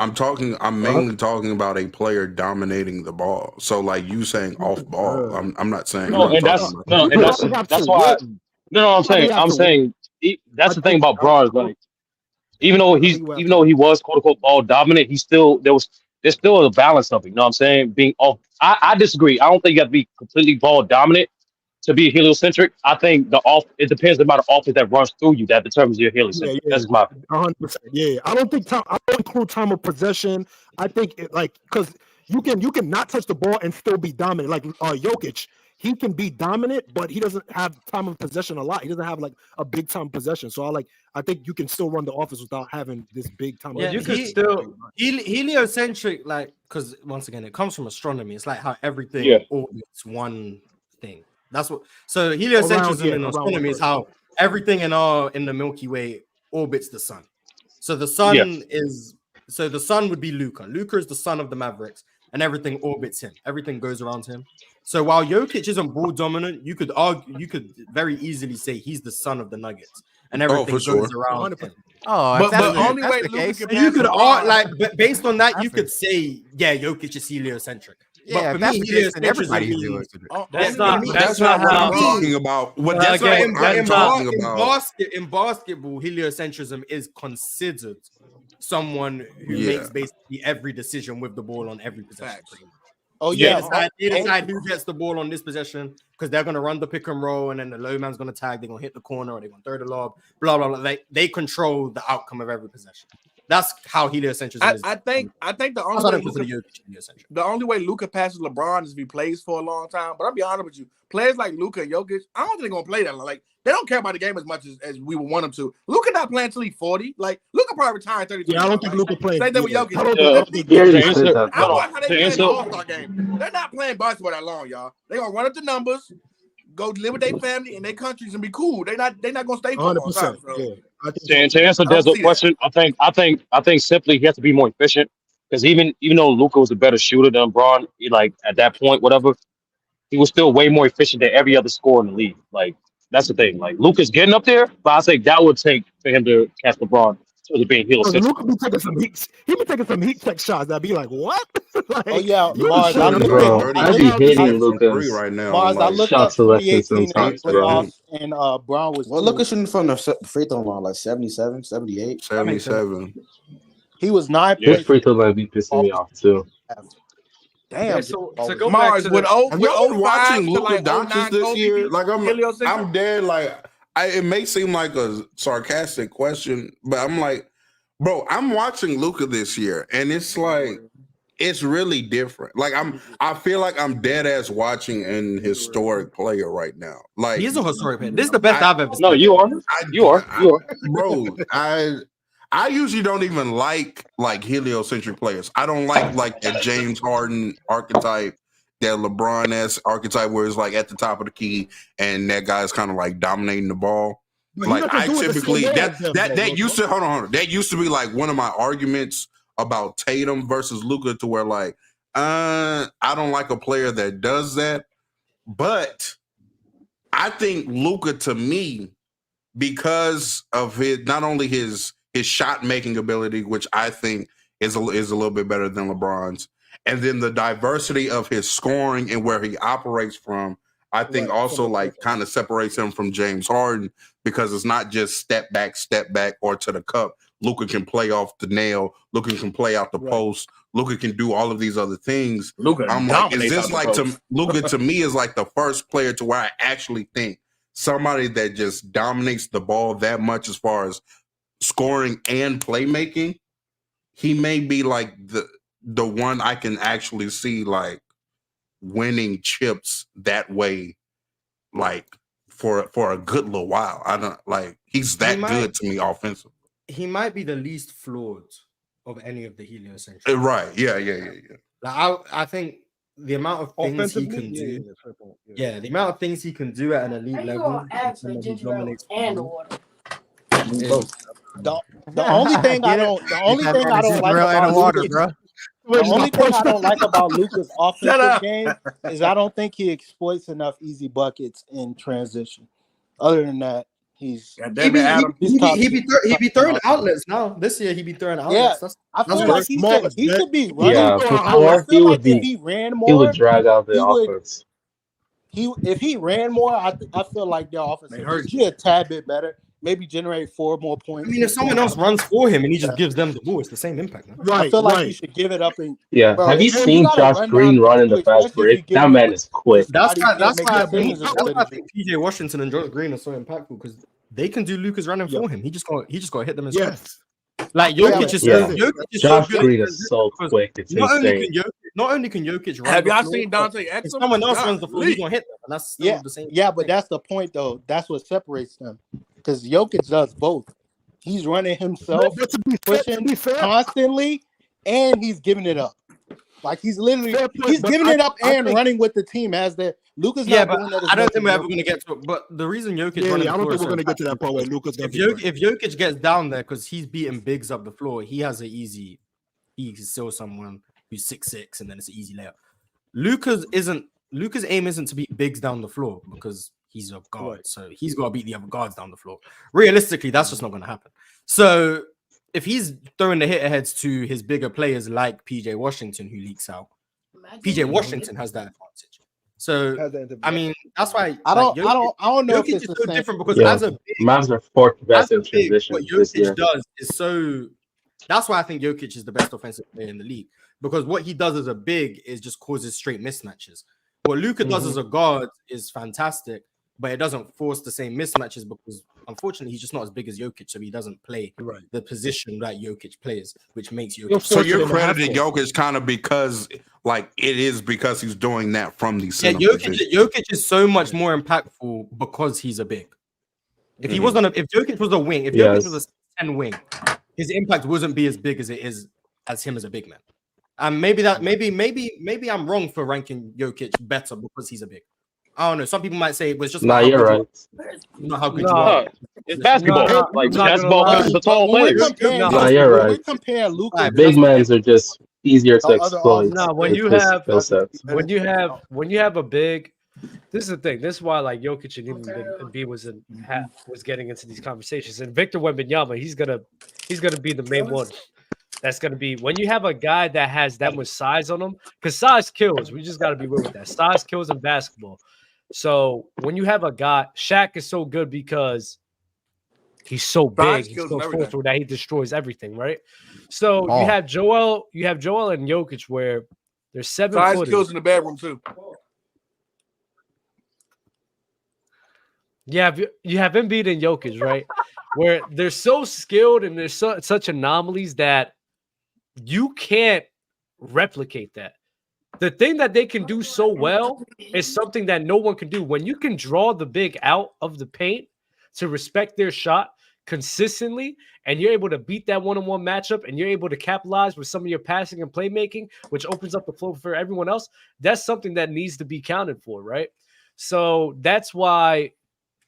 mainly talking about a player dominating the ball. So like you saying off ball, I'm not saying. That's why. I'm saying that's the thing about Bron. Like even though he was quote unquote ball dominant, there's still a balance of it. You know what I'm saying? Being off. I disagree. I don't think you have to be completely ball dominant to be heliocentric. I think it depends on the offense that runs through you that determines your heliocentric. Yeah. That's my 100%. Yeah, I don't include time of possession. I think because you can not touch the ball and still be dominant. Like Jokic, he can be dominant, but he doesn't have time of possession a lot. He doesn't have like a big time possession. So I think you can still run the offense without having this big time. Yeah, you can still heliocentric, like because once again it comes from astronomy. It's like how everything orbits one thing. That's what. So heliocentrism in astronomy is how everything in the Milky Way orbits the sun. So the sun the sun would be Luka. Luka is the son of the Mavericks, and everything orbits him. Everything goes around him. So while Jokic isn't ball dominant, you could very easily say he's the son of the Nuggets, and everything goes around him. But the only way you could based on that, you could say Jokic is heliocentric. Yeah, for that's me, the case, then heliocentrism everybody's means heliocentric. That's That's not not what I'm how. talking about. That's not Again, what I'm talking about. in basketball, heliocentrism is considered someone who Yeah. makes basically every decision with the ball on every possession. Pretty much. Oh They yeah, decide who gets the ball on this possession because they're going to run the pick and roll, and then the low man's going to tag. They're going to hit the corner, or they're going to throw the lob. Blah blah blah. They control the outcome of every possession. That's how heliocentrism is. I think the only way Luka passes LeBron is if he plays for a long time. But I'll be honest with you, players like Luka and Jokic, I don't think they're gonna play that long. Like they don't care about the game as much as we would want them to. Luka not playing until he's 40. Like Luka probably retiring 32. Yeah, I don't think Luka playing. Same thing with Jokic. I watch how they play the All-Star game. They're not playing basketball that long, y'all. They're gonna run up the numbers, go live with their family and their countries and be cool. They're not gonna stay for a long time. To answer Des's question, I think simply he has to be more efficient because even though Luka was a better shooter than LeBron, like at that point, whatever, he was still way more efficient than every other scorer in the league. Like that's the thing. Like Luka's getting up there, but I think that would take for him to catch LeBron to being heliocentric. Luka be taking some heat. He be taking some heat check shots that be like, what? Like, oh yeah, Mars, I be hitting Luka's right now. Mars, I looked shot up selection 2018 sometimes, bro. playoffs, and Brown was. Well, Luka shooting from the free throw line like 77, 78. 77. He was 9 His points. free throw might be pissing me off too. Damn. Yeah, so go Mars, back to have y'all been watching Luka like Doncic this year? Like heliocentric? I'm dead. Like it may seem like a sarcastic question, but I'm like, bro, I'm watching Luka this year, and it's like it's really different. Like I feel like I'm dead ass watching an historic player right now. Like he's a historic player. This is the best I've ever seen. No, you are. You are. Bro. I usually don't even like heliocentric players. I don't like that James Harden archetype, that LeBron-esque archetype where it's like at the top of the key and that guy's kind of like dominating the ball. Like I typically that used to hold on. That used to be like one of my arguments about Tatum versus Luka, to where like I don't like a player that does that. But I think Luka, to me, because of his not only his shot making ability, which I think is a little bit better than LeBron's, and then the diversity of his scoring and where he operates from, I think also like kind of separates him from James Harden, because it's not just step back, or to the cup. Luka can play off the nail. Luka can play out the post. Luka can do all of these other things. I'm like, is this like Luka to me is like the first player to where I actually think somebody that just dominates the ball that much as far as scoring and playmaking. He may be like the one I can actually see like winning chips that way, like for a good little while. I don't like he's that good to me offensively. He might be the least flawed of any of the heliocentric. Right. Yeah. Like I think the amount of things he can do. Yeah, the amount of things he can do at an elite level. The only thing I don't like about Luka's offensive game is I don't think he exploits enough easy buckets in transition. Other than that, he be throwing outlets now. This year he be throwing outlets. Yeah, I feel like he could be running. Yeah, before if he ran more, he would drag out the offense. If he ran more, I feel like their offense would be a tad bit better. Maybe generate 4 more points. I mean, if someone else runs for him and he just gives them the ball, it's the same impact. No? Right, I feel like you should give it up. Have you seen Josh Green run in the fast break? That man is quick. That's why I think PJ Washington and Josh Green are so impactful, because they can do Luka's running for him. He just got to hit them in stride. Like Jokic is Josh Green is so quick. It's insane. Not only can Jokic run. Have y'all seen Dante Exum? If someone else runs the floor, he's gonna hit them, and that's still the same. Yeah, but that's the point, though. That's what separates them. Because Jokic does both. He's running himself, pushing constantly, and he's giving it up. Like he's literally giving it up and running with the team as the Luka's not doing that. I don't think we're ever going to get to it. But the reason Jokic running I don't think we're going to get to that point where Luka's going to if Jokic gets down there because he's beating bigs up the floor, he has an easy. He can still someone who's 6'6", and then it's an easy layup. Luka's aim isn't to beat bigs down the floor because he's a guard, so he's got to beat the other guards down the floor. Realistically, that's just not going to happen. So if he's throwing the hit aheads to his bigger players like PJ Washington, who leaks out, PJ Washington has that advantage. So I mean, that's why I don't know Jokic if it's is the so same. different because Yeah, as a big, Mavs are fourth best in as a big, transition what this Jokic year. does is so. That's why I think Jokic is the best offensive player in the league, because what he does as a big is just causes straight mismatches. What Luka does as a guard is fantastic, but it doesn't force the same mismatches because unfortunately he's just not as big as Jokic, so he doesn't play the position that Jokic plays, which makes Jokic. So you're crediting Jokic kind of because, like, it is because he's doing that from the center position. Jokic is so much more impactful because he's a big. If he wasn't, if Jokic was a wing, if Jokic was a 10 wing, his impact wouldn't be as big as it is as him as a big man. And maybe I'm wrong for ranking Jokic better because he's a big. I don't know. Some people might say it was just Nah, you're right. Not how good you are. It's basketball. Like basketball versus the tall players. Nah, you're right. We compare Luka. Big men's are just easier to exploit. No, when you have a big, this is the thing. This is why like Jokic and even Embiid was getting into these conversations. And Victor Wembanyama, he's gonna be the main one. That's gonna be when you have a guy that has that much size on him, because size kills. We just gotta be real with that. Size kills in basketball. So when you have a guy, Shaq is so good because he's so big, he's so forceful that he destroys everything, right? So you have Joel and Jokic where there's 7 size footers. kills in the bedroom too. Yeah, you have Embiid and Jokic, right? Where they're so skilled and there's such anomalies that you can't replicate that. The thing that they can do so well is something that no one can do. When you can draw the big out of the paint to respect their shot consistently, and you're able to beat that one-on-one matchup, and you're able to capitalize with some of your passing and playmaking, which opens up the floor for everyone else, that's something that needs to be counted for, right? So that's why,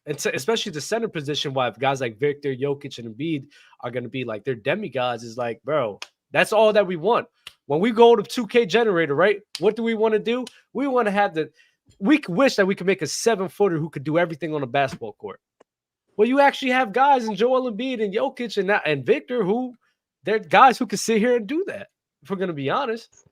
and especially the center position, why if guys like Victor, Jokic, and Embiid are going to be like, they're demigods, is like, bro, that's all that we want. When we go to 2K generator, right? What do we want to do? We want to have we wish that we could make a 7-footer who could do everything on a basketball court. Well, you actually have guys in Joel Embiid and Jokic and Victor who they're guys who can sit here and do that, if we're going to be honest.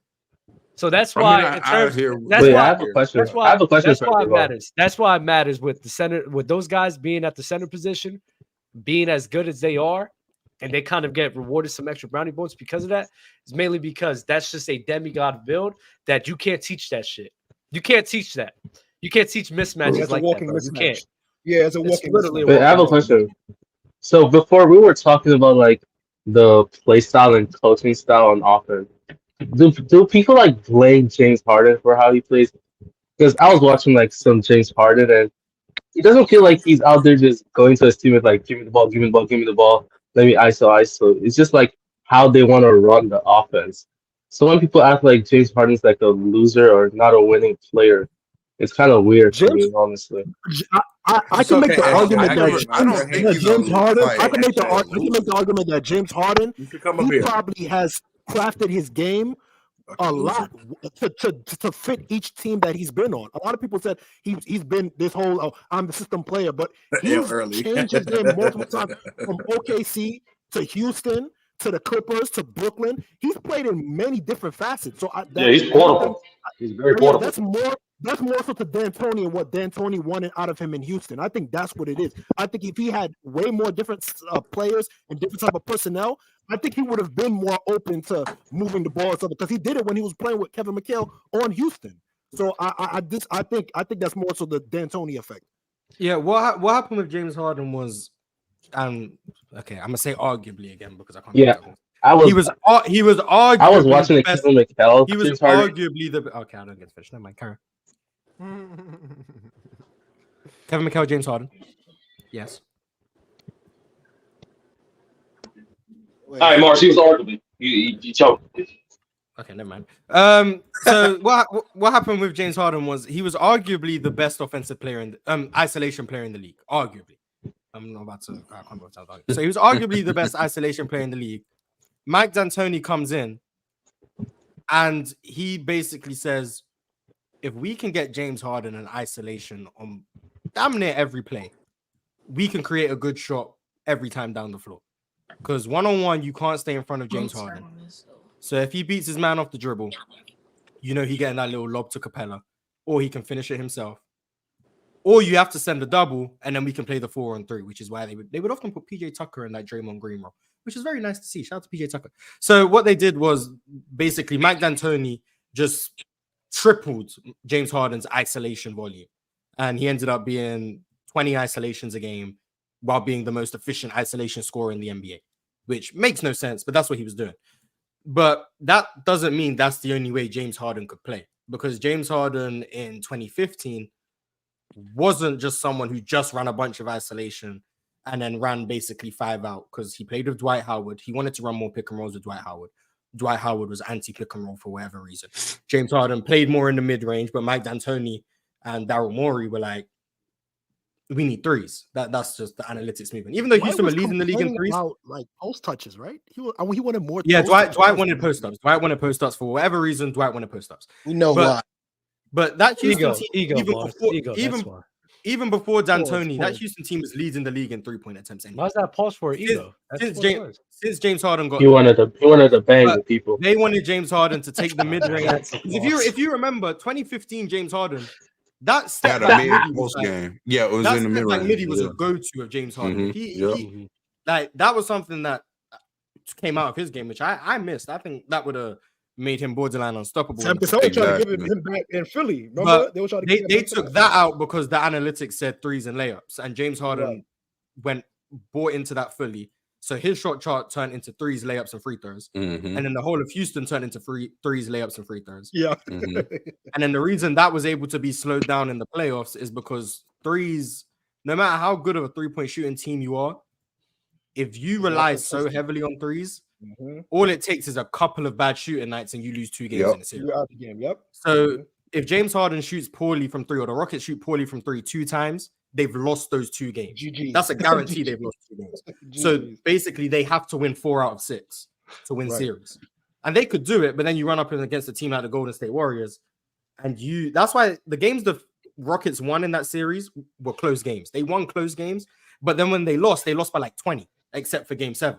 So that's why I have a question. I have a question. That's why it matters. That's why it matters with the center, with those guys being at the center position, being as good as they are, and they kind of get rewarded some extra brownie points because of that. Is mainly because that's just a demigod build that you can't teach that shit. You can't teach that. You can't teach mismatches like that. Bro. You can't. Yeah, it's a walking. Wait, I have a question. So before we were talking about like the play style and coaching style on offense. Do people like blame James Harden for how he plays? Because I was watching like some James Harden and he doesn't feel like he's out there just going to his team with like, give me the ball, give me the ball, give me the ball. Let me ISO. It's just like how they want to run the offense. So when people act like James Harden's like a loser or not a winning player, it's kind of weird to me, honestly. I can make the argument that James Harden. I can make the argument that James Harden he probably has crafted his game a lot to fit each team that he's been on. A lot of people said he's been this whole I'm the system player, but he's changed his game multiple times from OKC to Houston to the Clippers to Brooklyn. He's played in many different facets. So he's portable. He's very portable. That's more so to D'Antoni and what D'Antoni wanted out of him in Houston. I think that's what it is. I think if he had way more different players and different type of personnel, I think he would have been more open to moving the ball because he did it when he was playing with Kevin McHale on Houston. So I think that's more so the D'Antoni effect. Yeah, what happened with James Harden was, okay, I'm gonna say arguably again because I can't. Yeah, he was arguably. I was watching the Kevin McHale. He was arguably the. Okay, I don't get finished. Never mind, Karen. Kevin McHale, James Harden. Yes. All right, Mars. He was arguably. You choked. Okay, never mind. So what happened with James Harden was he was arguably the best offensive player in the, isolation player in the league. Arguably, I'm not about to. I can't about to. So he was arguably the best isolation player in the league. Mike D'Antoni comes in, and he basically says, if we can get James Harden in isolation on damn near every play, we can create a good shot every time down the floor. Because one-on-one, you can't stay in front of James Harden. So if he beats his man off the dribble, you know, he getting that little lob to Capella, or he can finish it himself. Or you have to send a double, and then we can play the 4-on-3, which is why they would often put PJ Tucker in that Draymond Green role, which is very nice to see. Shout out to PJ Tucker. So what they did was basically Mike D'Antoni just tripled James Harden's isolation volume, and he ended up being 20 isolations a game while being the most efficient isolation scorer in the NBA, which makes no sense, but that's what he was doing. But that doesn't mean that's the only way James Harden could play, because James Harden in 2015 wasn't just someone who just ran a bunch of isolation and then ran basically 5 out, because he played with Dwight Howard. He wanted to run more pick and rolls with Dwight Howard. Dwight Howard was anti-pick and roll for whatever reason. James Harden played more in the mid-range, but Mike D'Antoni and Daryl Morey were like, we need threes. That's just the analytics movement. Even though Houston were leading the league in threes. About, like post touches, right? He wanted more. Yeah, Dwight wanted post-ups. Dwight wanted post-ups for whatever reason. Dwight wanted post-ups. We know why. But that Houston team, even before D'Antoni, that Houston team was leading the league in 3-point attempts. Anyway. Why's that pause for ego? Since James Harden got, he wanted to bang the people. They wanted James Harden to take the mid-range. If you remember 2015 James Harden, that step back midi was game. Yeah, it was in the mid-range. Midi was a go-to of James Harden. He like that was something that came out of his game, which I missed. I think that would have made him borderline unstoppable. Because they were trying to give him back in Philly. Remember? They took that out because the analytics said threes and layups, and James Harden bought into that fully. So his shot chart turned into threes, layups, and free throws. And then the whole of Houston turned into threes, layups, and free throws. Yeah. And then the reason that was able to be slowed down in the playoffs is because threes, no matter how good of a 3-point shooting team you are, if you rely so heavily on threes, all it takes is a couple of bad shooting nights and you lose 2 games in a series. So if James Harden shoots poorly from 3, or the Rockets shoot poorly from 3 2 times, they've lost those 2 games. That's a guarantee they've lost 2 games. So basically, they have to win 4 out of 6 to win series. And they could do it, but then you run up against a team like the Golden State Warriors, and that's why the games the Rockets won in that series were close games. They won close games, but then when they lost by like 20, except for game 7.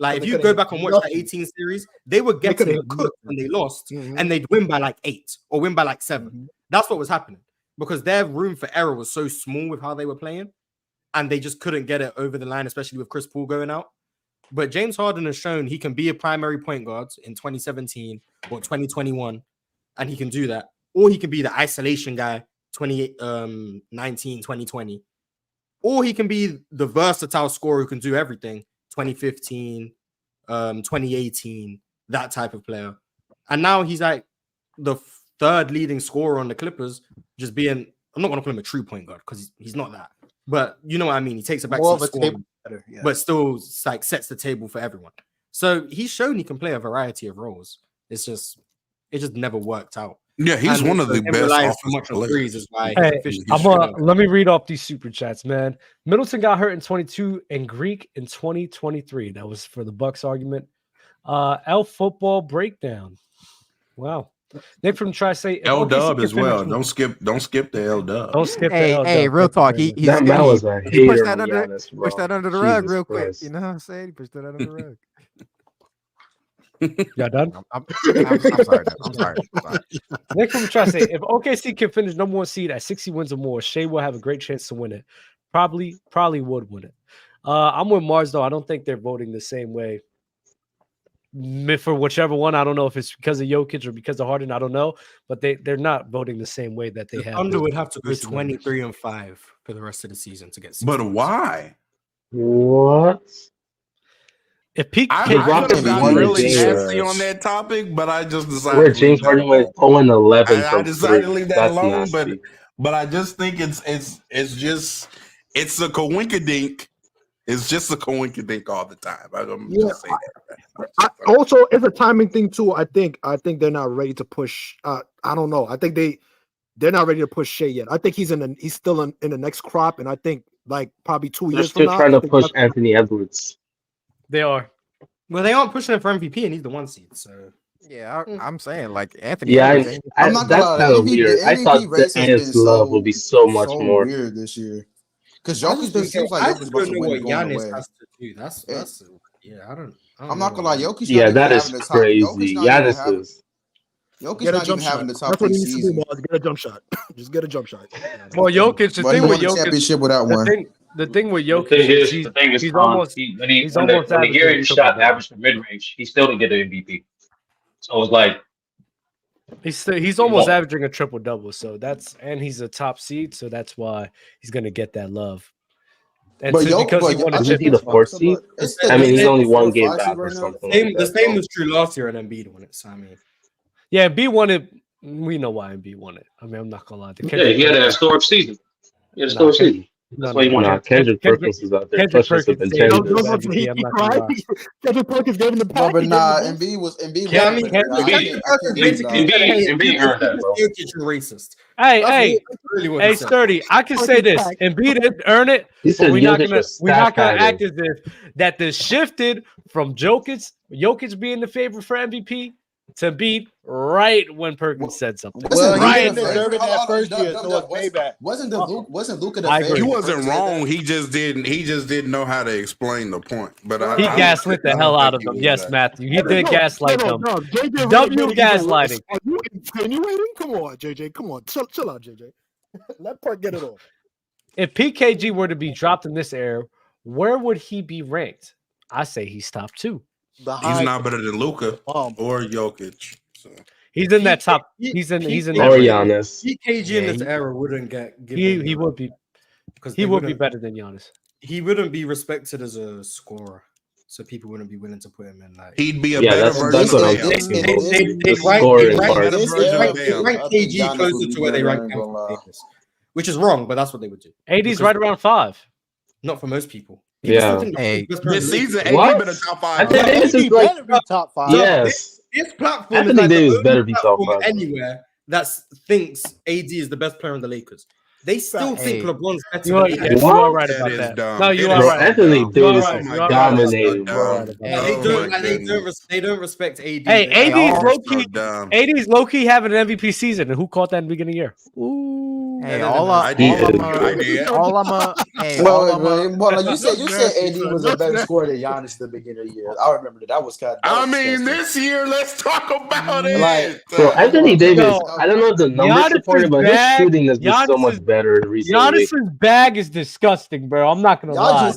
Like, if you go back and watch that 18 series, they were getting cooked when they lost, and they'd win by like 8 or win by like 7. That's what was happening, because their room for error was so small with how they were playing, and they just couldn't get it over the line, especially with Chris Paul going out. But James Harden has shown he can be a primary point guard in 2017 or 2021, and he can do that. Or he can be the isolation guy 2019, 2020. Or he can be the versatile scorer who can do everything 2015, 2018, that type of player. And now he's like the 3rd leading scorer on the Clippers, just being, I'm not going to call him a true point guard because he's not that. But you know what I mean? He takes it back to the scoring, but still like sets the table for everyone. So he's shown he can play a variety of roles. It just never worked out. Yeah, he's one of the best offensive players. Is why let me read off these super chats, man. Middleton got hurt in 22 and Greek in 2023. That was for the Bucks argument. L football breakdown. Wow. Nick from Tri-State. L Dub as well. Don't skip the L Dub. Don't skip the L Dub. Hey, real talk. He pushed that under the rug real quick. You know what I'm saying? He pushed that under the rug. Y'all done? I'm sorry. I'm sorry. Nick from Tri-State. If OKC can finish number 1 seed at 60 wins or more, Shai will have a great chance to win it. Probably would win it. I'm with Mars, though. I don't think they're voting the same way. For whichever one, I don't know if it's because of Jokic or because of Harden. I don't know, but they're not voting the same way that they have. Thunder would have to go 23-5 for the rest of the season to get 60. But why? What? If Pete, I got really nasty on that topic, but I just decided where James Harden went 0-11. I decided to leave that alone, but I just think it's a coinkydink. It's just a coinkydink all the time. I'm just saying that. Also, it's a timing thing too. I think they're not ready to push. I don't know. I think they're not ready to push Shai yet. I think he's still in the next crop, and I think like probably 2 years. They're still trying to push Anthony Edwards. They are. Well, they aren't pushing it for MVP, and he's the 1 seed. So yeah, I'm saying like Anthony. Yeah, I'm not that's kind of weird. I thought the Ants love will be so much more weird this year. Because Jokic just seems like Jokic about to win going away. Has to do. That's yeah. I don't I'm not gonna lie, Jokic. Yeah, that is crazy. Giannis is. Jokic not even having the top That's what 3 he needs to do, season. Mars. Get a jump shot. Just get a jump shot. Well, Jokic, the But thing he with won the Jokic, championship without one. the thing with Jokic The is thing is, he's almost when almost the year he averaging shot triple-double. average for mid range, he still didn't get an MVP. So it's like He's almost averaging a triple double. So and he's a top seed, so that's why he's gonna get that love. And But because he won a Isn't he the championship. 4th seed? I mean, he's only one game back or something. The same was true last year, and Embiid won it. So I mean, Yeah, Embiid won it. We know why Embiid won it. I mean, I'm not gonna lie. yeah, he had a historic season. He had a historic season. That's why he won it. Kendrick Perkins is out there pushing some contenders. Kendrick Perkins gave him the No, package. but nah, Embiid was. Embiid earned that, bro. Racist. Hey, really Sturdy. I can say this: Embiid didn't earn it. He But said we're not Jokic gonna was act as if that this shifted from Jokic being the favorite for MVP to Embiid right when Perkins said something. Wasn't Luka the favorite? He wasn't wrong. He just didn't know how to explain the point. But He gaslit the hell out of them. Yes, Matthew. He did gaslight them. W gaslighting. Are you insinuating? Come on, JJ. Come on. Chill out, JJ. Let Perk get it off. If PKG were to be dropped in this era, where would he be ranked? I say he's top 2. He's not better than Luka or Jokic. So. He's in that top. He's in. He's in. Or Giannis. PKG in this era wouldn't get. He would be. Because he would be better than Giannis. He wouldn't be respected as a scorer, so people wouldn't be willing to put him in. Like he'd be a better version of Bam. They rank KG closer to where they rank Bam, which is wrong, but that's what they would do. AD's right around 5. Not for most people. Yeah. This season, AD What? been a top 5. Anthony Davis is like top 5. Yes. This platform Anthony is like Davis the better only be top platform 5. anywhere that thinks AD is the best player in the Lakers. They still think LeBron's better. You are, than AD. you are right about that. No, you are Bro, right. Anthony Davis right. is You are dominating, bro. They don't respect AD. Hey, AD's low key having an MVP season, and who caught that in the beginning of the year? Ooh. Hey, Well, you said AD was a better scorer than Giannis at the beginning of the year. I remember that was kind of. I mean, this year, let's talk about it. Like, Bro, Anthony Davis, I don't know if the numbers support it, but his shooting has been so much better recently. Giannis's bag is disgusting, bro. I'm not gonna lie.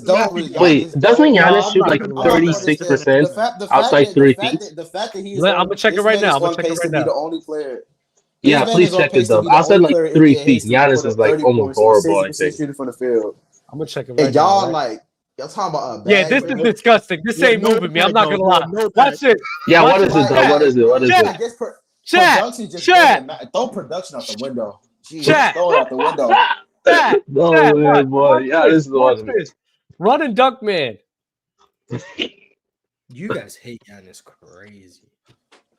Wait, doesn't Giannis shoot like 36% outside 3 feet? The fact that he's I'm gonna check it right now. I'm gonna check it right now. The only player. Yeah, please check it though. Outside like 3 feet, Giannis is like almost horrible, I think. Shooting from the field. I'm gonna check it And right y'all now. like y'all talking about Yeah, this is disgusting. This ain't moving me. I'm not gonna lie. Watch it. Yeah, what is it though? What is it? What is it? Chat. Throw production out the window. Jeez, Chat. throw it out the window. No way, boy. Yeah, this is the one. Run and dunk, man. You guys hate Giannis crazy.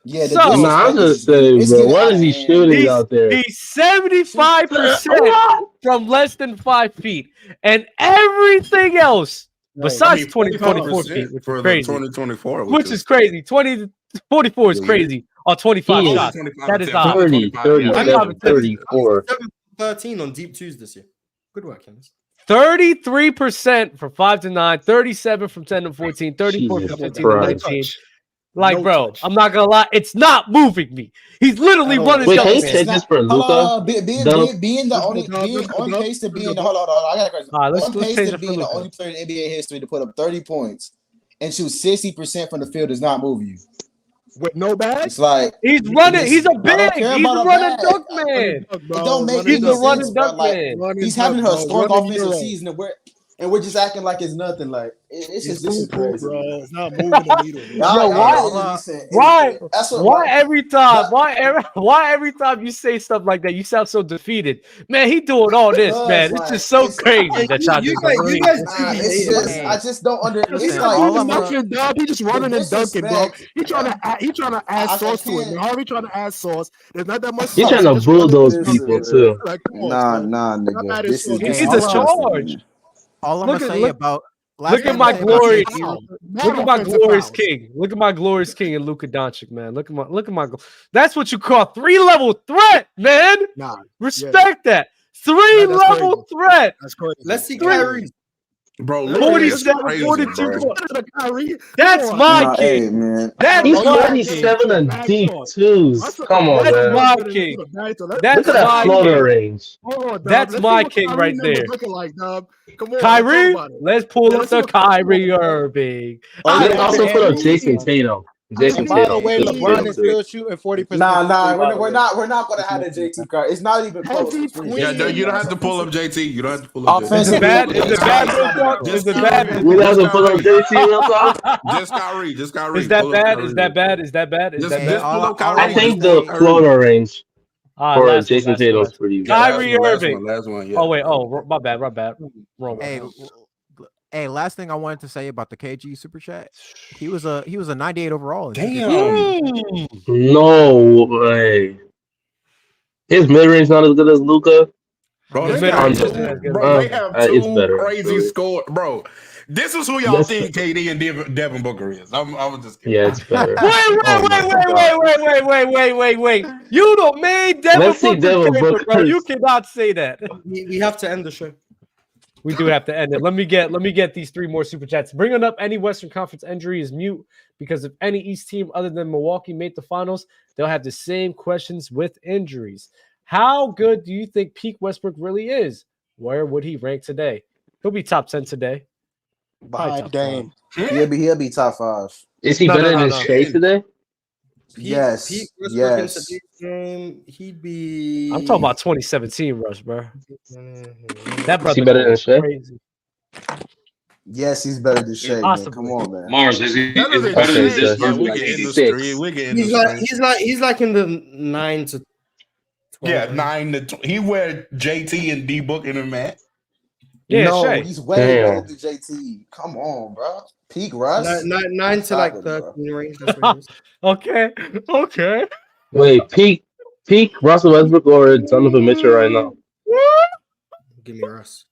Yeah, I'm just saying, bro. What is he shooting out there? He's 75% from less than 5 feet, and everything else besides 24 feet, which for is crazy. 2024, Which is crazy. 44 is crazy on 25 shots. That is 30, 34. 13 on deep twos this year. Good work, Giannis. 33% from 5 to 9, 37 from 10 to 14, 34 from 15 to 19. Like, bro, I'm not gonna lie, it's not moving me. He's literally running. Wait, can you take this for Luka? Being on pace to being hold on, I got a question. On pace to being the only player in NBA history to put up 30 points and shoot 60% from the field does not move you. With no bag? It's like he's running. He's a big. He's a running dunk man. It don't make He's any a running sense, dunk bro. man. Like, he's having a historic offensive season, and we're just acting like it's nothing. Like it's just this is crazy, bro. It's not moving the needle. Why every time? Why every time you say stuff like that, you sound so defeated, man? He doing all this, man. It's just so crazy that y'all just. I just don't understand. It's like he just running and dunking, bro. He trying to add sauce to it. Harvey trying to add sauce. There's not that much. He's trying to bulldoze people too. Nah, nigga. This is a charge. All I'm gonna say about look at my glorious king. Look at my glorious king and Luka Doncic, man. Look at my. That's what you call 3-level threat, man. Nah, respect that 3-level threat. That's crazy. Let's see Kyrie. Bro, 47, crazy, 42. bro. That's my king. Hey, man. That's He's my 47 king. and deep twos. Come on, That's man. my king. That's Look at that my floater king. range. That's my king right there. Come on, Kyrie, let's pull up the Kyrie Irving. Let's also put up Jason Tatum. Jason And by the Tatum. way, LeBron is still shooting 40%. Nah, we're not gonna have the JT card. It's not even close. Yeah, no, you don't have to pull up JT. You don't have to pull up JT. Is it bad? Is it bad, real talk? Is it bad? We have to pull up JT real talk. Just Kyrie. Just Kyrie. Is that bad? Is that bad? Is that bad? Is that Just pull bad? up Kyrie. I think the floater range for Jason Tatum is pretty. Kyrie Irving. Last one. Yeah. Oh wait. Oh, my bad. Wrong. Hey, last thing I wanted to say about the KG super chat. He was a 98 overall. Damn. No way. His mid range not as good as Luka. Bro, they have two crazy scores. Bro, this is who y'all think KD and Devin Booker is. I was just kidding. Yeah, it's better. Wait. You don't made Devin Booker, bro. You cannot say that. We have to end the show. We do have to end it. Let me get these 3 more super chats. Bringing up any Western Conference injury is mute because if any East team other than Milwaukee made the finals, they'll have the same questions with injuries. How good do you think peak Westbrook really is? Where would he rank today? He'll be top 10 today. Behind Dame. He'll be top 5. Is he better than Shai today? Yes. He'd be. I'm talking about 2017 Rush, bro. That brother is he better than Shai? Crazy. Yes, he's better than Shai. Man. Come on, man. Mars, is he better than this? He's like in the 9 to 12. Yeah, 9 to 12. He where JT and D Book in him, man. Yeah, no, Shai. he's way better than JT. Come on, bro. Peak Russ. 9 to like 13 range. That's what it is. Okay. Wait, peak Russell Westbrook or Donovan Mitchell right now? Give me Russ.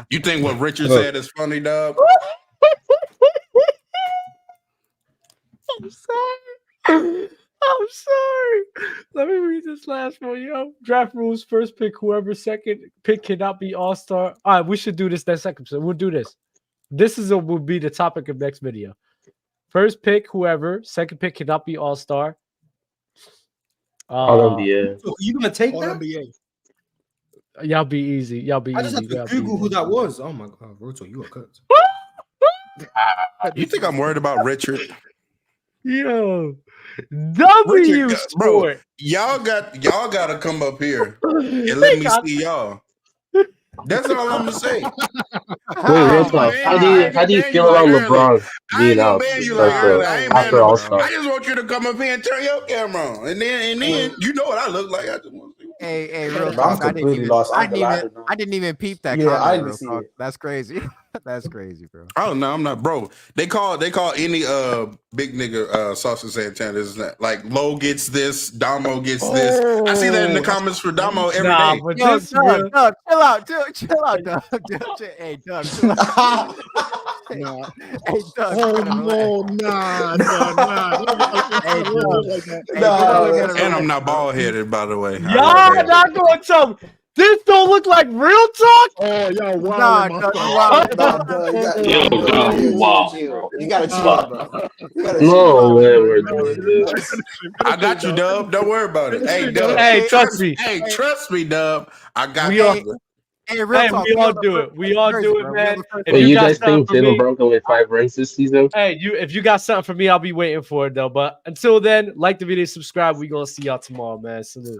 You think what Richard said is funny, dog? I'm sorry. Let me read this last one, yo. Draft rules: first pick, whoever second pick cannot be all-star. All right, we should do this next episode. We'll do this. This will be the topic of next video. First pick, whoever second pick cannot be all-star. All NBA. So you gonna take All that? NBA. Y'all be easy. Y'all be I easy. just have to Google who that was. Oh my god, Roto, you are cooked. You think I'm worried about Richard? Yo, W Richard, bro, y'all got to come up here and let me see y'all. That's all I'm gonna say. Wait, real talk. How do you feel about LeBron being out after All Star? I just want you to come up here and turn your camera on, and then you know what I look like. I just want to see. Hey, real I'm talk. completely lost. I didn't even peep that. Yeah, I comment, didn't see bro. it. That's crazy. That's crazy, bro. Oh no, I'm not, bro. They call any big nigga Sauce Santana. Is that like Low gets this, Damo gets this? I see that in the comments for Damo every day. But Yo, this Doug, chill out, Doug. Hey, Doug, chill out. Hey, Doug. Oh no, nah. And I'm not bald headed, by the way. y'all not going to tell me. This don't look like real talk. Oh, yo, Nah, Doug, you wild. Wow. You gotta chill out, bro. No way we're doing this. I got you, Dub. Don't worry about it. Hey, Dub. Hey, trust me. Hey, trust me, Dub. I got We all- you. Hey, real talk. we all do it. We all do it, man. If Wait, you got guys something think for Jalen me- Brown can win 5 rings this season? Hey, if you got something for me, I'll be waiting for it though. But until then, like the video, subscribe. We gonna see y'all tomorrow, man. Salute.